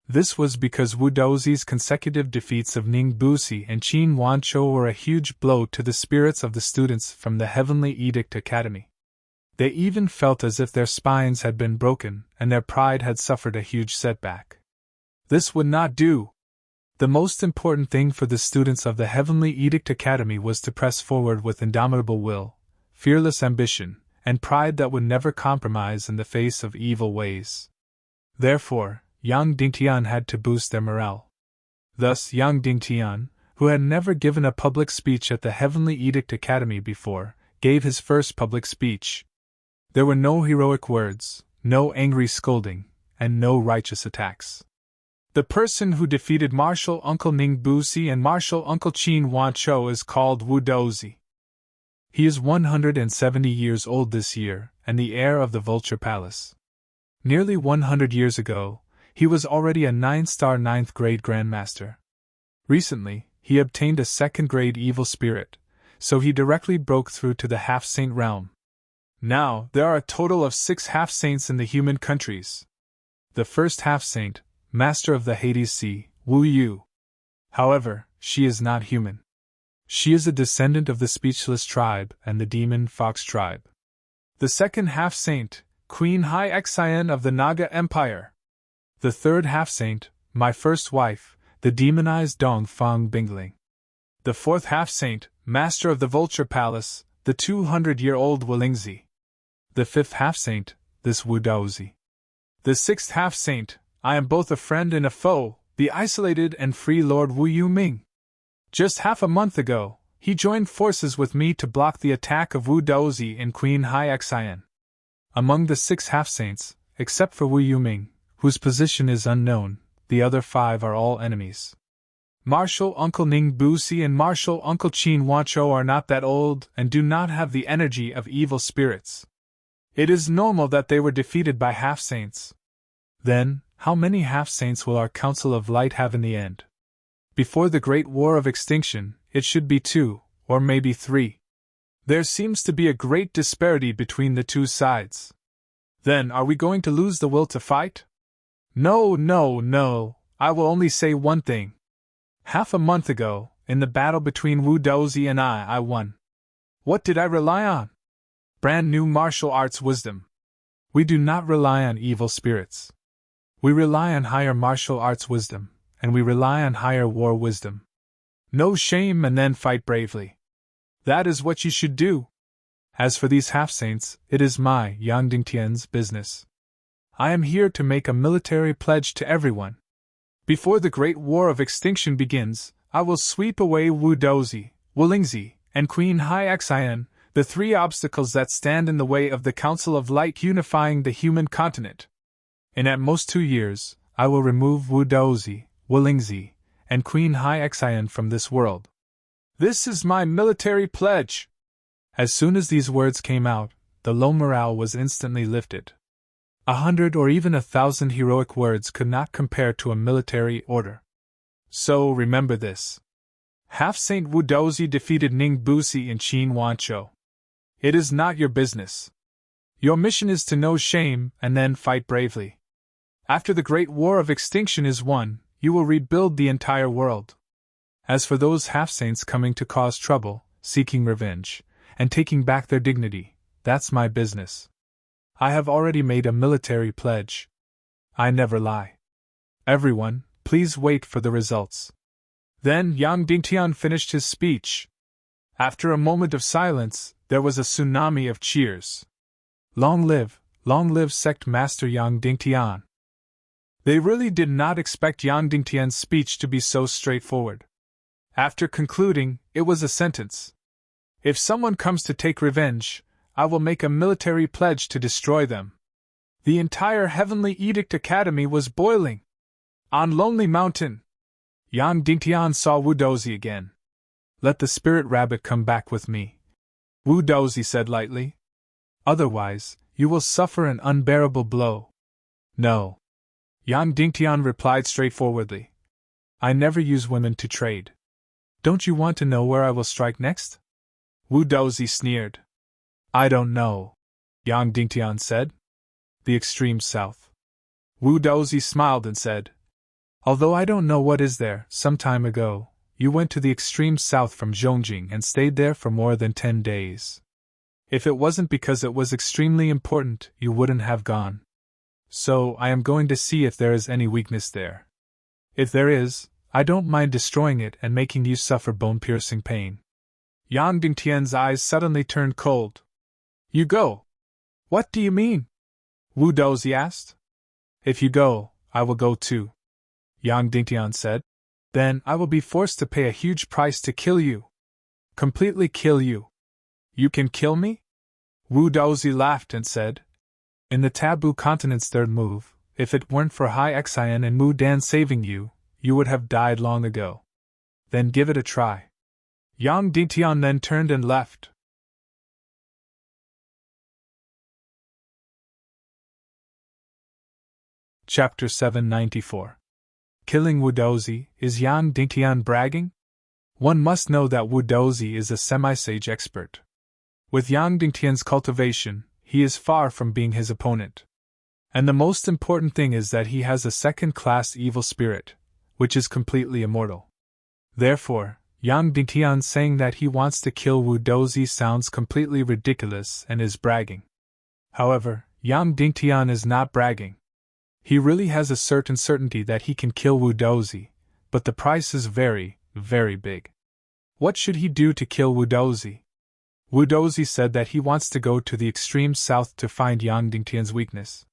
This was because Wu Dozi's consecutive defeats of Ning Busi and Qin Wanchou were a huge blow to the spirits of the students from the Heavenly Edict Academy. They even felt as if their spines had been broken and their pride had suffered a huge setback. This would not do. The most important thing for the students of the Heavenly Edict Academy was to press forward with indomitable will, fearless ambition, and pride that would never compromise in the face of evil ways. Therefore, Yang Dingtian had to boost their morale. Thus, Yang Dingtian, who had never given a public speech at the Heavenly Edict Academy before, gave his first public speech. There were no heroic words, no angry scolding, and no righteous attacks. The person who defeated Martial Uncle Ning Busi and Martial Uncle Qin Wanchou is called Wu Dozi. He is 170 years old this year, and the heir of the Vulture Palace. Nearly 100 years ago, he was already a 9-star 9th grade Grandmaster. Recently, he obtained a 2nd grade evil spirit, so he directly broke through to the half-saint realm. Now, there are a total of 6 half-saints in the human countries. The first half-saint, Master of the Hades Sea, Wu Yu. However, she is not human. She is a descendant of the Speechless tribe and the Demon Fox tribe. The second half-saint, Queen Hai Xian of the Naga Empire. The third half-saint, my first wife, the demonized Dong Fang Bingling. The fourth half-saint, Master of the Vulture Palace, the 200-year-old Walingzi. The fifth half-saint, this Wu Dozi. The sixth half-saint, I am both a friend and a foe, the isolated and free Lord Wu Yuming. Just half a month ago, he joined forces with me to block the attack of Wu Dozi and Queen Hai Xian. Among the 6 half-saints, except for Wu Yuming, whose position is unknown, the other 5 are all enemies. Martial Uncle Ning Busi and Martial Uncle Qin Wanchou are not that old and do not have the energy of evil spirits. It is normal that they were defeated by half-saints. Then, how many half-saints will our Council of Light have in the end? Before the Great War of Extinction, it should be 2, or maybe 3. There seems to be a great disparity between the 2 sides. Then, are we going to lose the will to fight? No, I will only say one thing. Half a month ago, in the battle between Wu Dozi and I won. What did I rely on? Brand new martial arts wisdom. We do not rely on evil spirits. We rely on higher martial arts wisdom, and we rely on higher war wisdom. No shame and then fight bravely. That is what you should do. As for these half-saints, it is my, Yang Dingtian's, business. I am here to make a military pledge to everyone. Before the Great War of Extinction begins, I will sweep away Wu Dozi, Walingzi, and Queen Hai Xian, the three obstacles that stand in the way of the Council of Light unifying the human continent. In at most 2 years, I will remove Wu Daozi, Lingzi, and Queen Hai Xian from this world. This is my military pledge!" As soon as these words came out, the low morale was instantly lifted. 100 or even 1,000 heroic words could not compare to a military order. So remember this. Half Saint Wu Daozi defeated Ning Busi in Qin Wanzhou. It is not your business. Your mission is to know shame and then fight bravely. After the Great War of Extinction is won, you will rebuild the entire world. As for those half-saints coming to cause trouble, seeking revenge, and taking back their dignity, that's my business. I have already made a military pledge. I never lie. Everyone, please wait for the results. Then Yang Dingtian finished his speech. After a moment of silence, there was a tsunami of cheers. Long live Sect Master Yang Dingtian. They really did not expect Yang Dingtian's speech to be so straightforward. After concluding, it was a sentence. If someone comes to take revenge, I will make a military pledge to destroy them. The entire Heavenly Edict Academy was boiling. On Lonely Mountain, Yang Dingtian saw Wu Daozi again. "Let the spirit rabbit come back with me," Wu Daozi said lightly. "Otherwise, you will suffer an unbearable blow." "No," Yang Dingtian replied straightforwardly. "I never use women to trade. Don't you want to know where I will strike next?" Wu Daozi sneered. "I don't know," Yang Dingtian said. "The extreme south." Wu Daozi smiled and said, "Although I don't know what is there, some time ago, you went to the extreme south from Zhongjing and stayed there for more than 10 days. If it wasn't because it was extremely important, you wouldn't have gone. So I am going to see if there is any weakness there. If there is, I don't mind destroying it and making you suffer bone-piercing pain." Yang Dingtian's eyes suddenly turned cold. "You go? What do you mean?" Wu Daozi asked. "If you go, I will go too," Yang Dingtian said. "Then I will be forced to pay a huge price to kill you. Completely kill you." "You can kill me?" Wu Daozi laughed and said, "In the Taboo Continent's third move, if it weren't for Hai Xian and Mu Dan saving you, you would have died long ago. Then give it a try." Yang Dingtian then turned and left. Chapter 794. Killing Wu Daozi. Is Yang Dingtian bragging? One must know that Wu Daozi is a semi-sage expert. With Yang Dingtian's cultivation, he is far from being his opponent. And the most important thing is that he has a second-class evil spirit, which is completely immortal. Therefore, Yang Dingtian saying that he wants to kill Wu Daozi sounds completely ridiculous and is bragging. However, Yang Dingtian is not bragging. He really has a certain certainty that he can kill Wu Daozi, but the price is very, very big. What should he do to kill Wu Daozi? Wu Daozi said that he wants to go to the extreme south to find Yang Dingtian's weakness.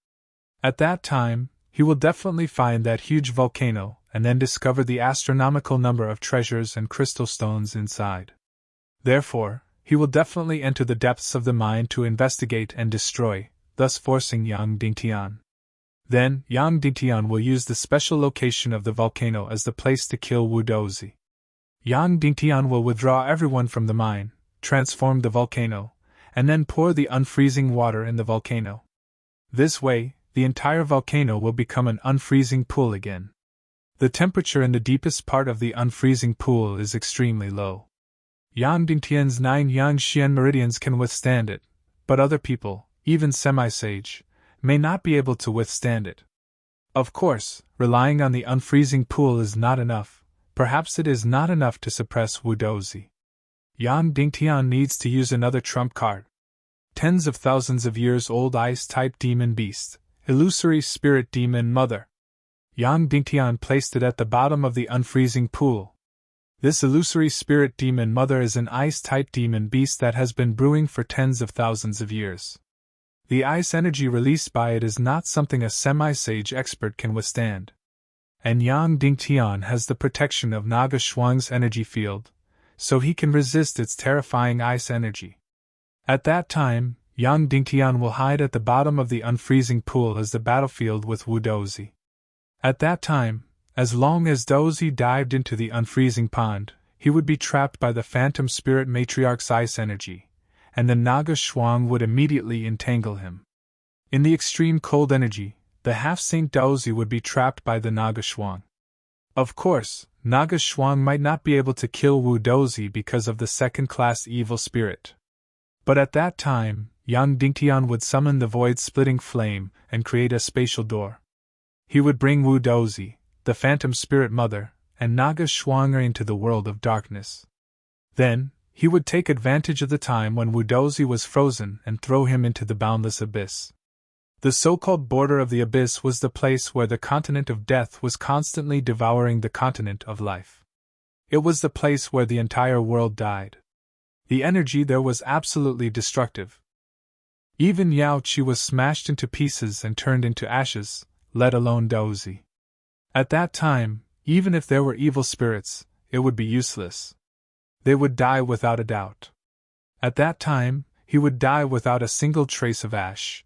At that time, he will definitely find that huge volcano and then discover the astronomical number of treasures and crystal stones inside. Therefore, he will definitely enter the depths of the mine to investigate and destroy, thus forcing Yang Dingtian. Then, Yang Dingtian will use the special location of the volcano as the place to kill Wu Daozi. Yang Dingtian will withdraw everyone from the mine, transform the volcano, and then pour the unfreezing water in the volcano. This way, the entire volcano will become an unfreezing pool again. The temperature in the deepest part of the unfreezing pool is extremely low. Yang Dingtian's 9 Yang Xian meridians can withstand it, but other people, even semi-sage, may not be able to withstand it. Of course, relying on the unfreezing pool is not enough. Perhaps it is not enough to suppress Wu Daozi. Yang Dingtian needs to use another trump card. Tens of thousands of years old ice-type demon beast, illusory spirit demon mother. Yang Dingtian placed it at the bottom of the unfreezing pool. This illusory spirit demon mother is an ice-type demon beast that has been brewing for tens of thousands of years. The ice energy released by it is not something a semi-sage expert can withstand. And Yang Dingtian has the protection of Naga Shuang's energy field, so he can resist its terrifying ice energy. At that time, Yang Dingtian will hide at the bottom of the unfreezing pool as the battlefield with Wu Dozi. At that time, as long as Dozi dived into the unfreezing pond, he would be trapped by the phantom spirit matriarch's ice energy, and the Naga Shuang would immediately entangle him. In the extreme cold energy, the half-saint Dozi would be trapped by the Naga Shuang. Of course, Naga Shuang might not be able to kill Wu Dozi because of the second-class evil spirit. But at that time, Yang Dingtian would summon the void-splitting flame and create a spatial door. He would bring Wu Dozi, the phantom spirit mother, and Naga Shuang into the world of darkness. Then, he would take advantage of the time when Wu Dozi was frozen and throw him into the boundless abyss. The so-called border of the abyss was the place where the continent of death was constantly devouring the continent of life. It was the place where the entire world died. The energy there was absolutely destructive. Even Yao Qi was smashed into pieces and turned into ashes, let alone Dozi. At that time, even if there were evil spirits, it would be useless. They would die without a doubt. At that time, he would die without a single trace of ash.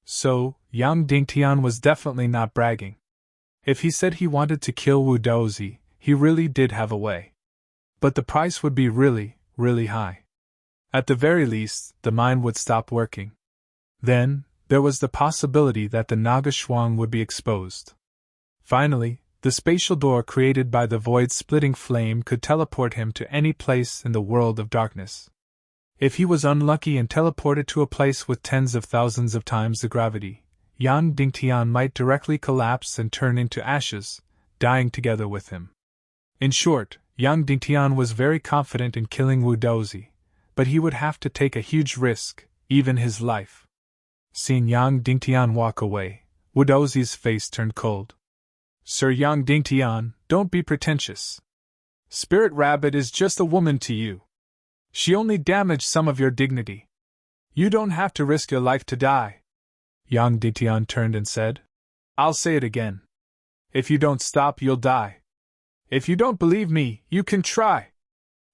So, Yang Dingtian was definitely not bragging. If he said he wanted to kill Wu Dozi, he really did have a way. But the price would be really, really high. At the very least, the mind would stop working. Then, there was the possibility that the Naga Shuang would be exposed. Finally, the spatial door created by the void-splitting flame could teleport him to any place in the world of darkness. If he was unlucky and teleported to a place with tens of thousands of times the gravity, Yang Dingtian might directly collapse and turn into ashes, dying together with him. In short, Yang Dingtian was very confident in killing Wu Dozi, but he would have to take a huge risk, even his life. Seeing Yang Dingtian walk away, Wu Dozi's face turned cold. Sir Yang Dingtian, don't be pretentious. Spirit Rabbit is just a woman to you. She only damaged some of your dignity. You don't have to risk your life to die. Yang Dingtian turned and said, I'll say it again. If you don't stop, you'll die. If you don't believe me, you can try.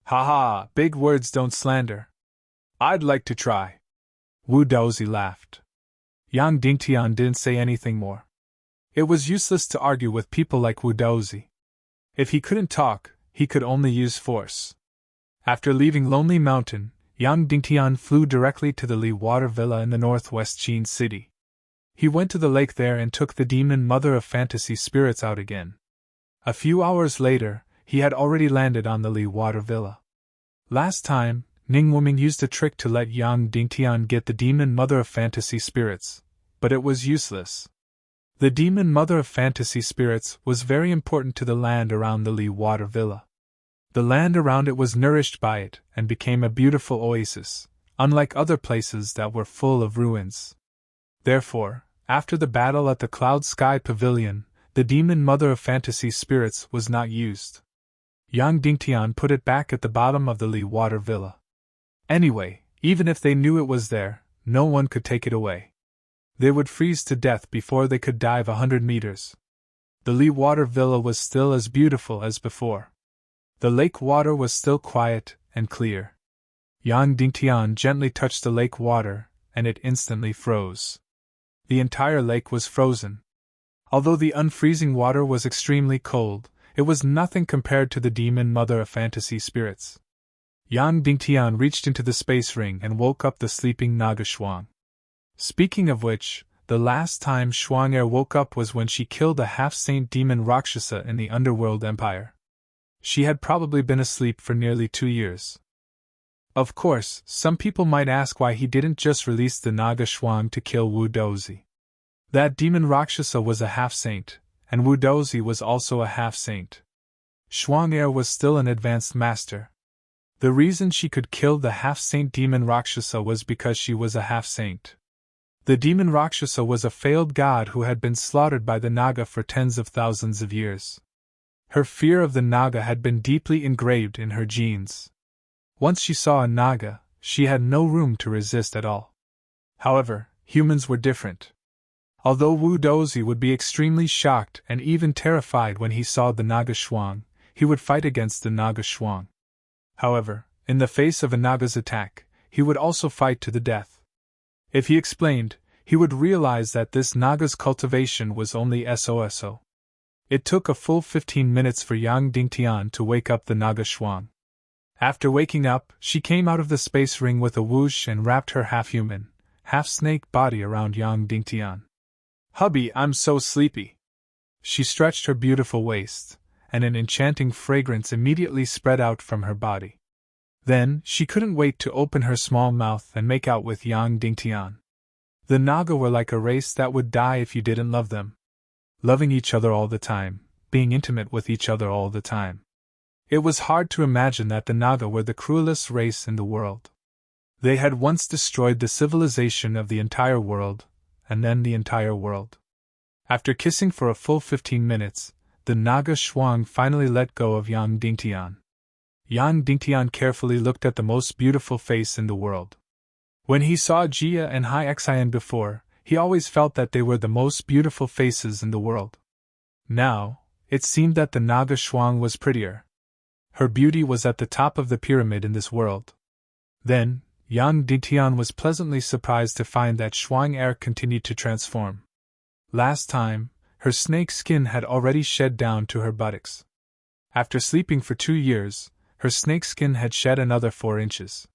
Ha ha, big words don't slander. I'd like to try. Wu Dozi laughed. Yang Dingtian didn't say anything more. It was useless to argue with people like Wu Dozi. If he couldn't talk, he could only use force. After leaving Lonely Mountain, Yang Dingtian flew directly to the Li Water Villa in the northwest Qin city. He went to the lake there and took the demon mother of fantasy spirits out again. A few hours later, he had already landed on the Li Water Villa. Last time, Ning Wuming used a trick to let Yang Dingtian get the demon mother of fantasy spirits, but it was useless. The demon mother of fantasy spirits was very important to the land around the Li Water Villa. The land around it was nourished by it and became a beautiful oasis, unlike other places that were full of ruins. Therefore, after the battle at the Cloud Sky Pavilion, the demon mother of fantasy spirits was not used. Yang Dingtian put it back at the bottom of the Li Water Villa. Anyway, even if they knew it was there, no one could take it away. They would freeze to death before they could dive 100 meters. The Li Water Villa was still as beautiful as before. The lake water was still quiet and clear. Yang Dingtian gently touched the lake water, and it instantly froze. The entire lake was frozen. Although the unfreezing water was extremely cold, it was nothing compared to the demon mother of fantasy spirits. Yang Dingtian reached into the space ring and woke up the sleeping Naga Shuang. Speaking of which, the last time Shuang woke up was when she killed a half-saint demon Rakshasa in the Underworld Empire. She had probably been asleep for nearly 2 years. Of course, some people might ask why he didn't just release the Naga Shuang to kill Wu Dozi. That demon Rakshasa was a half-saint, and Wu Dozi was also a half-saint. Shuang was still an advanced master. The reason she could kill the half-saint demon Rakshasa was because she was a half-saint. The demon Rakshasa was a failed god who had been slaughtered by the Naga for tens of thousands of years. Her fear of the Naga had been deeply engraved in her genes. Once she saw a Naga, she had no room to resist at all. However, humans were different. Although Wu Dozi would be extremely shocked and even terrified when he saw the Naga Shuang, he would fight against the Naga Shuang. However, in the face of a Naga's attack, he would also fight to the death. If he explained, he would realize that this Naga's cultivation was only SOSO. It took a full 15 minutes for Yang Dingtian to wake up the Naga Shuang. After waking up, she came out of the space ring with a whoosh and wrapped her half-human, half-snake body around Yang Dingtian. "Hubby, I'm so sleepy." She stretched her beautiful waist, and an enchanting fragrance immediately spread out from her body. Then, she couldn't wait to open her small mouth and make out with Yang Dingtian. The Naga were like a race that would die if you didn't love them. Loving each other all the time, being intimate with each other all the time. It was hard to imagine that the Naga were the cruelest race in the world. They had once destroyed the civilization of the entire world, and then the entire world. After kissing for a full 15 minutes, the Naga Shuang finally let go of Yang Dingtian. Yang Dingtian carefully looked at the most beautiful face in the world. When he saw Jia and Hai Xian before, he always felt that they were the most beautiful faces in the world. Now, it seemed that the Naga Shuang was prettier. Her beauty was at the top of the pyramid in this world. Then, Yang Dingtian was pleasantly surprised to find that Shuang air continued to transform. Last time, her snake skin had already shed down to her buttocks. After sleeping for 2 years, her snake skin had shed another 4 inches.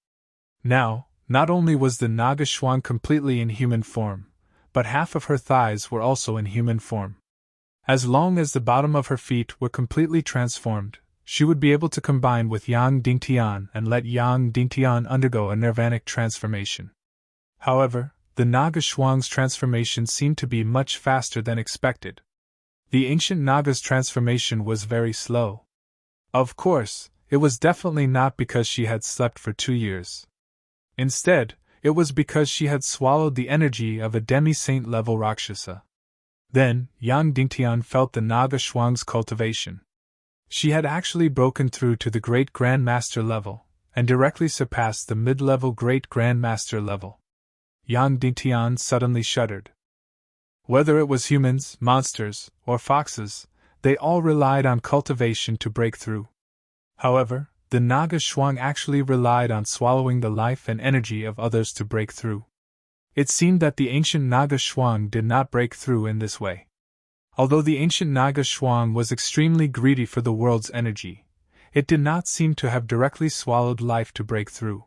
Now, not only was the Naga Shuang completely in human form, but half of her thighs were also in human form. As long as the bottom of her feet were completely transformed, she would be able to combine with Yang Dingtian and let Yang Dingtian undergo a nirvanic transformation. However, the Naga Shuang's transformation seemed to be much faster than expected. The ancient Naga's transformation was very slow. Of course, it was definitely not because she had slept for 2 years. Instead, it was because she had swallowed the energy of a demi-saint level Rakshasa. Then, Yang Dingtian felt the Naga Shuang's cultivation. She had actually broken through to the Great Grand Master level, and directly surpassed the mid-level Great Grand Master level. Yang Dingtian suddenly shuddered. Whether it was humans, monsters, or foxes, they all relied on cultivation to break through. However, the Naga Shuang actually relied on swallowing the life and energy of others to break through. It seemed that the ancient Naga Shuang did not break through in this way. Although the ancient Naga Shuang was extremely greedy for the world's energy, it did not seem to have directly swallowed life to break through.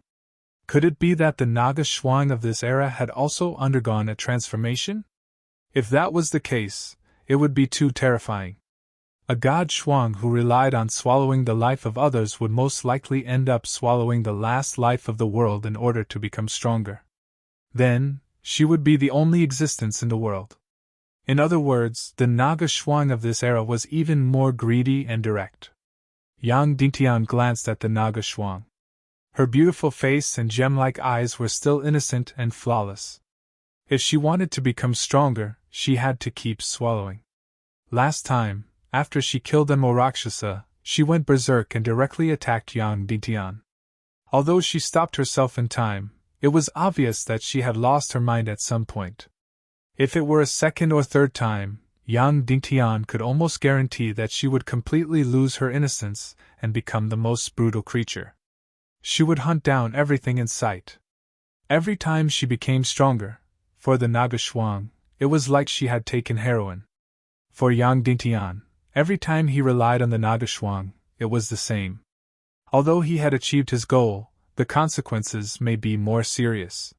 Could it be that the Naga Shuang of this era had also undergone a transformation? If that was the case, it would be too terrifying. A god Shuang who relied on swallowing the life of others would most likely end up swallowing the last life of the world in order to become stronger. Then, she would be the only existence in the world. In other words, the Naga Shuang of this era was even more greedy and direct. Yang Dingtian glanced at the Naga Shuang. Her beautiful face and gem-like eyes were still innocent and flawless. If she wanted to become stronger, she had to keep swallowing. Last time, after she killed the Rakshasa, she went berserk and directly attacked Yang Dingtian. Although she stopped herself in time, it was obvious that she had lost her mind at some point. If it were a second or third time, Yang Dingtian could almost guarantee that she would completely lose her innocence and become the most brutal creature. She would hunt down everything in sight. Every time she became stronger, for the Naga Shuang, it was like she had taken heroin. For Yang Dingtian, every time he relied on the Naga Shuang, it was the same. Although he had achieved his goal, the consequences may be more serious.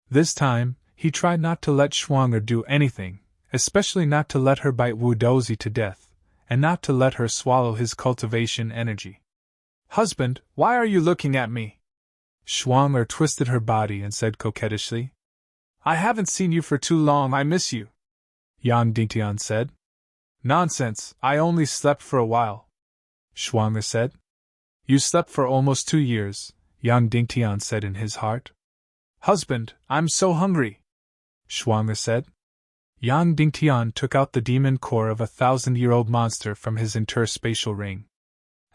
This time, he tried not to let Shuang do anything, especially not to let her bite Wu Dozi to death, and not to let her swallow his cultivation energy. "Husband, why are you looking at me?" Shuang twisted her body and said coquettishly. "I haven't seen you for too long, I miss you," Yang Dingtian said. "Nonsense, I only slept for a while," Shuang said. "You slept for almost 2 years, Yang Dingtian said in his heart. "Husband, I'm so hungry," Shuang said. Yang Dingtian took out the demon core of a 1,000-year-old monster from his interspatial ring.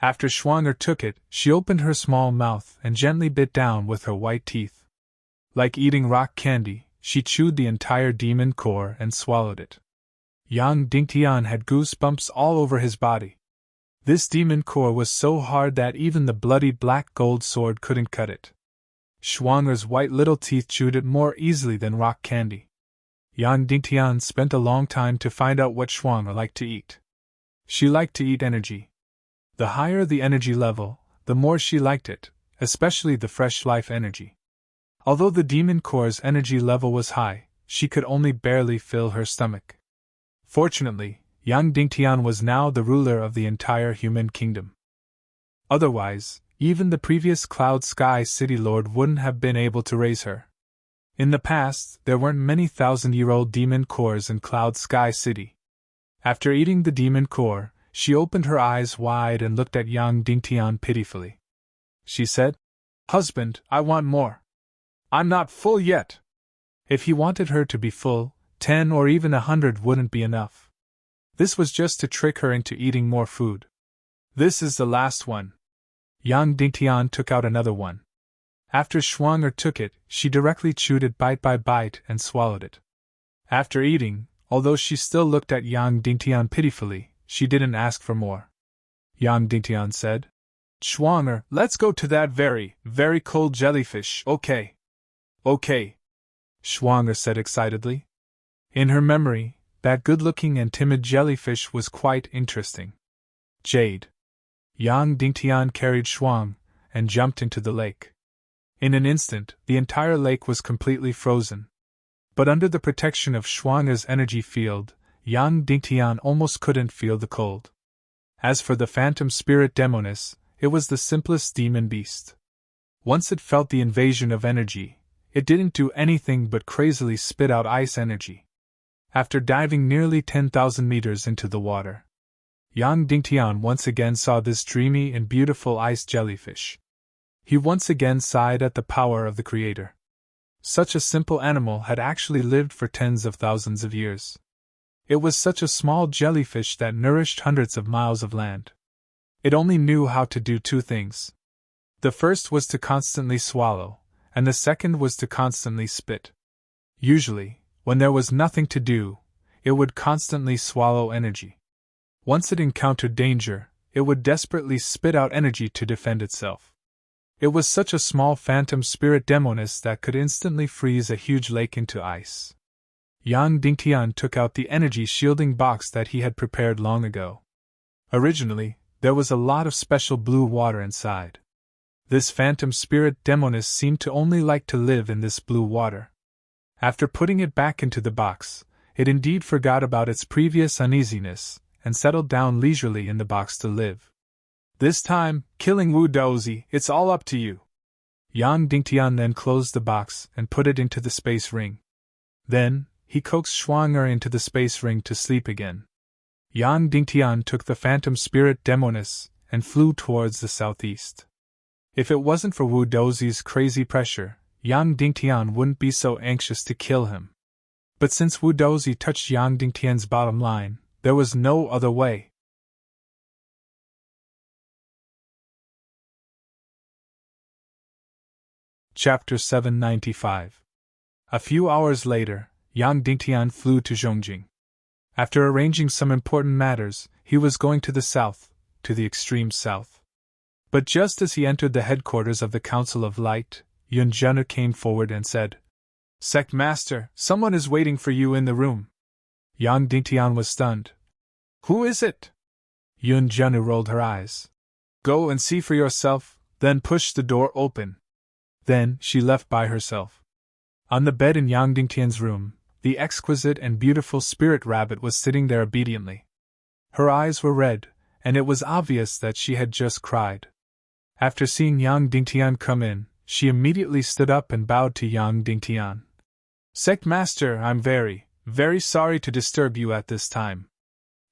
After Shuang took it, she opened her small mouth and gently bit down with her white teeth. Like eating rock candy, she chewed the entire demon core and swallowed it. Yang Dingtian had goosebumps all over his body. This demon core was so hard that even the bloody black gold sword couldn't cut it. Schwanger's white little teeth chewed it more easily than rock candy. Yang Dingtian spent a long time to find out what Schwanger liked to eat. She liked to eat energy. The higher the energy level, the more she liked it, especially the fresh life energy. Although the demon core's energy level was high, she could only barely fill her stomach. Fortunately, Yang Dingtian was now the ruler of the entire human kingdom. Otherwise, even the previous Cloud Sky City Lord wouldn't have been able to raise her. In the past, there weren't many thousand-year-old demon cores in Cloud Sky City. After eating the demon core, she opened her eyes wide and looked at Yang Dingtian pitifully. She said, "Husband, I want more. I'm not full yet." If he wanted her to be full, 10 or even 100 wouldn't be enough. This was just to trick her into eating more food. "This is the last one." Yang Dingtian took out another one. After Schwanger took it, she directly chewed it bite by bite and swallowed it. After eating, although she still looked at Yang Dingtian pitifully, she didn't ask for more. Yang Dingtian said, "Schwanger, let's go to that very, very cold jellyfish, okay?" "Okay," Schwanger said excitedly. In her memory, that good-looking and timid jellyfish was quite interesting. Jade. Yang Dingtian carried Schwang and jumped into the lake. In an instant, the entire lake was completely frozen. But under the protection of Schwanger's energy field, Yang Dingtian almost couldn't feel the cold. As for the phantom spirit demoness, it was the simplest demon beast. Once it felt the invasion of energy, it didn't do anything but crazily spit out ice energy. After diving nearly 10,000 meters into the water, Yang Dingtian once again saw this dreamy and beautiful ice jellyfish. He once again sighed at the power of the Creator. Such a simple animal had actually lived for tens of thousands of years. It was such a small jellyfish that nourished hundreds of miles of land. It only knew how to do two things. The first was to constantly swallow, and the second was to constantly spit. Usually, when there was nothing to do, it would constantly swallow energy. Once it encountered danger, it would desperately spit out energy to defend itself. It was such a small phantom spirit demoness that could instantly freeze a huge lake into ice. Yang Dingtian took out the energy shielding box that he had prepared long ago. Originally, there was a lot of special blue water inside. This phantom spirit demoness seemed to only like to live in this blue water. After putting it back into the box, it indeed forgot about its previous uneasiness and settled down leisurely in the box to live. "This time, killing Wu Dozi, it's all up to you." Yang Dingtian then closed the box and put it into the space ring. Then, he coaxed Schwanger into the space ring to sleep again. Yang Dingtian took the phantom spirit demoness and flew towards the southeast. If it wasn't for Wu Dozi's crazy pressure, Yang Dingtian wouldn't be so anxious to kill him. But since Wu Dozi touched Yang Dingtian's bottom line, there was no other way. Chapter 795. A few hours later, Yang Dingtian flew to Zhongjing. After arranging some important matters, he was going to the south, to the extreme south. But just as he entered the headquarters of the Council of Light, Yun Zhenu came forward and said, "Sect Master, someone is waiting for you in the room." Yang Dingtian was stunned. "Who is it?" Yun Zhenu rolled her eyes. "Go and see for yourself, then push the door open." Then she left by herself. On the bed in Yang Dingtian's room, the exquisite and beautiful spirit rabbit was sitting there obediently. Her eyes were red, and it was obvious that she had just cried. After seeing Yang Dingtian come in, she immediately stood up and bowed to Yang Dingtian. "Sect Master, I'm very, very sorry to disturb you at this time."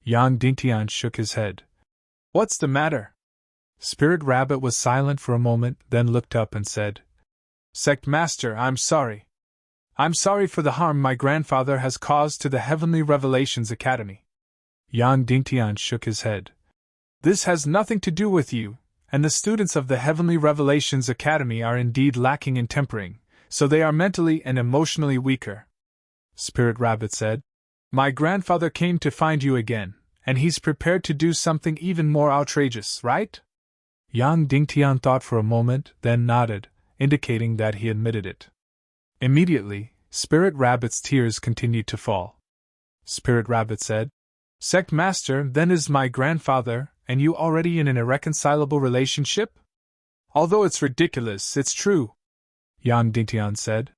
Yang Dingtian shook his head. "What's the matter?" Spirit Rabbit was silent for a moment, then looked up and said, "Sect Master, I'm sorry. I'm sorry for the harm my grandfather has caused to the Heavenly Revelations Academy." Yang Dingtian shook his head. "This has nothing to do with you, and the students of the Heavenly Revelations Academy are indeed lacking in tempering, so they are mentally and emotionally weaker." Spirit Rabbit said, "My grandfather came to find you again, and he's prepared to do something even more outrageous, right? Yang Dingtian thought for a moment, then nodded, indicating that he admitted it. Immediately, Spirit Rabbit's tears continued to fall. Spirit Rabbit said, "Sect Master then is my grandfather, and you already in an irreconcilable relationship? Although it's ridiculous, it's true," Yang Dingtian said.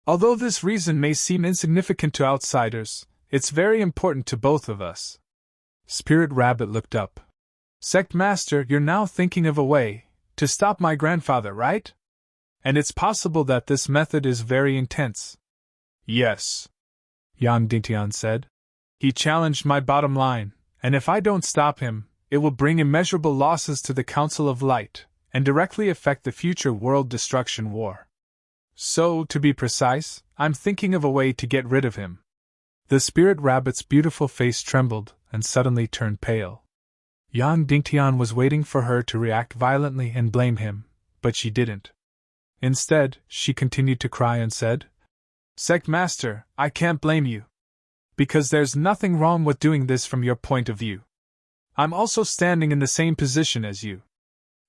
"Although this reason may seem insignificant to outsiders, it's very important to both of us." Spirit Rabbit looked up. "Sect Master, you're now thinking of a way to stop my grandfather, right? And it's possible that this method is very intense." "Yes," Yang Dingtian said. "He challenged my bottom line, and if I don't stop him, it will bring immeasurable losses to the Council of Light, and directly affect the future world destruction war. So, to be precise, I'm thinking of a way to get rid of him." The Spirit Rabbit's beautiful face trembled and suddenly turned pale. Yang Dingtian was waiting for her to react violently and blame him, but she didn't. Instead, she continued to cry and said, "Sect Master, I can't blame you. Because there's nothing wrong with doing this from your point of view. I'm also standing in the same position as you.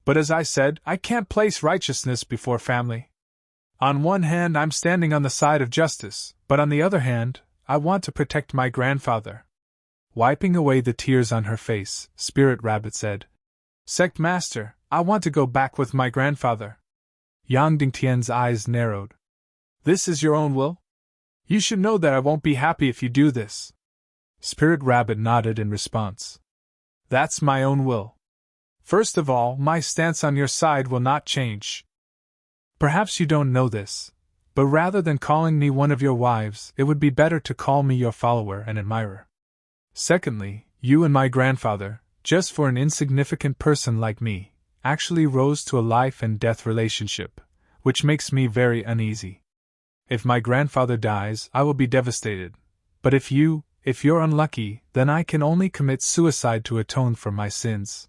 But as I said, I can't place righteousness before family. On one hand, I'm standing on the side of justice, but on the other hand, I want to protect my grandfather." Wiping away the tears on her face, Spirit Rabbit said, "Sect Master, I want to go back with my grandfather." Yang Dingtian's eyes narrowed. "This is your own will? You should know that I won't be happy if you do this." Spirit Rabbit nodded in response. "That's my own will. First of all, my stance on your side will not change. Perhaps you don't know this, but rather than calling me one of your wives, it would be better to call me your follower and admirer. Secondly, you and my grandfather, just for an insignificant person like me, actually rose to a life and death relationship, which makes me very uneasy. If my grandfather dies, I will be devastated, but if you're unlucky, then I can only commit suicide to atone for my sins.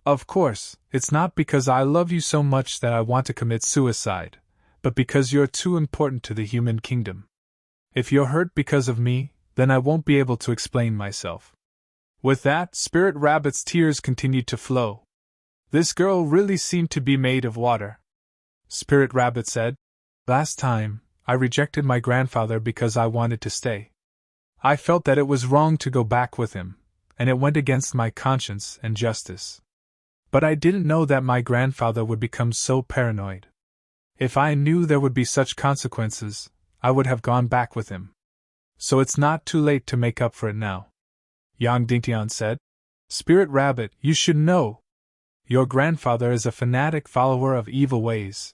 Of course, it's not because I love you so much that I want to commit suicide, but because you're too important to the human kingdom. If you're hurt because of me, then I won't be able to explain myself." With that, Spirit Rabbit's tears continued to flow. This girl really seemed to be made of water. Spirit Rabbit said, "Last time, I rejected my grandfather because I wanted to stay. I felt that it was wrong to go back with him, and it went against my conscience and justice. But I didn't know that my grandfather would become so paranoid. If I knew there would be such consequences, I would have gone back with him. So it's not too late to make up for it now," Yang Dingtian said. "Spirit Rabbit, you should know. Your grandfather is a fanatic follower of evil ways.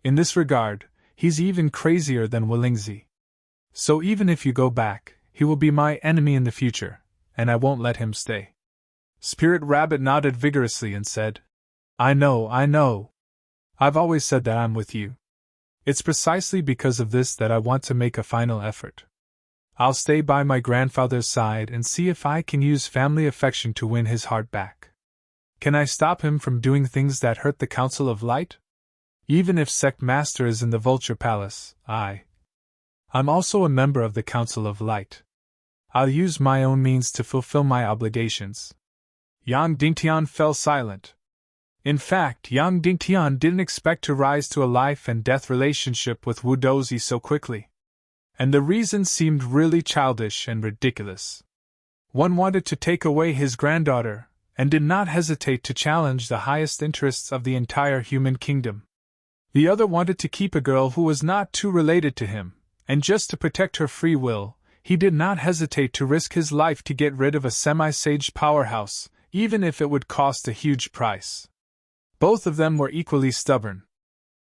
In this regard, he's even crazier than Willingzi. So even if you go back, he will be my enemy in the future, and I won't let him stay." Spirit Rabbit nodded vigorously and said, I know. I've always said that I'm with you. It's precisely because of this that I want to make a final effort. I'll stay by my grandfather's side and see if I can use family affection to win his heart back. Can I stop him from doing things that hurt the Council of Light? Even if Sect Master is in the Vulture Palace, I'm also a member of the Council of Light. I'll use my own means to fulfill my obligations." Yang Dingtian fell silent. In fact, Yang Dingtian didn't expect to rise to a life and death relationship with Wu Dozi so quickly. And the reason seemed really childish and ridiculous. One wanted to take away his granddaughter, and did not hesitate to challenge the highest interests of the entire human kingdom. The other wanted to keep a girl who was not too related to him, and just to protect her free will, he did not hesitate to risk his life to get rid of a semi-sage powerhouse, even if it would cost a huge price. Both of them were equally stubborn.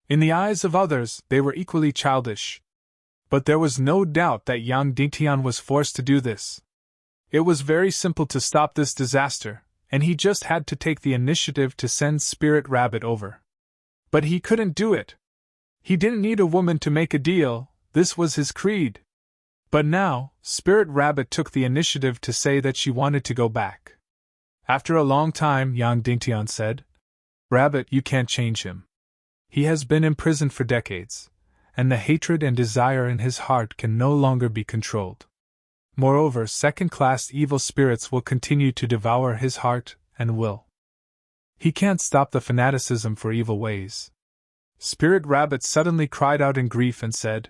In the eyes of others, they were equally childish. But there was no doubt that Yang Dingtian was forced to do this. It was very simple to stop this disaster, and he just had to take the initiative to send Spirit Rabbit over. But he couldn't do it. He didn't need a woman to make a deal, this was his creed. But now, Spirit Rabbit took the initiative to say that she wanted to go back. After a long time, Yang Dingtian said, "Rabbit, you can't change him. He has been imprisoned for decades, and the hatred and desire in his heart can no longer be controlled. Moreover, second-class evil spirits will continue to devour his heart and will. He can't stop the fanaticism for evil ways. Spirit Rabbit suddenly cried out in grief and said,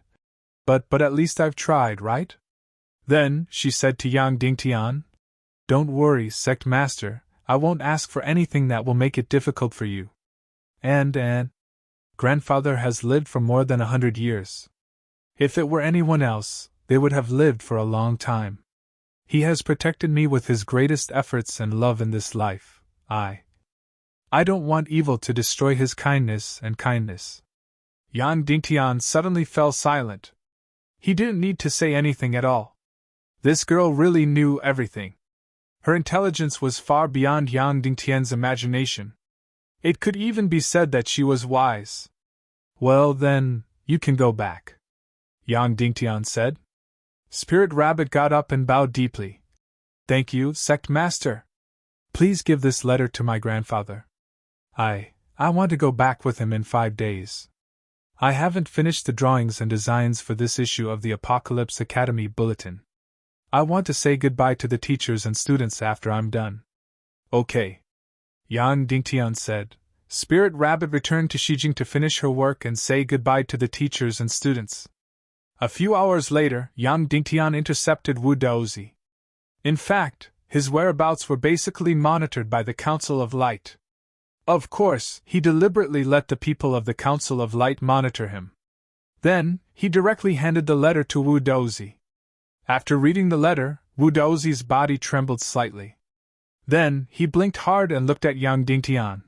But at least I've tried, right? Then, she said to Yang Dingtian, Don't worry, Sect Master, I won't ask for anything that will make it difficult for you. And Grandfather has lived for more than 100 years. If it were anyone else, they would have lived for a long time. He has protected me with his greatest efforts and love in this life. I don't want evil to destroy his kindness and kindness. Yang Dingtian suddenly fell silent. He didn't need to say anything at all. This girl really knew everything. Her intelligence was far beyond Yang Dingtian's imagination. It could even be said that she was wise. Well then, you can go back, Yang Dingtian said. Spirit Rabbit got up and bowed deeply. Thank you, Sect Master. Please give this letter to my grandfather. I want to go back with him in 5 days. I haven't finished the drawings and designs for this issue of the Apocalypse Academy Bulletin. I want to say goodbye to the teachers and students after I'm done. Okay, Yang Dingtian said. Spirit Rabbit returned to Shijing to finish her work and say goodbye to the teachers and students. A few hours later, Yang Dingtian intercepted Wu Daozi. In fact, his whereabouts were basically monitored by the Council of Light. Of course, he deliberately let the people of the Council of Light monitor him. Then, he directly handed the letter to Wu Daozi. After reading the letter, Wu Daozi's body trembled slightly. Then, he blinked hard and looked at Yang Dingtian.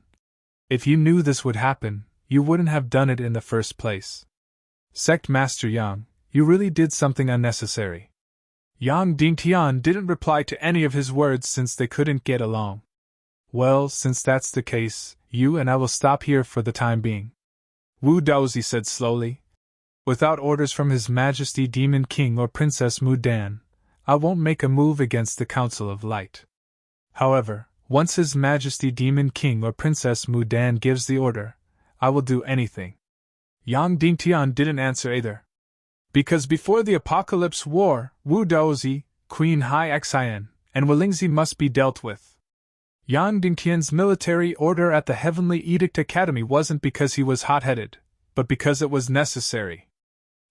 If you knew this would happen, you wouldn't have done it in the first place. Sect Master Yang, you really did something unnecessary. Yang Dingtian didn't reply to any of his words since they couldn't get along. Well, since that's the case, you and I will stop here for the time being, Wu Daozi said slowly. Without orders from His Majesty Demon King or Princess Mudan, I won't make a move against the Council of Light. However, once His Majesty Demon King or Princess Mudan gives the order, I will do anything. Yang Dingtian didn't answer either. Because before the Apocalypse War, Wu Daozi, Queen Hai Xian, and Walingzi must be dealt with. Yang Dingtian's military order at the Heavenly Edict Academy wasn't because he was hot-headed, but because it was necessary.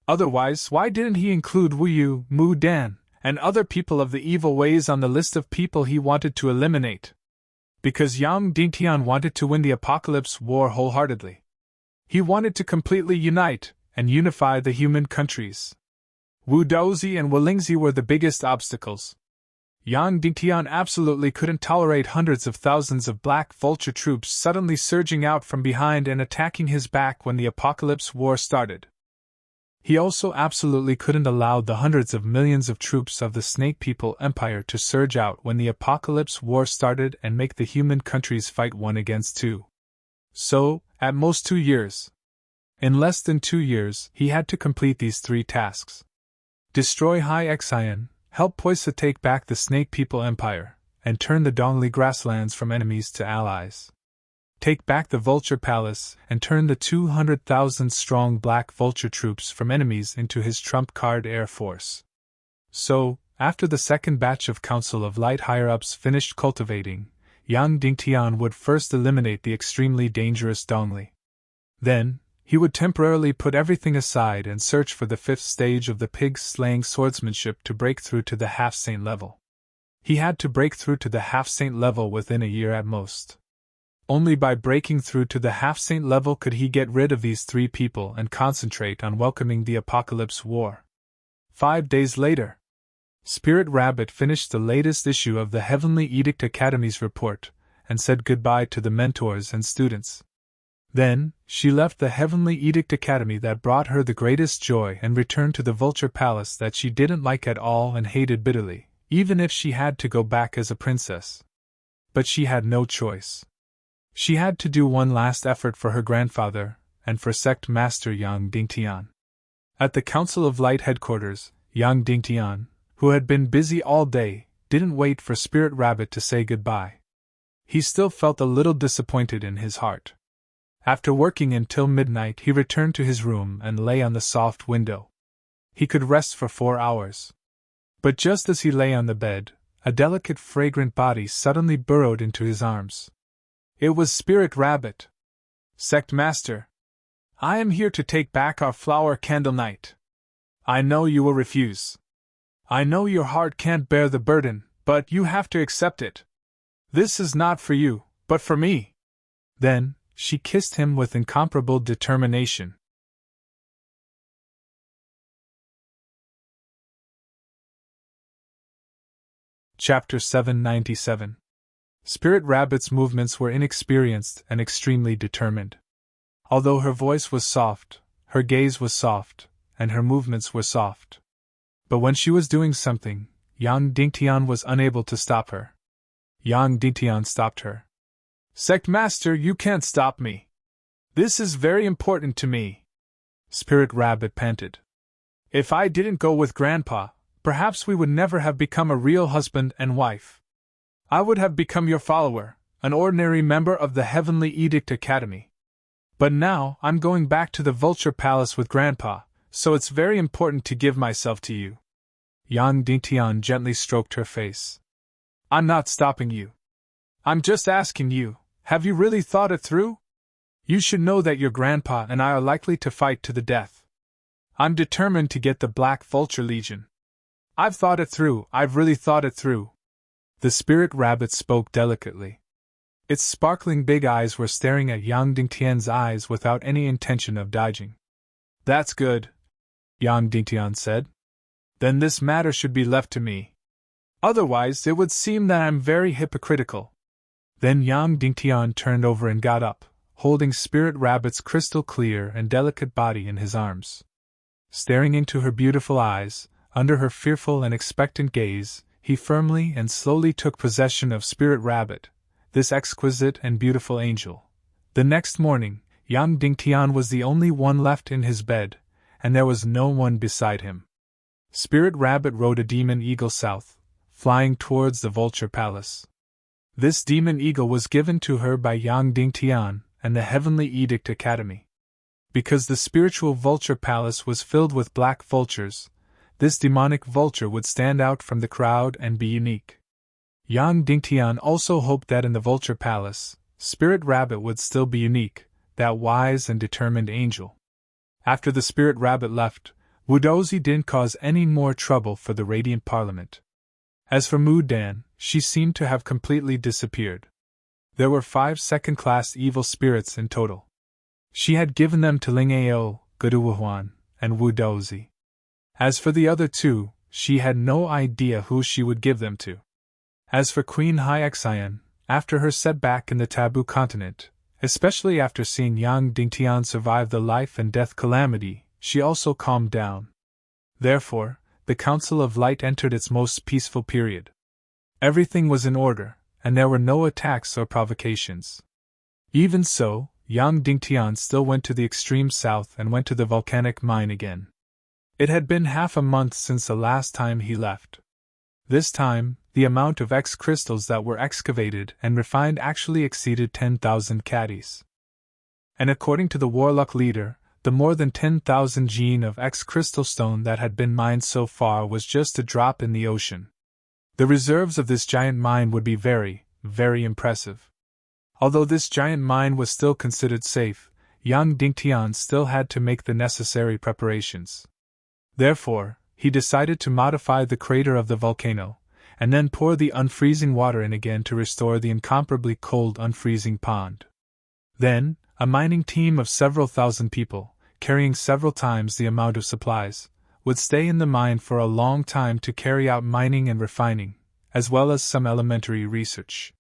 Otherwise, why didn't he include Wu Yu, Mu Dan, and other people of the evil ways on the list of people he wanted to eliminate? Because Yang Dingtian wanted to win the Apocalypse War wholeheartedly. He wanted to completely unite and unify the human countries. Wu Daozi and Walingzi were the biggest obstacles. Yang Dingtian absolutely couldn't tolerate hundreds of thousands of Black Vulture troops suddenly surging out from behind and attacking his back when the Apocalypse War started. He also absolutely couldn't allow the hundreds of millions of troops of the Snake People Empire to surge out when the Apocalypse War started and make the human countries fight 1 against 2. So, at most 2 years. In less than 2 years, he had to complete these 3 tasks. Destroy Hai Xian, help Poisa take back the Snake People Empire, and turn the Dongli grasslands from enemies to allies. Take back the Vulture Palace, and turn the 200,000-strong Black Vulture troops from enemies into his trump-card air force. So, after the second batch of Council of Light higher-ups finished cultivating, Yang Dingtian would first eliminate the extremely dangerous Dongli. Then, he would temporarily put everything aside and search for the 5th stage of the pig-slaying swordsmanship to break through to the half-saint level. He had to break through to the half-saint level within a year at most. Only by breaking through to the half-saint level could he get rid of these 3 people and concentrate on welcoming the Apocalypse War. 5 days later, Spirit Rabbit finished the latest issue of the Heavenly Edict Academy's report and said goodbye to the mentors and students. Then, she left the Heavenly Edict Academy that brought her the greatest joy and returned to the Vulture Palace that she didn't like at all and hated bitterly, even if she had to go back as a princess. But she had no choice. She had to do one last effort for her grandfather, and for Sect Master Yang Dingtian. At the Council of Light headquarters, Yang Dingtian, who had been busy all day, didn't wait for Spirit Rabbit to say goodbye. He still felt a little disappointed in his heart. After working until midnight, he returned to his room and lay on the soft window. He could rest for 4 hours. But just as he lay on the bed, a delicate fragrant body suddenly burrowed into his arms. It was Spirit Rabbit. Sect Master, I am here to take back our flower candle night. I know you will refuse. I know your heart can't bear the burden, but you have to accept it. This is not for you, but for me. Then, she kissed him with incomparable determination. Chapter 797. Spirit Rabbit's movements were inexperienced and extremely determined. Although her voice was soft, her gaze was soft, and her movements were soft. But when she was doing something, Yang Dingtian was unable to stop her. Yang Dingtian stopped her. Sect Master, you can't stop me. This is very important to me. Spirit Rabbit panted. If I didn't go with Grandpa, perhaps we would never have become a real husband and wife. I would have become your follower, an ordinary member of the Heavenly Edict Academy. But now, I'm going back to the Vulture Palace with Grandpa, so it's very important to give myself to you. Yang Dingtian gently stroked her face. I'm not stopping you. I'm just asking you, have you really thought it through? You should know that your grandpa and I are likely to fight to the death. I'm determined to get the Black Vulture Legion. I've thought it through, I've really thought it through. The Spirit Rabbit spoke delicately. Its sparkling big eyes were staring at Yang Dingtian's eyes without any intention of dodging. That's good, Yang Dingtian said. Then this matter should be left to me. Otherwise, it would seem that I'm very hypocritical. Then Yang Dingtian turned over and got up, holding Spirit Rabbit's crystal clear and delicate body in his arms. Staring into her beautiful eyes, under her fearful and expectant gaze, he firmly and slowly took possession of Spirit Rabbit, this exquisite and beautiful angel. The next morning, Yang Dingtian was the only one left in his bed, and there was no one beside him. Spirit Rabbit rode a demon eagle south, flying towards the Vulture Palace. This demon eagle was given to her by Yang Dingtian and the Heavenly Edict Academy. Because the spiritual Vulture Palace was filled with black vultures, this demonic vulture would stand out from the crowd and be unique. Yang Dingtian also hoped that in the Vulture Palace, Spirit Rabbit would still be unique, that wise and determined angel. After the Spirit Rabbit left, Wudozi didn't cause any more trouble for the Radiant Parliament. As for Mudan, she seemed to have completely disappeared. There were 5 second-class evil spirits in total. She had given them to Ling Ao, Guduwahuan, and Wudozi. As for the other 2, she had no idea who she would give them to. As for Queen Hyexian, after her setback in the Taboo Continent, especially after seeing Yang Dingtian survive the life and death calamity, she also calmed down. Therefore, the Council of Light entered its most peaceful period. Everything was in order, and there were no attacks or provocations. Even so, Yang Dingtian still went to the extreme south and went to the volcanic mine again. It had been half a month since the last time he left. This time, the amount of X crystals that were excavated and refined actually exceeded 10,000 caddies. And according to the warlock leader, the more than 10,000 gene of X crystal stone that had been mined so far was just a drop in the ocean. The reserves of this giant mine would be very, very impressive. Although this giant mine was still considered safe, Yang Dingtian still had to make the necessary preparations. Therefore, he decided to modify the crater of the volcano, and then pour the unfreezing water in again to restore the incomparably cold unfreezing pond. Then, a mining team of several thousand people, carrying several times the amount of supplies, would stay in the mine for a long time to carry out mining and refining, as well as some elementary research.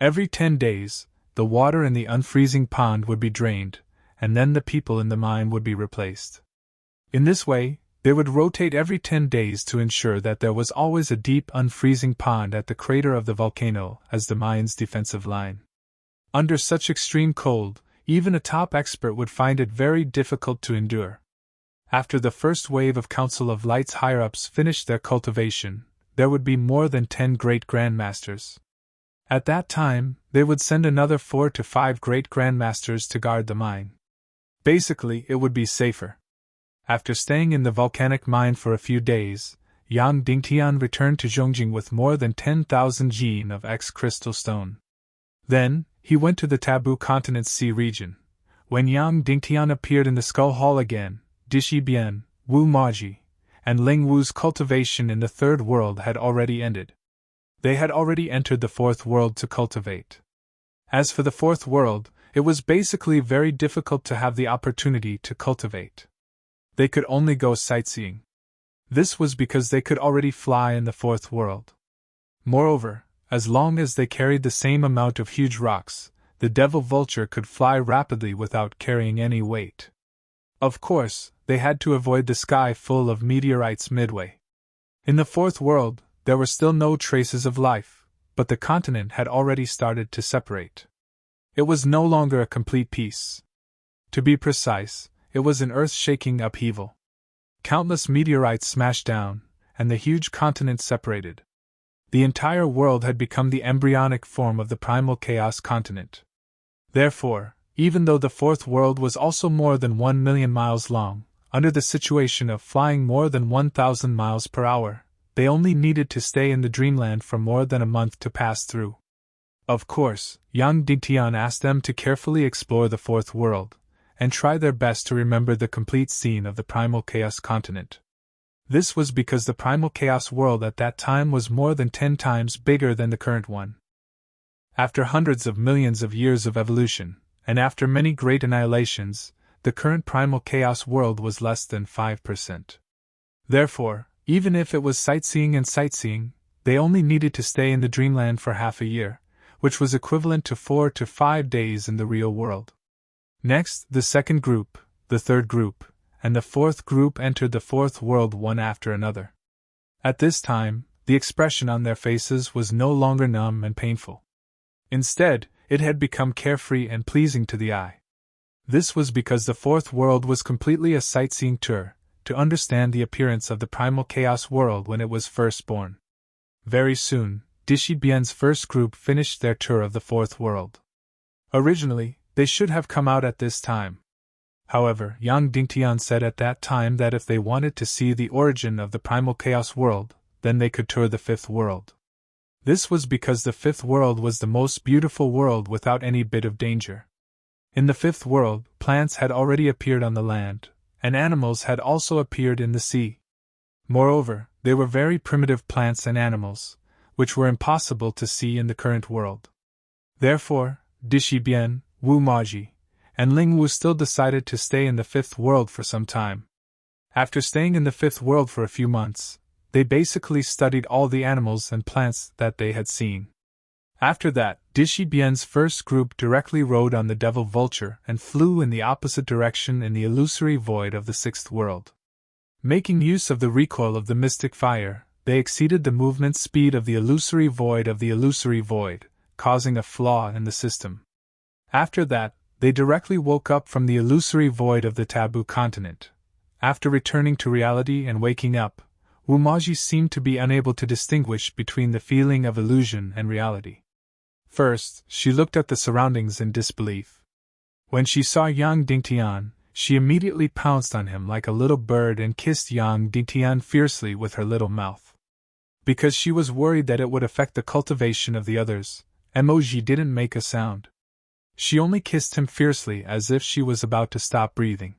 Every 10 days, the water in the unfreezing pond would be drained, and then the people in the mine would be replaced. In this way, they would rotate every 10 days to ensure that there was always a deep unfreezing pond at the crater of the volcano as the mine's defensive line. Under such extreme cold, even a top expert would find it very difficult to endure. After the first wave of Council of Light's higher-ups finished their cultivation, there would be more than 10 great grandmasters. At that time, they would send another 4 to 5 great grandmasters to guard the mine. Basically, it would be safer. After staying in the volcanic mine for a few days, Yang Dingtian returned to Zhongjing with more than 10,000 yin of X crystal stone. Then, he went to the Taboo Continent's sea region. When Yang Dingtian appeared in the Skull Hall again, Dishi Bian, Wu Maji, and Ling Wu's cultivation in the third world had already ended. They had already entered the fourth world to cultivate. As for the fourth world, it was basically very difficult to have the opportunity to cultivate. They could only go sightseeing. This was because they could already fly in the fourth world. Moreover, as long as they carried the same amount of huge rocks, the devil vulture could fly rapidly without carrying any weight. Of course, they had to avoid the sky full of meteorites midway. In the fourth world, there were still no traces of life, but the continent had already started to separate. It was no longer a complete piece. To be precise, it was an earth-shaking upheaval. Countless meteorites smashed down, and the huge continent separated. The entire world had become the embryonic form of the primal chaos continent. Therefore, even though the fourth world was also more than 1 million miles long, under the situation of flying more than 1,000 miles per hour, they only needed to stay in the dreamland for more than a month to pass through. Of course, Yang Dingtian asked them to carefully explore the fourth world, and try their best to remember the complete scene of the primal chaos continent. This was because the primal chaos world at that time was more than 10 times bigger than the current one. After hundreds of millions of years of evolution, and after many great annihilations, the current primal chaos world was less than 5%. Therefore, even if it was sightseeing, they only needed to stay in the dreamland for half a year, which was equivalent to 4 to 5 days in the real world. Next, the second group, the third group, and the fourth group entered the fourth world one after another. At this time, the expression on their faces was no longer numb and painful. Instead, it had become carefree and pleasing to the eye. This was because the fourth world was completely a sightseeing tour, to understand the appearance of the primal chaos world when it was first born. Very soon, Dishi Bian's first group finished their tour of the fourth world. Originally, they should have come out at this time. However, Yang Dingtian said at that time that if they wanted to see the origin of the primal chaos world, then they could tour the fifth world. This was because the fifth world was the most beautiful world without any bit of danger. In the fifth world, plants had already appeared on the land, and animals had also appeared in the sea. Moreover, they were very primitive plants and animals, which were impossible to see in the current world. Therefore, Dishi Bian, Wu Maji, and Ling Wu still decided to stay in the fifth world for some time. After staying in the fifth world for a few months, they basically studied all the animals and plants that they had seen. After that, Dishi Bian's first group directly rode on the devil vulture and flew in the opposite direction in the illusory void of the sixth world. Making use of the recoil of the mystic fire, they exceeded the movement speed of the illusory void, causing a flaw in the system. After that, they directly woke up from the illusory void of the taboo continent. After returning to reality and waking up, Wumaji seemed to be unable to distinguish between the feeling of illusion and reality. First, she looked at the surroundings in disbelief. When she saw Yang Dingtian, she immediately pounced on him like a little bird and kissed Yang Dingtian fiercely with her little mouth. Because she was worried that it would affect the cultivation of the others, Emoji didn't make a sound. She only kissed him fiercely as if she was about to stop breathing.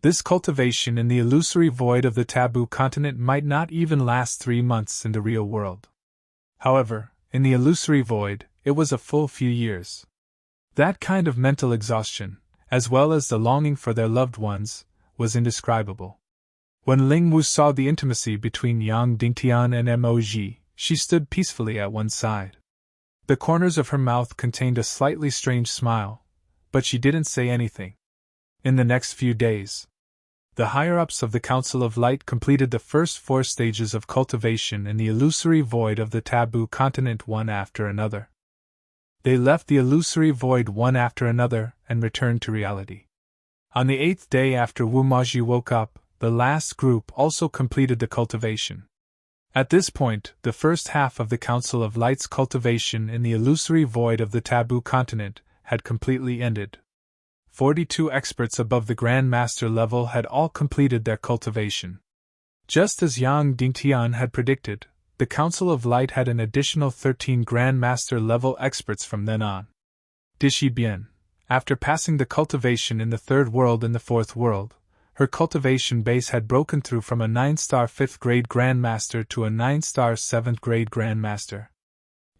This cultivation in the illusory void of the taboo continent might not even last 3 months in the real world. However, in the illusory void, it was a full few years. That kind of mental exhaustion, as well as the longing for their loved ones, was indescribable. When Ling Wu saw the intimacy between Yang Dingtian and Emoji, she stood peacefully at one side. The corners of her mouth contained a slightly strange smile, but she didn't say anything. In the next few days, the higher-ups of the Council of Light completed the first 4 stages of cultivation in the illusory void of the taboo continent one after another. They left the illusory void one after another and returned to reality. On the 8th day after Wumaji woke up, the last group also completed the cultivation. At this point, the first half of the Council of Light's cultivation in the illusory void of the taboo continent had completely ended. 42 experts above the Grand Master level had all completed their cultivation. Just as Yang Dingtian had predicted, the Council of Light had an additional 13 Grand Master level experts from then on. Dishi Bien, after passing the cultivation in the third world and the fourth world, her cultivation base had broken through from a 9-star 5th grade Grand Master to a 9-star 7th grade Grand Master.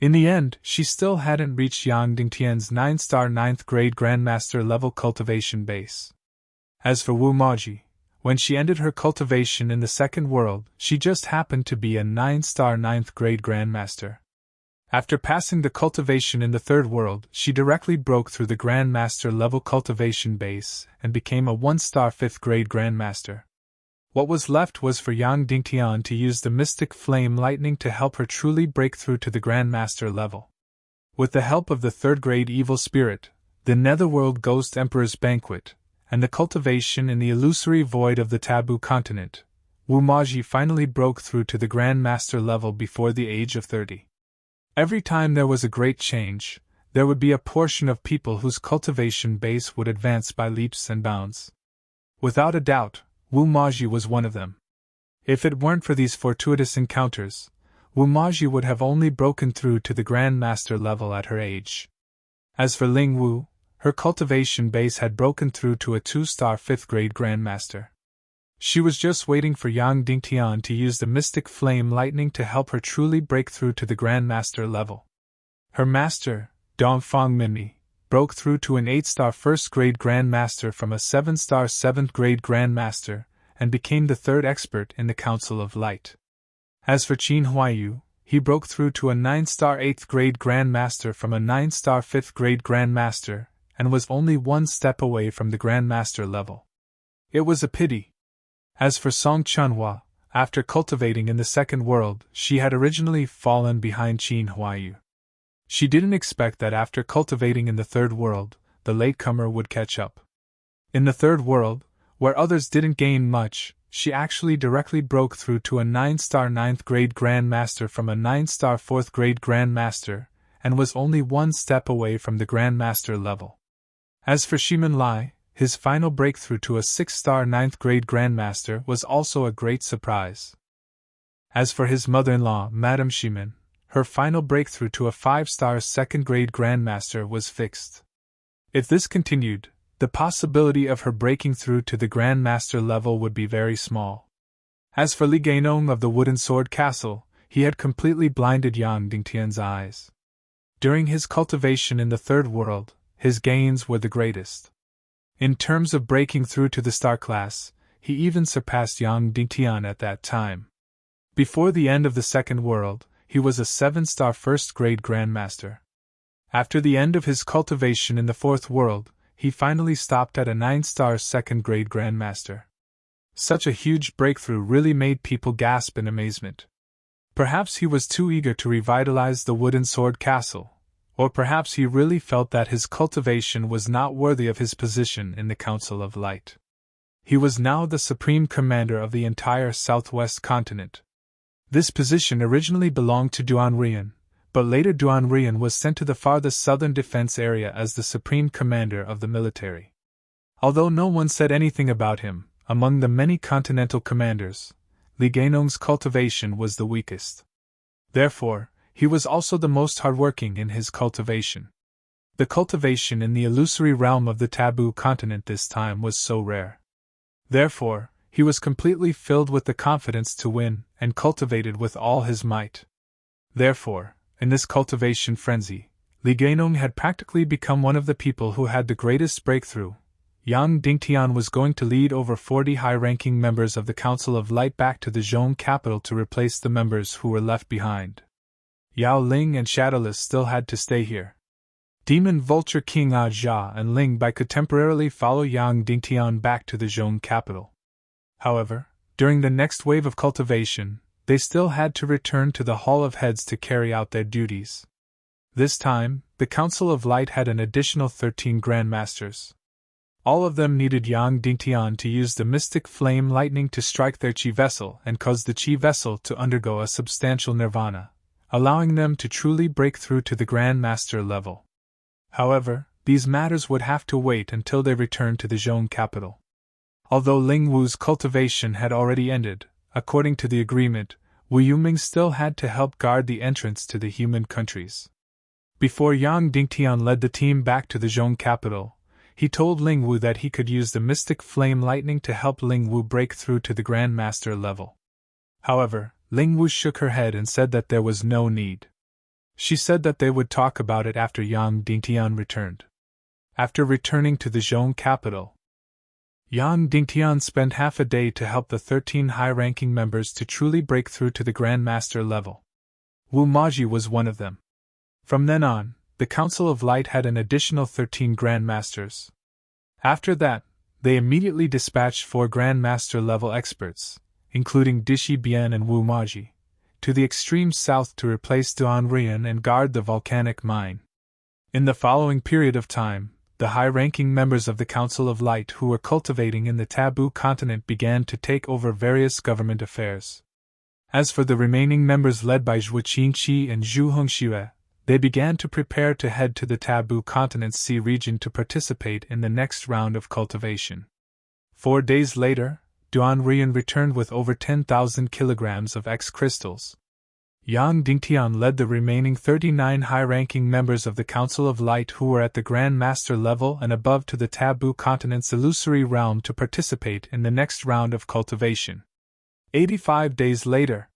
In the end, she still hadn't reached Yang Dingtian's 9-star 9th grade Grand Master level cultivation base. As for Wu Maji, when she ended her cultivation in the second world, she just happened to be a 9-star 9th grade Grand Master. After passing the cultivation in the third world, she directly broke through the Grand Master level cultivation base and became a 1-star 5th grade Grand Master. What was left was for Yang Dingtian to use the Mystic Flame Lightning to help her truly break through to the Grand Master level. With the help of the 3rd grade Evil Spirit, the Netherworld Ghost Emperor's Banquet, and the cultivation in the illusory void of the Taboo Continent, Wu Maji finally broke through to the Grand Master level before the age of 30. Every time there was a great change, there would be a portion of people whose cultivation base would advance by leaps and bounds. Without a doubt, Wu Maji was one of them. If it weren't for these fortuitous encounters, Wu Maji would have only broken through to the Grand Master level at her age. As for Ling Wu, her cultivation base had broken through to a 2-star 5th grade Grand Master. She was just waiting for Yang Dingtian to use the Mystic Flame Lightning to help her truly break through to the Grand Master level. Her master, Dongfang Minmi, broke through to an 8-star 1st grade Grand Master from a 7-star 7th grade Grand Master, and became the 3rd expert in the Council of Light. As for Qin Huayu, he broke through to a 9-star 8th grade Grand Master from a 9-star 5th grade Grand Master, and was only 1 step away from the Grand Master level. It was a pity. As for Song Chunhua, after cultivating in the second world, she had originally fallen behind Qin Huayu. She didn't expect that after cultivating in the third world, the latecomer would catch up. In the third world, where others didn't gain much, she actually directly broke through to a 9-star 9th grade Grand Master from a 9-star 4th grade Grand Master, and was only 1 step away from the Grand Master level. As for Shimin Lai, his final breakthrough to a 6-star 9th grade Grand Master was also a great surprise. As for his mother-in-law, Madame Shimin, her final breakthrough to a 5-star 2nd grade Grand Master was fixed. If this continued, the possibility of her breaking through to the Grand Master level would be very small. As for Li Gainong of the Wooden Sword Castle, he had completely blinded Yang Dingtian's eyes. During his cultivation in the third world, his gains were the greatest. In terms of breaking through to the star class, he even surpassed Yang Dingtian at that time. Before the end of the second world, he was a 7-star 1st grade Grand Master. After the end of his cultivation in the fourth world, he finally stopped at a 9-star 2nd grade Grand Master. Such a huge breakthrough really made people gasp in amazement. Perhaps he was too eager to revitalize the Wooden Sword Castle, or perhaps he really felt that his cultivation was not worthy of his position in the Council of Light. He was now the supreme commander of the entire southwest continent. This position originally belonged to Duan Rian, but later Duan Rian was sent to the farthest southern defense area as the supreme commander of the military. Although no one said anything about him, among the many continental commanders, Li Gainong's cultivation was the weakest. Therefore, he was also the most hardworking in his cultivation. The cultivation in the illusory realm of the taboo continent this time was so rare. Therefore, he was completely filled with the confidence to win and cultivated with all his might. Therefore, in this cultivation frenzy, Li Gainong had practically become one of the people who had the greatest breakthrough. Yang Dingtian was going to lead over 40 high-ranking members of the Council of Light back to the Zhong capital to replace the members who were left behind. Yao Ling and Shadowless still had to stay here. Demon Vulture King Jia and Ling Bai could temporarily follow Yang Dingtian back to the Zhong capital. However, during the next wave of cultivation, they still had to return to the Hall of Heads to carry out their duties. This time, the Council of Light had an additional 13 Grand Masters. All of them needed Yang Dingtian to use the Mystic Flame Lightning to strike their Qi vessel and cause the Qi vessel to undergo a substantial nirvana, allowing them to truly break through to the Grand Master level. However, these matters would have to wait until they returned to the Zhong capital. Although Ling Wu's cultivation had already ended, according to the agreement, Wu Yuming still had to help guard the entrance to the human countries. Before Yang Dingtian led the team back to the Zhong capital, he told Ling Wu that he could use the mystic flame lightning to help Ling Wu break through to the Grand Master level. However, Ling Wu shook her head and said that there was no need. She said that they would talk about it after Yang Dingtian returned. After returning to the Zhong capital, Yang Dingtian spent half a day to help the 13 high-ranking members to truly break through to the Grand Master level. Wu Maji was one of them. From then on, the Council of Light had an additional 13 Grand Masters. After that, they immediately dispatched 4 Grand Master level experts, including Dishi Bian and Wu Maji, to the extreme south to replace Duan Rian and guard the volcanic mine. In the following period of time, the high-ranking members of the Council of Light who were cultivating in the Taboo Continent began to take over various government affairs. As for the remaining members led by Zhu Qingqi and Zhu Hongxue, they began to prepare to head to the Taboo Continent's sea region to participate in the next round of cultivation. 4 days later, Duan Rian returned with over 10,000 kilograms of X crystals. Yang Dingtian led the remaining 39 high-ranking members of the Council of Light who were at the Grand Master level and above to the Taboo Continent's illusory realm to participate in the next round of cultivation. 85 days later,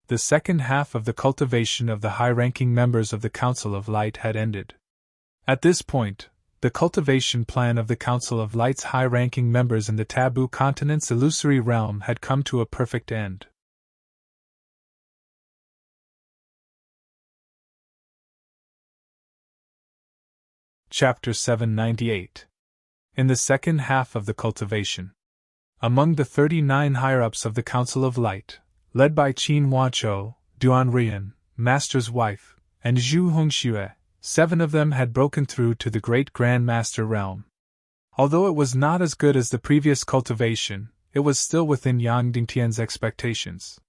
the second half of the cultivation of the high-ranking members of the Council of Light had ended. At this point, the cultivation plan of the Council of Light's high-ranking members in the Taboo Continent's illusory realm had come to a perfect end. Chapter 798. In the second half of the cultivation, among the 39 higher-ups of the Council of Light, led by Qin Huaqiu, Duan Rian, Master's wife, and Zhu Hongxue, 7 of them had broken through to the Great Grand Master realm. Although it was not as good as the previous cultivation, it was still within Yang Dingtian's expectations.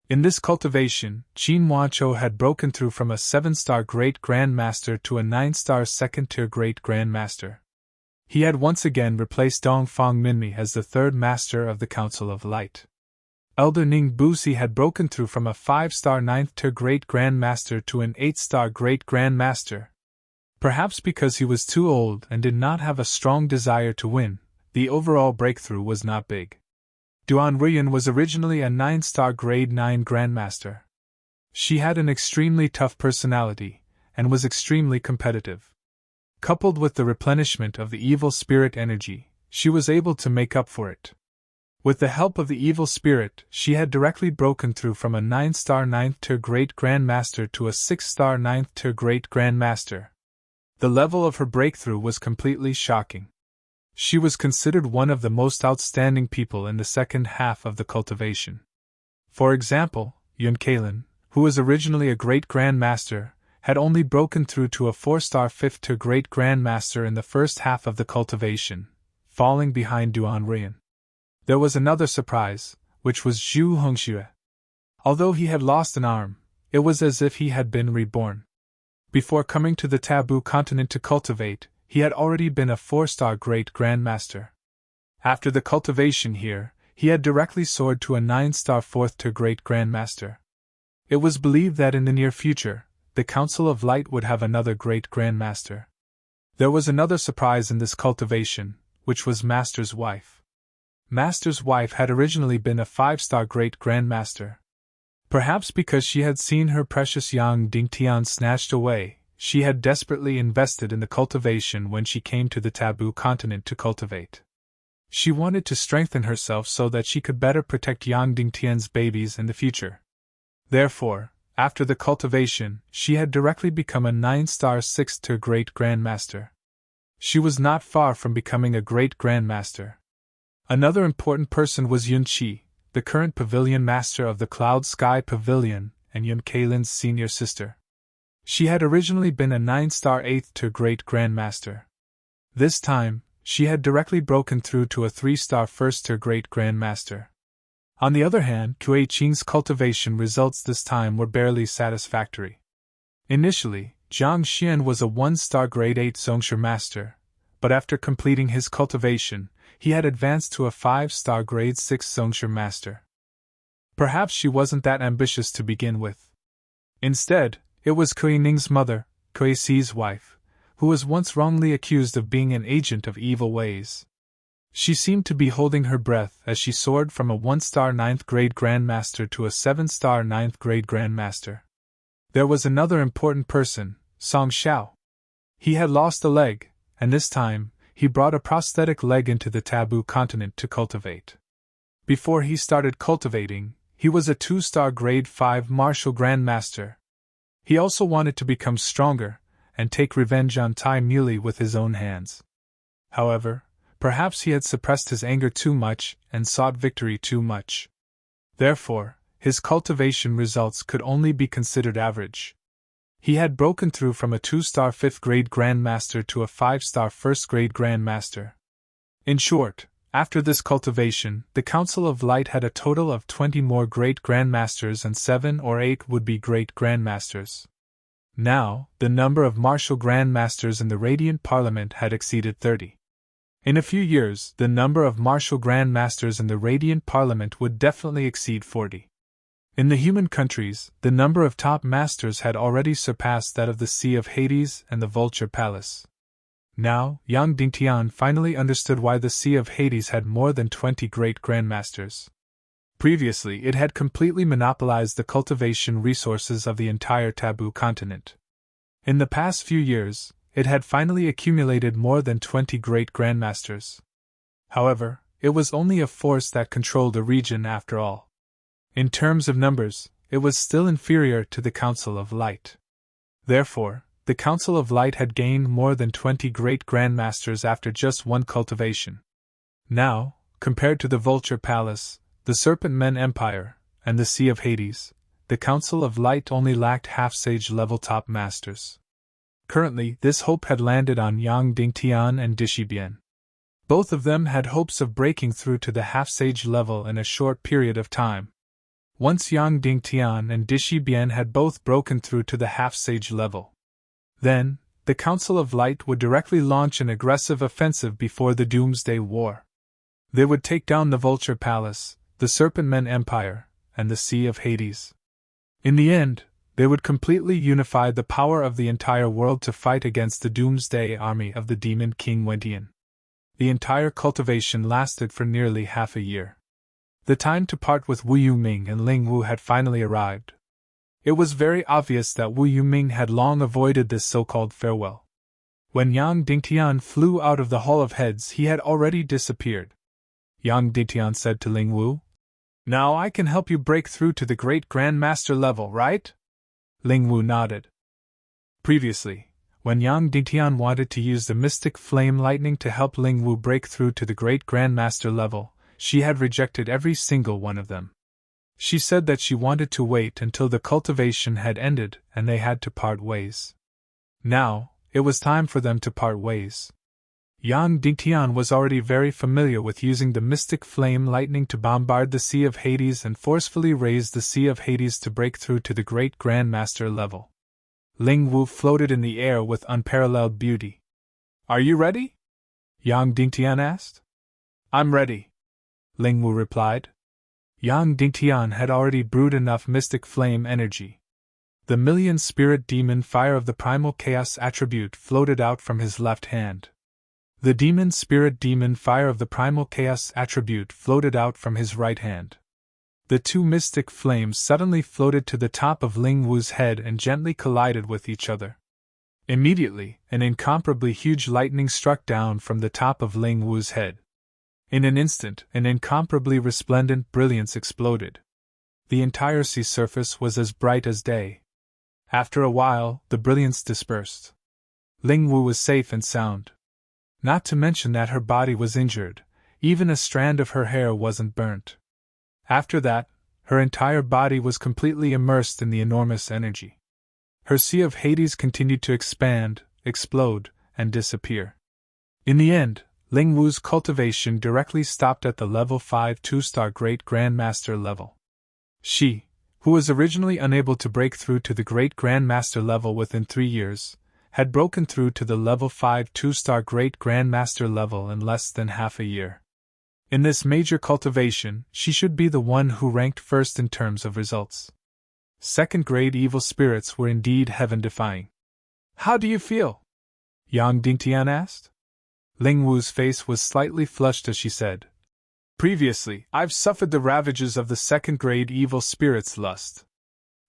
In this cultivation, Qin Huaqiu had broken through from a 7-star Great Grand Master to a 9-star second-tier Great Grand Master. He had once again replaced Dongfang Minmi as the 3rd Master of the Council of Light. Elder Ning Busi had broken through from a 5-star 9th-tier Great Grand Master to an 8-star Great Grand Master. Perhaps because he was too old and did not have a strong desire to win, the overall breakthrough was not big. Duan Rian was originally a 9-star Grade 9 Grandmaster. She had an extremely tough personality, and was extremely competitive. Coupled with the replenishment of the evil spirit energy, she was able to make up for it. With the help of the evil spirit, she had directly broken through from a 9-star 9th-tier Great Grandmaster to a 6-star 9th-tier Great Grandmaster. The level of her breakthrough was completely shocking. She was considered one of the most outstanding people in the second half of the cultivation. For example, Yun Kalin, who was originally a Great Grandmaster, had only broken through to a 4-star 5th-tier Great Grandmaster in the first half of the cultivation, falling behind Duan Rian. There was another surprise, which was Zhu Hongxue. Although he had lost an arm, it was as if he had been reborn. Before coming to the Taboo Continent to cultivate, he had already been a 4-star Great Grandmaster. After the cultivation here, he had directly soared to a 9-star 4th-tier Great Grandmaster. It was believed that in the near future, the Council of Light would have another Great Grandmaster. There was another surprise in this cultivation, which was Master's wife. Master's wife had originally been a 5-star Great Grandmaster. Perhaps because she had seen her precious Yang Dingtian snatched away, she had desperately invested in the cultivation when she came to the Taboo Continent to cultivate. She wanted to strengthen herself so that she could better protect Yang Dingtian's babies in the future. Therefore, after the cultivation, she had directly become a 9-star 6th-tier Great Grandmaster. She was not far from becoming a Great Grandmaster. Another important person was Yun Qi, the current Pavilion Master of the Cloud Sky Pavilion, and Yun Kalin's senior sister. She had originally been a 9-star 8th-tier Great Grandmaster. This time, she had directly broken through to a 3-star 1st-tier Great Grandmaster. On the other hand, Kuei Qing's cultivation results this time were barely satisfactory. Initially, Zhang Xian was a 1-star Grade 8 Zongshi Master, but after completing his cultivation, he had advanced to a 5-star Grade 6 Zongshi Master. Perhaps she wasn't that ambitious to begin with. Instead, it was Kui Ning's mother, Kui Si's wife, who was once wrongly accused of being an agent of evil ways. She seemed to be holding her breath as she soared from a 1-star 9th grade Grandmaster to a 7-star 9th grade Grandmaster. There was another important person, Song Xiao. He had lost a leg, and this time, he brought a prosthetic leg into the taboo continent to cultivate. Before he started cultivating, he was a 2-star grade 5 martial Grandmaster. He also wanted to become stronger, and take revenge on Tai Muley with his own hands. However, perhaps he had suppressed his anger too much and sought victory too much. Therefore, his cultivation results could only be considered average. He had broken through from a 2-star 5th grade Grandmaster to a 5-star 1st grade Grandmaster. In short, after this cultivation, the Council of Light had a total of 20 more Great Grandmasters and 7 or 8 would-be Great Grandmasters. Now, the number of martial Grandmasters in the Radiant Parliament had exceeded 30. In a few years, the number of martial Grandmasters in the Radiant Parliament would definitely exceed 40. In the human countries, the number of top masters had already surpassed that of the Sea of Hades and the Vulture Palace. Now, Yang Dingtian finally understood why the Sea of Hades had more than 20 great grandmasters. Previously, it had completely monopolized the cultivation resources of the entire taboo continent. In the past few years, it had finally accumulated more than 20 great grandmasters. However, it was only a force that controlled the region after all. In terms of numbers, it was still inferior to the Council of Light. Therefore, the Council of Light had gained more than 20 great grandmasters after just one cultivation. Now, compared to the Vulture Palace, the Serpent Men Empire, and the Sea of Hades, the Council of Light only lacked half-sage level top masters. Currently, this hope had landed on Yang Dingtian and Dishibian. Both of them had hopes of breaking through to the half-sage level in a short period of time. Once Yang Dingtian and Dishibian had both broken through to the half-sage level, then, the Council of Light would directly launch an aggressive offensive before the Doomsday War. They would take down the Vulture Palace, the Serpent Men Empire, and the Sea of Hades. In the end, they would completely unify the power of the entire world to fight against the Doomsday army of the Demon King Wentian. The entire cultivation lasted for nearly half a year. The time to part with Wu Yuming and Ling Wu had finally arrived. It was very obvious that Wu Yuming had long avoided this so-called farewell. When Yang Dingtian flew out of the Hall of Heads, he had already disappeared. Yang Dingtian said to Ling Wu, "Now I can help you break through to the Great Grandmaster level, right?" Ling Wu nodded. Previously, when Yang Dingtian wanted to use the Mystic Flame Lightning to help Ling Wu break through to the Great Grandmaster level, she had rejected every single one of them. She said that she wanted to wait until the cultivation had ended and they had to part ways. Now, it was time for them to part ways. Yang Dingtian was already very familiar with using the Mystic Flame Lightning to bombard the Sea of Hades and forcefully raise the Sea of Hades to break through to the Great Grandmaster level. Ling Wu floated in the air with unparalleled beauty. "Are you ready?" Yang Dingtian asked. "I'm ready," Ling Wu replied. Yang Dingtian had already brewed enough mystic flame energy. The million spirit demon fire of the primal chaos attribute floated out from his left hand. The demon spirit demon fire of the primal chaos attribute floated out from his right hand. The two mystic flames suddenly floated to the top of Ling Wu's head and gently collided with each other. Immediately, an incomparably huge lightning struck down from the top of Ling Wu's head. In an instant, an incomparably resplendent brilliance exploded. The entire sea surface was as bright as day. After a while, the brilliance dispersed. Ling Wu was safe and sound. Not to mention that her body was injured, even a strand of her hair wasn't burnt. After that, her entire body was completely immersed in the enormous energy. Her Sea of Hades continued to expand, explode, and disappear. In the end, Ling Wu's cultivation directly stopped at the level 5 2-star Great Grandmaster level. She, who was originally unable to break through to the Great Grandmaster level within 3 years, had broken through to the level 5 2-star Great Grandmaster level in less than half a year. In this major cultivation, she should be the one who ranked first in terms of results. Second-grade evil spirits were indeed heaven-defying. How do you feel? Yang Dingtian asked. Ling Wu's face was slightly flushed as she said, Previously, I've suffered the ravages of the second-grade evil spirit's lust.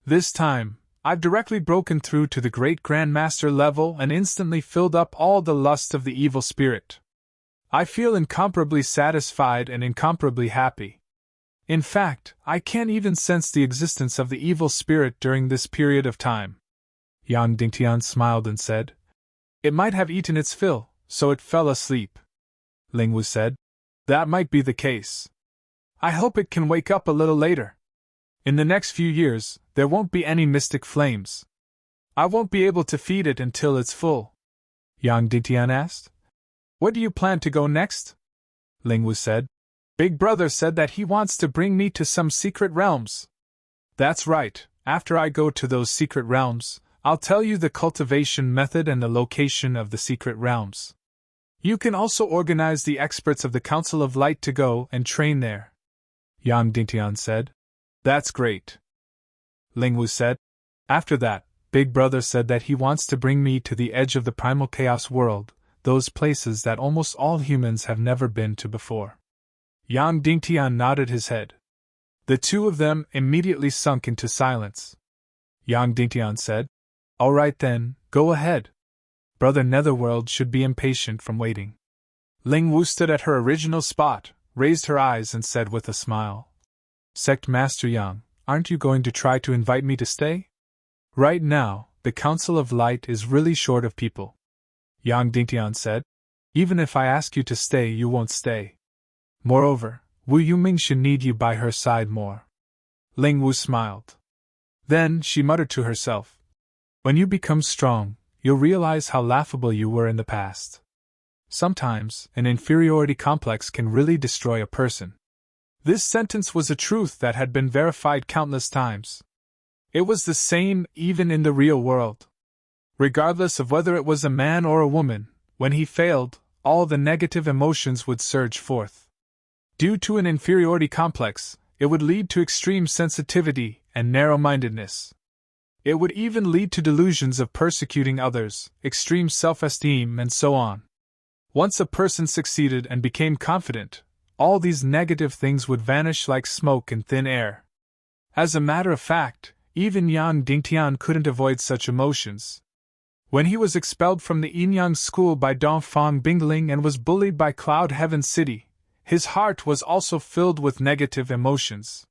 This time, I've directly broken through to the great Grandmaster level and instantly filled up all the lust of the evil spirit. I feel incomparably satisfied and incomparably happy. In fact, I can't even sense the existence of the evil spirit during this period of time. Yang Dingtian smiled and said, It might have eaten its fill, so it fell asleep. Ling Wu said, That might be the case. I hope it can wake up a little later. In the next few years, there won't be any mystic flames. I won't be able to feed it until it's full. Yang Dingtian asked, Where do you plan to go next? Ling Wu said, Big Brother said that he wants to bring me to some secret realms. That's right, after I go to those secret realms, I'll tell you the cultivation method and the location of the secret realms. You can also organize the experts of the Council of Light to go and train there. Yang Dingtian said, That's great. Ling Wu said, After that, Big Brother said that he wants to bring me to the edge of the primal chaos world, those places that almost all humans have never been to before. Yang Dingtian nodded his head. The two of them immediately sunk into silence. Yang Dingtian said, All right then, go ahead. Brother Netherworld should be impatient from waiting. Ling Wu stood at her original spot, raised her eyes and said with a smile, Sect Master Yang, aren't you going to try to invite me to stay? Right now, the Council of Light is really short of people. Yang Dingtian said, Even if I ask you to stay, you won't stay. Moreover, Wu Yuming should need you by her side more. Ling Wu smiled. Then she muttered to herself, When you become strong, you'll realize how laughable you were in the past. Sometimes, an inferiority complex can really destroy a person. This sentence was a truth that had been verified countless times. It was the same even in the real world. Regardless of whether it was a man or a woman, when he failed, all the negative emotions would surge forth. Due to an inferiority complex, it would lead to extreme sensitivity and narrow-mindedness. It would even lead to delusions of persecuting others, extreme self-esteem, and so on. Once a person succeeded and became confident, all these negative things would vanish like smoke in thin air. As a matter of fact, even Yang Dingtian couldn't avoid such emotions. When he was expelled from the Yinyang school by Dongfang Bingling and was bullied by Cloud Heaven City, his heart was also filled with negative emotions.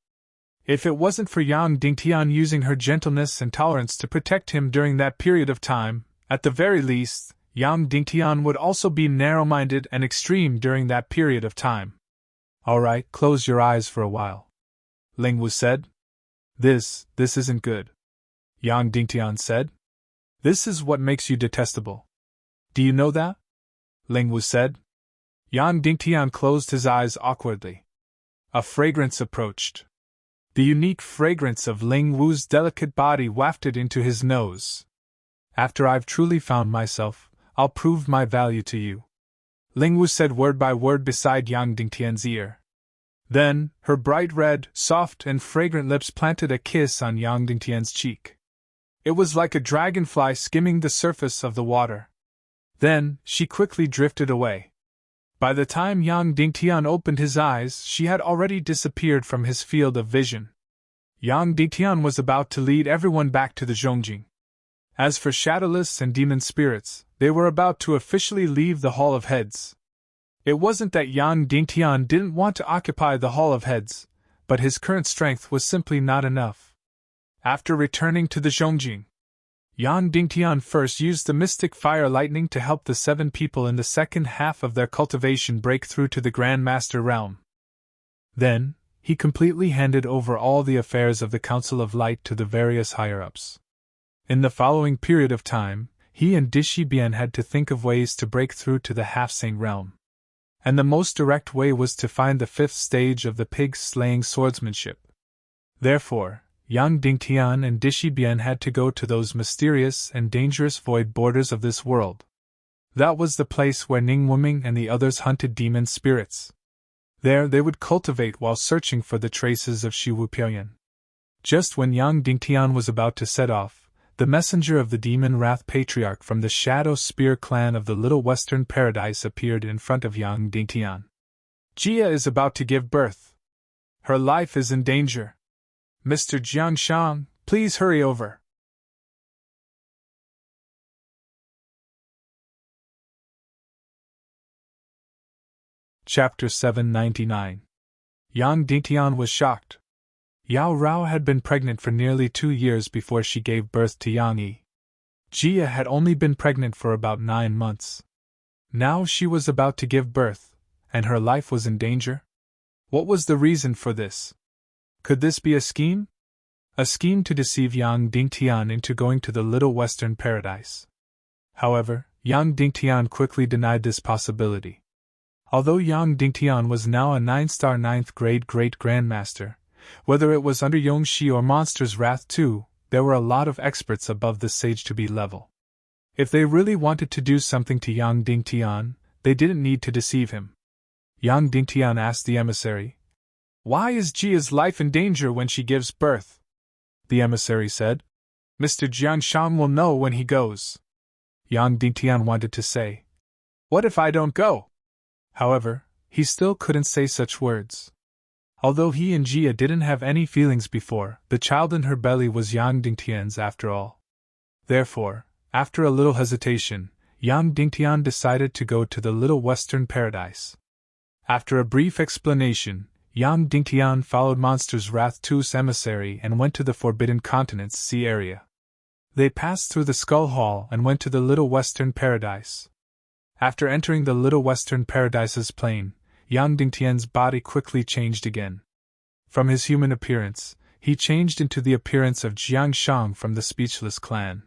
If it wasn't for Yang Dingtian using her gentleness and tolerance to protect him during that period of time, at the very least, Yang Dingtian would also be narrow-minded and extreme during that period of time. All right, close your eyes for a while. Ling Wu said. This isn't good. Yang Dingtian said. This is what makes you detestable. Do you know that? Ling Wu said. Yang Dingtian closed his eyes awkwardly. A fragrance approached. The unique fragrance of Ling Wu's delicate body wafted into his nose. After I've truly found myself, I'll prove my value to you. Ling Wu said word by word beside Yang Dingtian's ear. Then, her bright red, soft and fragrant lips planted a kiss on Yang Dingtian's cheek. It was like a dragonfly skimming the surface of the water. Then, she quickly drifted away. By the time Yang Dingtian opened his eyes, she had already disappeared from his field of vision. Yang Dingtian was about to lead everyone back to the Zhongjing. As for shadowless and demon spirits, they were about to officially leave the Hall of Heads. It wasn't that Yang Dingtian didn't want to occupy the Hall of Heads, but his current strength was simply not enough. After returning to the Zhongjing, Yang Dingtian first used the mystic fire lightning to help the 7 people in the second half of their cultivation break through to the Grand Master realm. Then, he completely handed over all the affairs of the Council of Light to the various higher-ups. In the following period of time, he and Dishibian had to think of ways to break through to the half-saint realm. And the most direct way was to find the 5th stage of the pig-slaying swordsmanship. Therefore, Yang Dingtian and Dishibian had to go to those mysterious and dangerous void borders of this world. That was the place where Ning Wuming and the others hunted demon spirits. There they would cultivate while searching for the traces of Shi Wupian. Just when Yang Dingtian was about to set off, the messenger of the demon wrath patriarch from the Shadow Spear clan of the Little Western Paradise appeared in front of Yang Dingtian. Jia is about to give birth. Her life is in danger. Mr. Jiangshang, please hurry over. Chapter 799. Yang Dingtian was shocked. Yao Rao had been pregnant for nearly 2 years before she gave birth to Yang Yi. Jia had only been pregnant for about 9 months. Now she was about to give birth, and her life was in danger? What was the reason for this? Could this be a scheme? A scheme to deceive Yang Dingtian into going to the Little Western Paradise. However, Yang Dingtian quickly denied this possibility. Although Yang Dingtian was now a 9-star 9th grade Great Grandmaster, whether it was under Yongxi or Monster's Wrath 2, there were a lot of experts above the sage to be level. If they really wanted to do something to Yang Dingtian, they didn't need to deceive him. Yang Dingtian asked the emissary, "Why is Jia's life in danger when she gives birth?" The emissary said, "Mr. Jiangshang will know when he goes." Yang Dingtian wanted to say, "What if I don't go?" However, he still couldn't say such words. Although he and Jia didn't have any feelings before, the child in her belly was Yang Dingtian's after all. Therefore, after a little hesitation, Yang Dingtian decided to go to the Little Western Paradise. After a brief explanation, Yang Dingtian followed Monster's Wrath 2's emissary and went to the Forbidden Continent's sea area. They passed through the Skull Hall and went to the Little Western Paradise. After entering the Little Western Paradise's plain, Yang Dingtian's body quickly changed again. From his human appearance, he changed into the appearance of Jiangshang from the Speechless clan.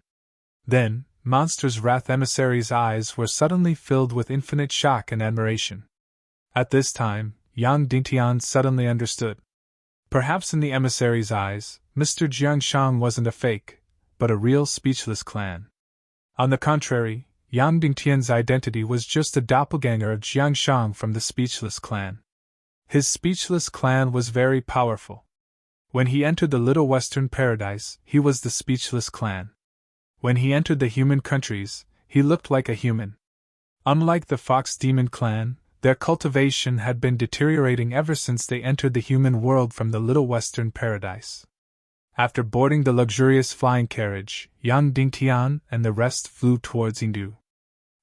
Then, Monster's Wrath emissary's eyes were suddenly filled with infinite shock and admiration. At this time, Yang Dingtian suddenly understood. Perhaps in the emissary's eyes, Mr. Jiangshang wasn't a fake, but a real Speechless clan. On the contrary, Yang Dingtian's identity was just a doppelganger of Jiangshang from the Speechless clan. His Speechless clan was very powerful. When he entered the Little Western Paradise, he was the Speechless clan. When he entered the human countries, he looked like a human. Unlike the Fox Demon clan, their cultivation had been deteriorating ever since they entered the human world from the Little Western Paradise. After boarding the luxurious flying carriage, Yang Dingtian and the rest flew towards Yingdu.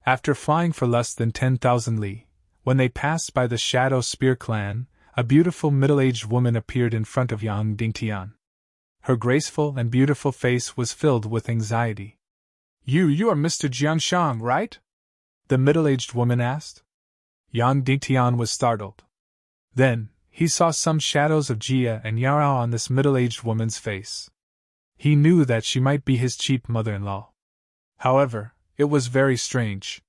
After flying for less than 10,000 li, when they passed by the Shadow Spear clan, a beautiful middle-aged woman appeared in front of Yang Dingtian. Her graceful and beautiful face was filled with anxiety. You are Mr. Jiangshang, right?" the middle-aged woman asked. Yang Dingtian was startled. Then, he saw some shadows of Jia and Yarao on this middle-aged woman's face. He knew that she might be his cheap mother-in-law. However, it was very strange.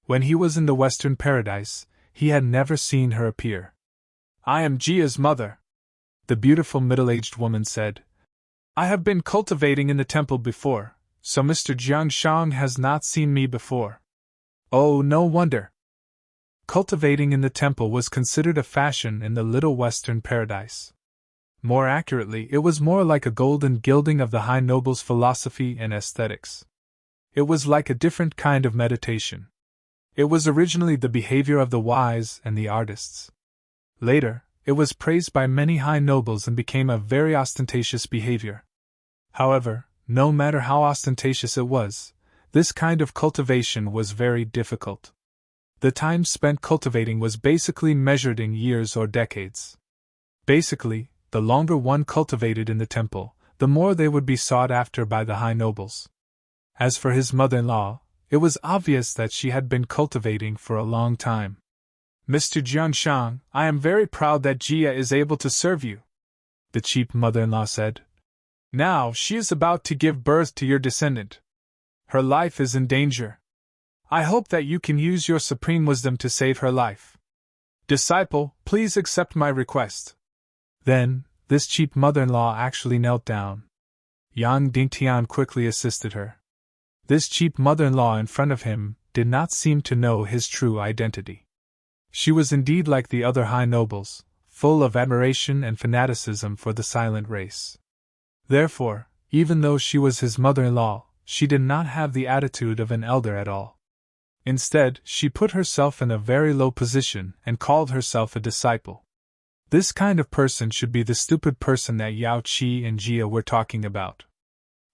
When he was in the Western Paradise, he had never seen her appear. "I am Jia's mother," the beautiful middle-aged woman said. "I have been cultivating in the temple before, so Mr. Jiangshang has not seen me before." Oh, no wonder. Cultivating in the temple was considered a fashion in the Little Western Paradise. More accurately, it was more like a golden gilding of the high noble's philosophy and aesthetics. It was like a different kind of meditation. It was originally the behavior of the wise and the artists. Later, it was praised by many high nobles and became a very ostentatious behavior. However, no matter how ostentatious it was, this kind of cultivation was very difficult. The time spent cultivating was basically measured in years or decades. Basically, the longer one cultivated in the temple, the more they would be sought after by the high nobles. As for his mother-in-law, it was obvious that she had been cultivating for a long time. "Mr. Jiangshang, I am very proud that Jia is able to serve you," the cheap mother-in-law said. "Now she is about to give birth to your descendant. Her life is in danger. I hope that you can use your supreme wisdom to save her life. Disciple, please accept my request." Then, this cheap mother-in-law actually knelt down. Yang Dingtian quickly assisted her. This cheap mother-in-law in front of him did not seem to know his true identity. She was indeed like the other high nobles, full of admiration and fanaticism for the silent race. Therefore, even though she was his mother-in-law, she did not have the attitude of an elder at all. Instead, she put herself in a very low position and called herself a disciple. This kind of person should be the stupid person that Yao Qi and Jia were talking about.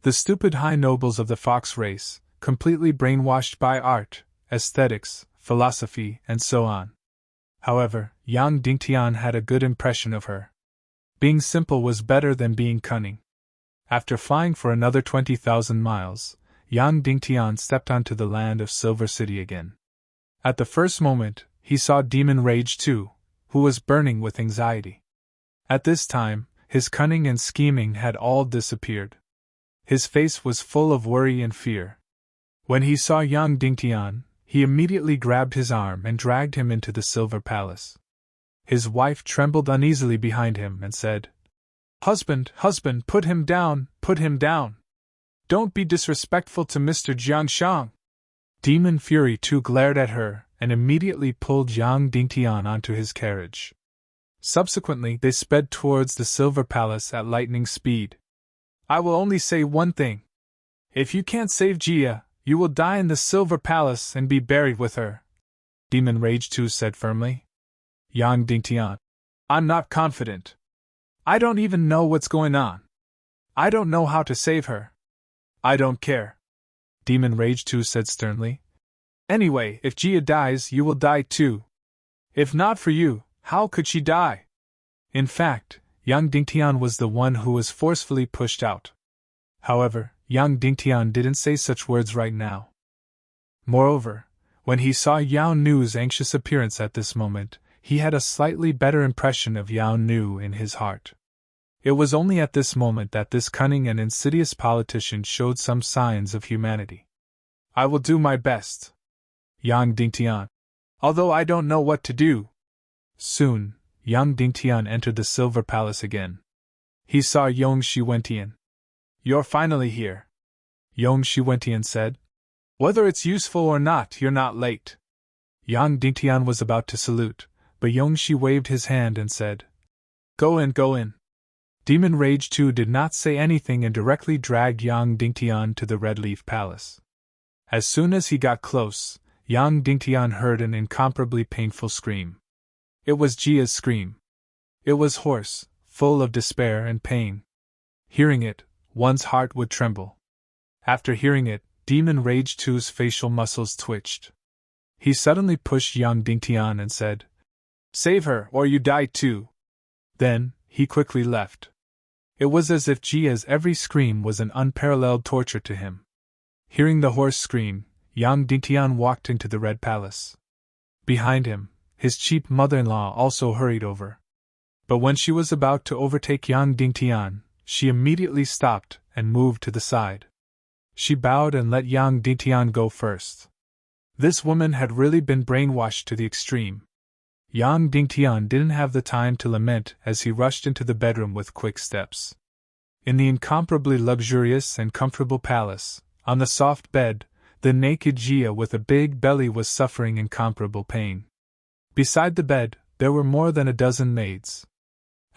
The stupid high nobles of the fox race, completely brainwashed by art, aesthetics, philosophy, and so on. However, Yang Dingtian had a good impression of her. Being simple was better than being cunning. After flying for another 20,000 miles, Yang Dingtian stepped onto the land of Silver City again. At the first moment, he saw Demon Rage too, who was burning with anxiety. At this time, his cunning and scheming had all disappeared. His face was full of worry and fear. When he saw Yang Dingtian, he immediately grabbed his arm and dragged him into the Silver Palace. His wife trembled uneasily behind him and said, "Husband, husband, put him down, put him down. Don't be disrespectful to Mr. Jiangshang." Demon Fury too glared at her and immediately pulled Yang Dingtian onto his carriage. Subsequently, they sped towards the Silver Palace at lightning speed. "I will only say one thing. If you can't save Jia, you will die in the Silver Palace and be buried with her," Demon Rage 2 said firmly. Yang Dingtian: "I'm not confident. I don't even know what's going on. I don't know how to save her." "I don't care," Demon Rage 2 said sternly. "Anyway, if Jia dies, you will die too. If not for you, how could she die?" In fact, Yang Dingtian was the one who was forcefully pushed out. However, Yang Dingtian didn't say such words right now. Moreover, when he saw Yao Nu's anxious appearance at this moment, he had a slightly better impression of Yao Nu in his heart. It was only at this moment that this cunning and insidious politician showed some signs of humanity. "I will do my best." Yang Dingtian: "Although I don't know what to do." Soon, Yang Dingtian entered the Silver Palace again. He saw Yong Shiwentian. "You're finally here," Yong Shiwentian said. "Whether it's useful or not, you're not late." Yang Dingtian was about to salute, but Yongshi waved his hand and said, "Go in, go in." Demon Rage 2 did not say anything and directly dragged Yang Dingtian to the Red Leaf Palace. As soon as he got close, Yang Dingtian heard an incomparably painful scream. It was Jia's scream. It was hoarse, full of despair and pain. Hearing it, one's heart would tremble. After hearing it, Demon Rage 2's facial muscles twitched. He suddenly pushed Yang Dingtian and said, "Save her, or you die too." Then, he quickly left. It was as if Jia's every scream was an unparalleled torture to him. Hearing the hoarse scream, Yang Dingtian walked into the Red Palace. Behind him, his cheap mother-in-law also hurried over. But when she was about to overtake Yang Dingtian, she immediately stopped and moved to the side. She bowed and let Yang Dingtian go first. This woman had really been brainwashed to the extreme. Yang Dingtian didn't have the time to lament as he rushed into the bedroom with quick steps. In the incomparably luxurious and comfortable palace, on the soft bed, the naked Jia with a big belly was suffering incomparable pain. Beside the bed, there were more than a dozen maids.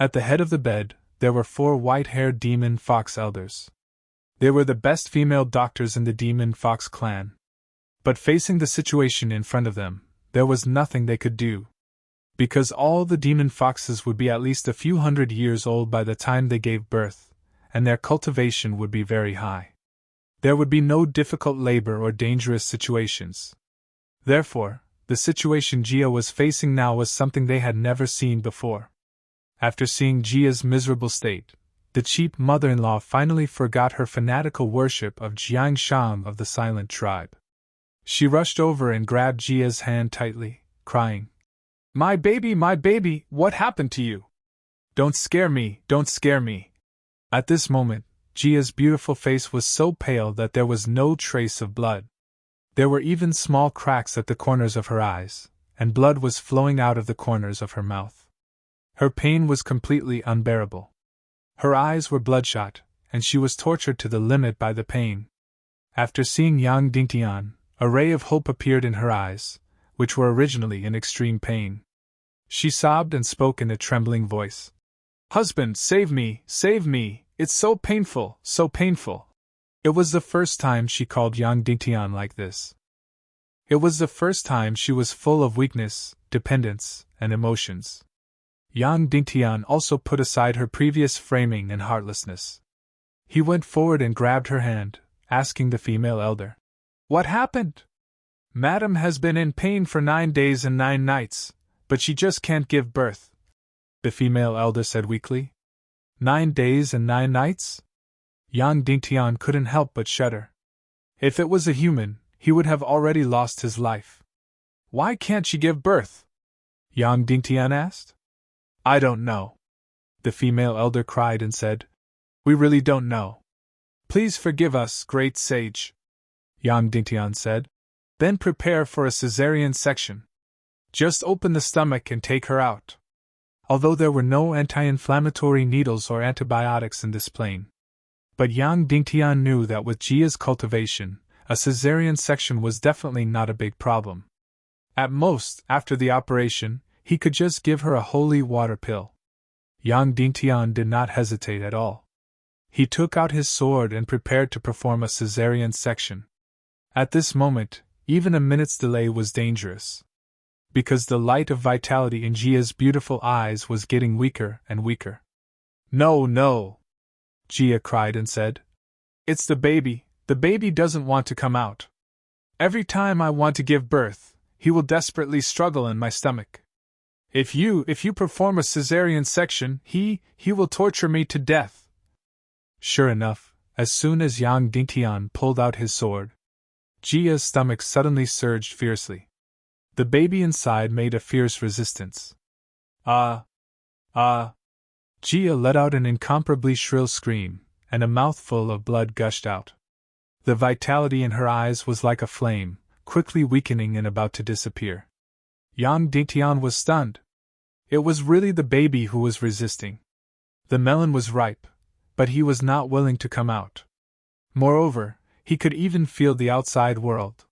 At the head of the bed, there were 4 white-haired demon fox elders. They were the best female doctors in the demon fox clan. But facing the situation in front of them, there was nothing they could do. Because all the demon foxes would be at least a few hundred years old by the time they gave birth, and their cultivation would be very high. There would be no difficult labor or dangerous situations. Therefore, the situation Jia was facing now was something they had never seen before. After seeing Jia's miserable state, the cheap mother-in-law finally forgot her fanatical worship of Jiangshang of the Silent Tribe. She rushed over and grabbed Jia's hand tightly, crying, my baby, what happened to you? Don't scare me, don't scare me." At this moment, Jia's beautiful face was so pale that there was no trace of blood. There were even small cracks at the corners of her eyes, and blood was flowing out of the corners of her mouth. Her pain was completely unbearable. Her eyes were bloodshot, and she was tortured to the limit by the pain. After seeing Yang Dingtian, a ray of hope appeared in her eyes, which were originally in extreme pain. She sobbed and spoke in a trembling voice. "Husband, save me, save me, it's so painful, so painful." It was the first time she called Yang Dingtian like this. It was the first time she was full of weakness, dependence, and emotions. Yang Dingtian also put aside her previous framing and heartlessness. He went forward and grabbed her hand, asking the female elder, "What happened?" "Madam has been in pain for 9 days and 9 nights, but she just can't give birth," the female elder said weakly. 9 days and 9 nights? Yang Dingtian couldn't help but shudder. If it was a human, he would have already lost his life. "Why can't she give birth?" Yang Dingtian asked. "I don't know," the female elder cried and said. "We really don't know." "Please forgive us, great sage," Yang Dingtian said. "Then prepare for a caesarean section. Just open the stomach and take her out." Although there were no anti-inflammatory needles or antibiotics in this plane. But Yang Dingtian knew that with Jia's cultivation, a caesarean section was definitely not a big problem. At most, after the operation, he could just give her a holy water pill. Yang Dingtian did not hesitate at all. He took out his sword and prepared to perform a caesarean section. At this moment, even a minute's delay was dangerous. Because the light of vitality in Jia's beautiful eyes was getting weaker and weaker. "No, no!" Jia cried and said. "It's the baby doesn't want to come out. Every time I want to give birth, he will desperately struggle in my stomach. If you perform a caesarean section, he will torture me to death." Sure enough, as soon as Yang Dingtian pulled out his sword, Jia's stomach suddenly surged fiercely. The baby inside made a fierce resistance. Ah! Jia let out an incomparably shrill scream, and a mouthful of blood gushed out. The vitality in her eyes was like a flame, quickly weakening and about to disappear. Yang Dingtian was stunned. It was really the baby who was resisting. The melon was ripe, but he was not willing to come out. Moreover, he could even feel the outside world.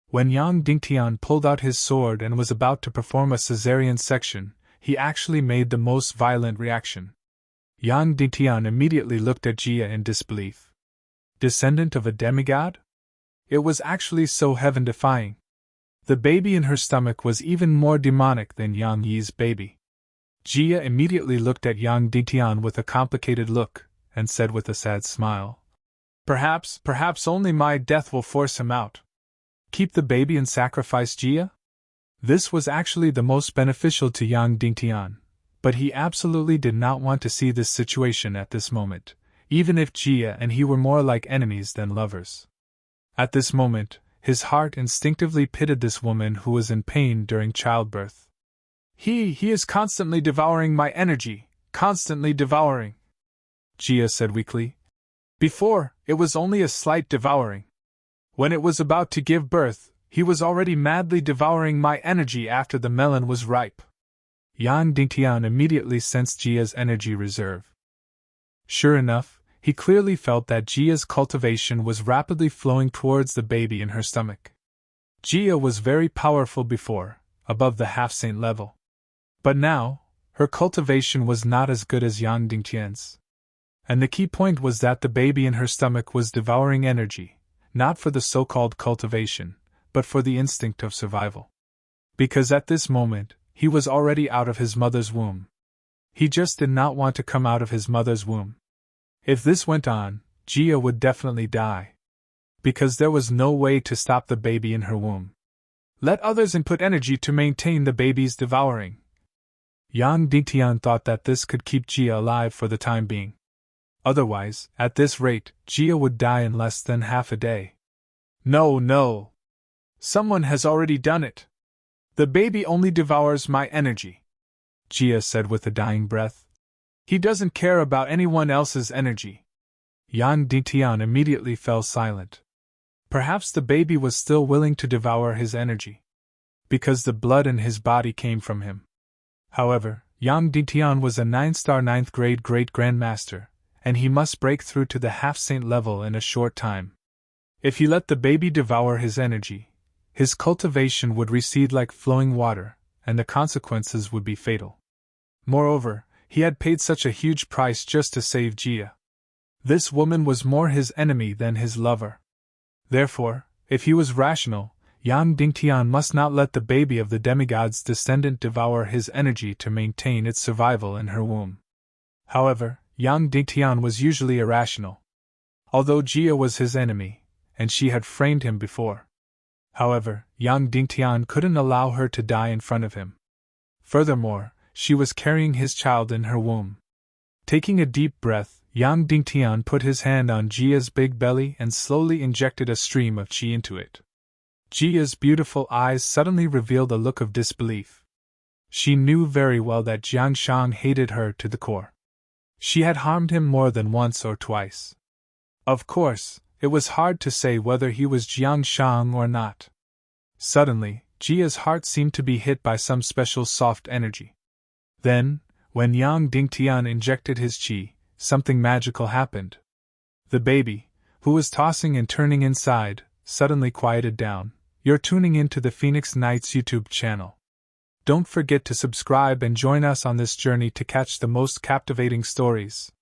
When Yang Dingtian pulled out his sword and was about to perform a caesarean section, he actually made the most violent reaction. Yang Dingtian immediately looked at Jia in disbelief. Descendant of a demigod? It was actually so heaven-defying. The baby in her stomach was even more demonic than Yang Yi's baby. Jia immediately looked at Yang Dingtian with a complicated look, and said with a sad smile, Perhaps only my death will force him out. Keep the baby and sacrifice Jia?" This was actually the most beneficial to Yang Dingtian, but he absolutely did not want to see this situation at this moment, even if Jia and he were more like enemies than lovers. At this moment, his heart instinctively pitied this woman who was in pain during childbirth. He is constantly devouring my energy, constantly devouring," Jia said weakly. "Before, it was only a slight devouring. When it was about to give birth, he was already madly devouring my energy after the melon was ripe." Yang Dingtian immediately sensed Jia's energy reserve. Sure enough, he clearly felt that Jia's cultivation was rapidly flowing towards the baby in her stomach. Jia was very powerful before, above the half-saint level. But now, her cultivation was not as good as Yang Dingtian's. And the key point was that the baby in her stomach was devouring energy, not for the so-called cultivation, but for the instinct of survival. Because at this moment, he was already out of his mother's womb. He just did not want to come out of his mother's womb. If this went on, Jia would definitely die. Because there was no way to stop the baby in her womb. Let others input energy to maintain the baby's devouring. Yang Dingtian thought that this could keep Jia alive for the time being. Otherwise, at this rate, Jia would die in less than half a day. No. Someone has already done it. The baby only devours my energy, Jia said with a dying breath. He doesn't care about anyone else's energy. Yang Dingtian immediately fell silent. Perhaps the baby was still willing to devour his energy. Because the blood in his body came from him. However, Yang Dingtian was a 9-star 9th grade great grandmaster, and he must break through to the half-saint level in a short time. If he let the baby devour his energy, his cultivation would recede like flowing water, and the consequences would be fatal. Moreover, he had paid such a huge price just to save Jia. This woman was more his enemy than his lover. Therefore, if he was rational, Yang Dingtian must not let the baby of the demigod's descendant devour his energy to maintain its survival in her womb. However, Yang Dingtian was usually irrational. Although Jia was his enemy, and she had framed him before. However, Yang Dingtian couldn't allow her to die in front of him. Furthermore, she was carrying his child in her womb. Taking a deep breath, Yang Dingtian put his hand on Jia's big belly and slowly injected a stream of qi into it. Jia's beautiful eyes suddenly revealed a look of disbelief. She knew very well that Jiang Shang hated her to the core. She had harmed him more than once or twice. Of course, it was hard to say whether he was Jiang Shang or not. Suddenly, Jia's heart seemed to be hit by some special soft energy. Then, when Yang Dingtian injected his qi, something magical happened. The baby, who was tossing and turning inside, suddenly quieted down. You're tuning into the Phoenix Nights YouTube channel. Don't forget to subscribe and join us on this journey to catch the most captivating stories.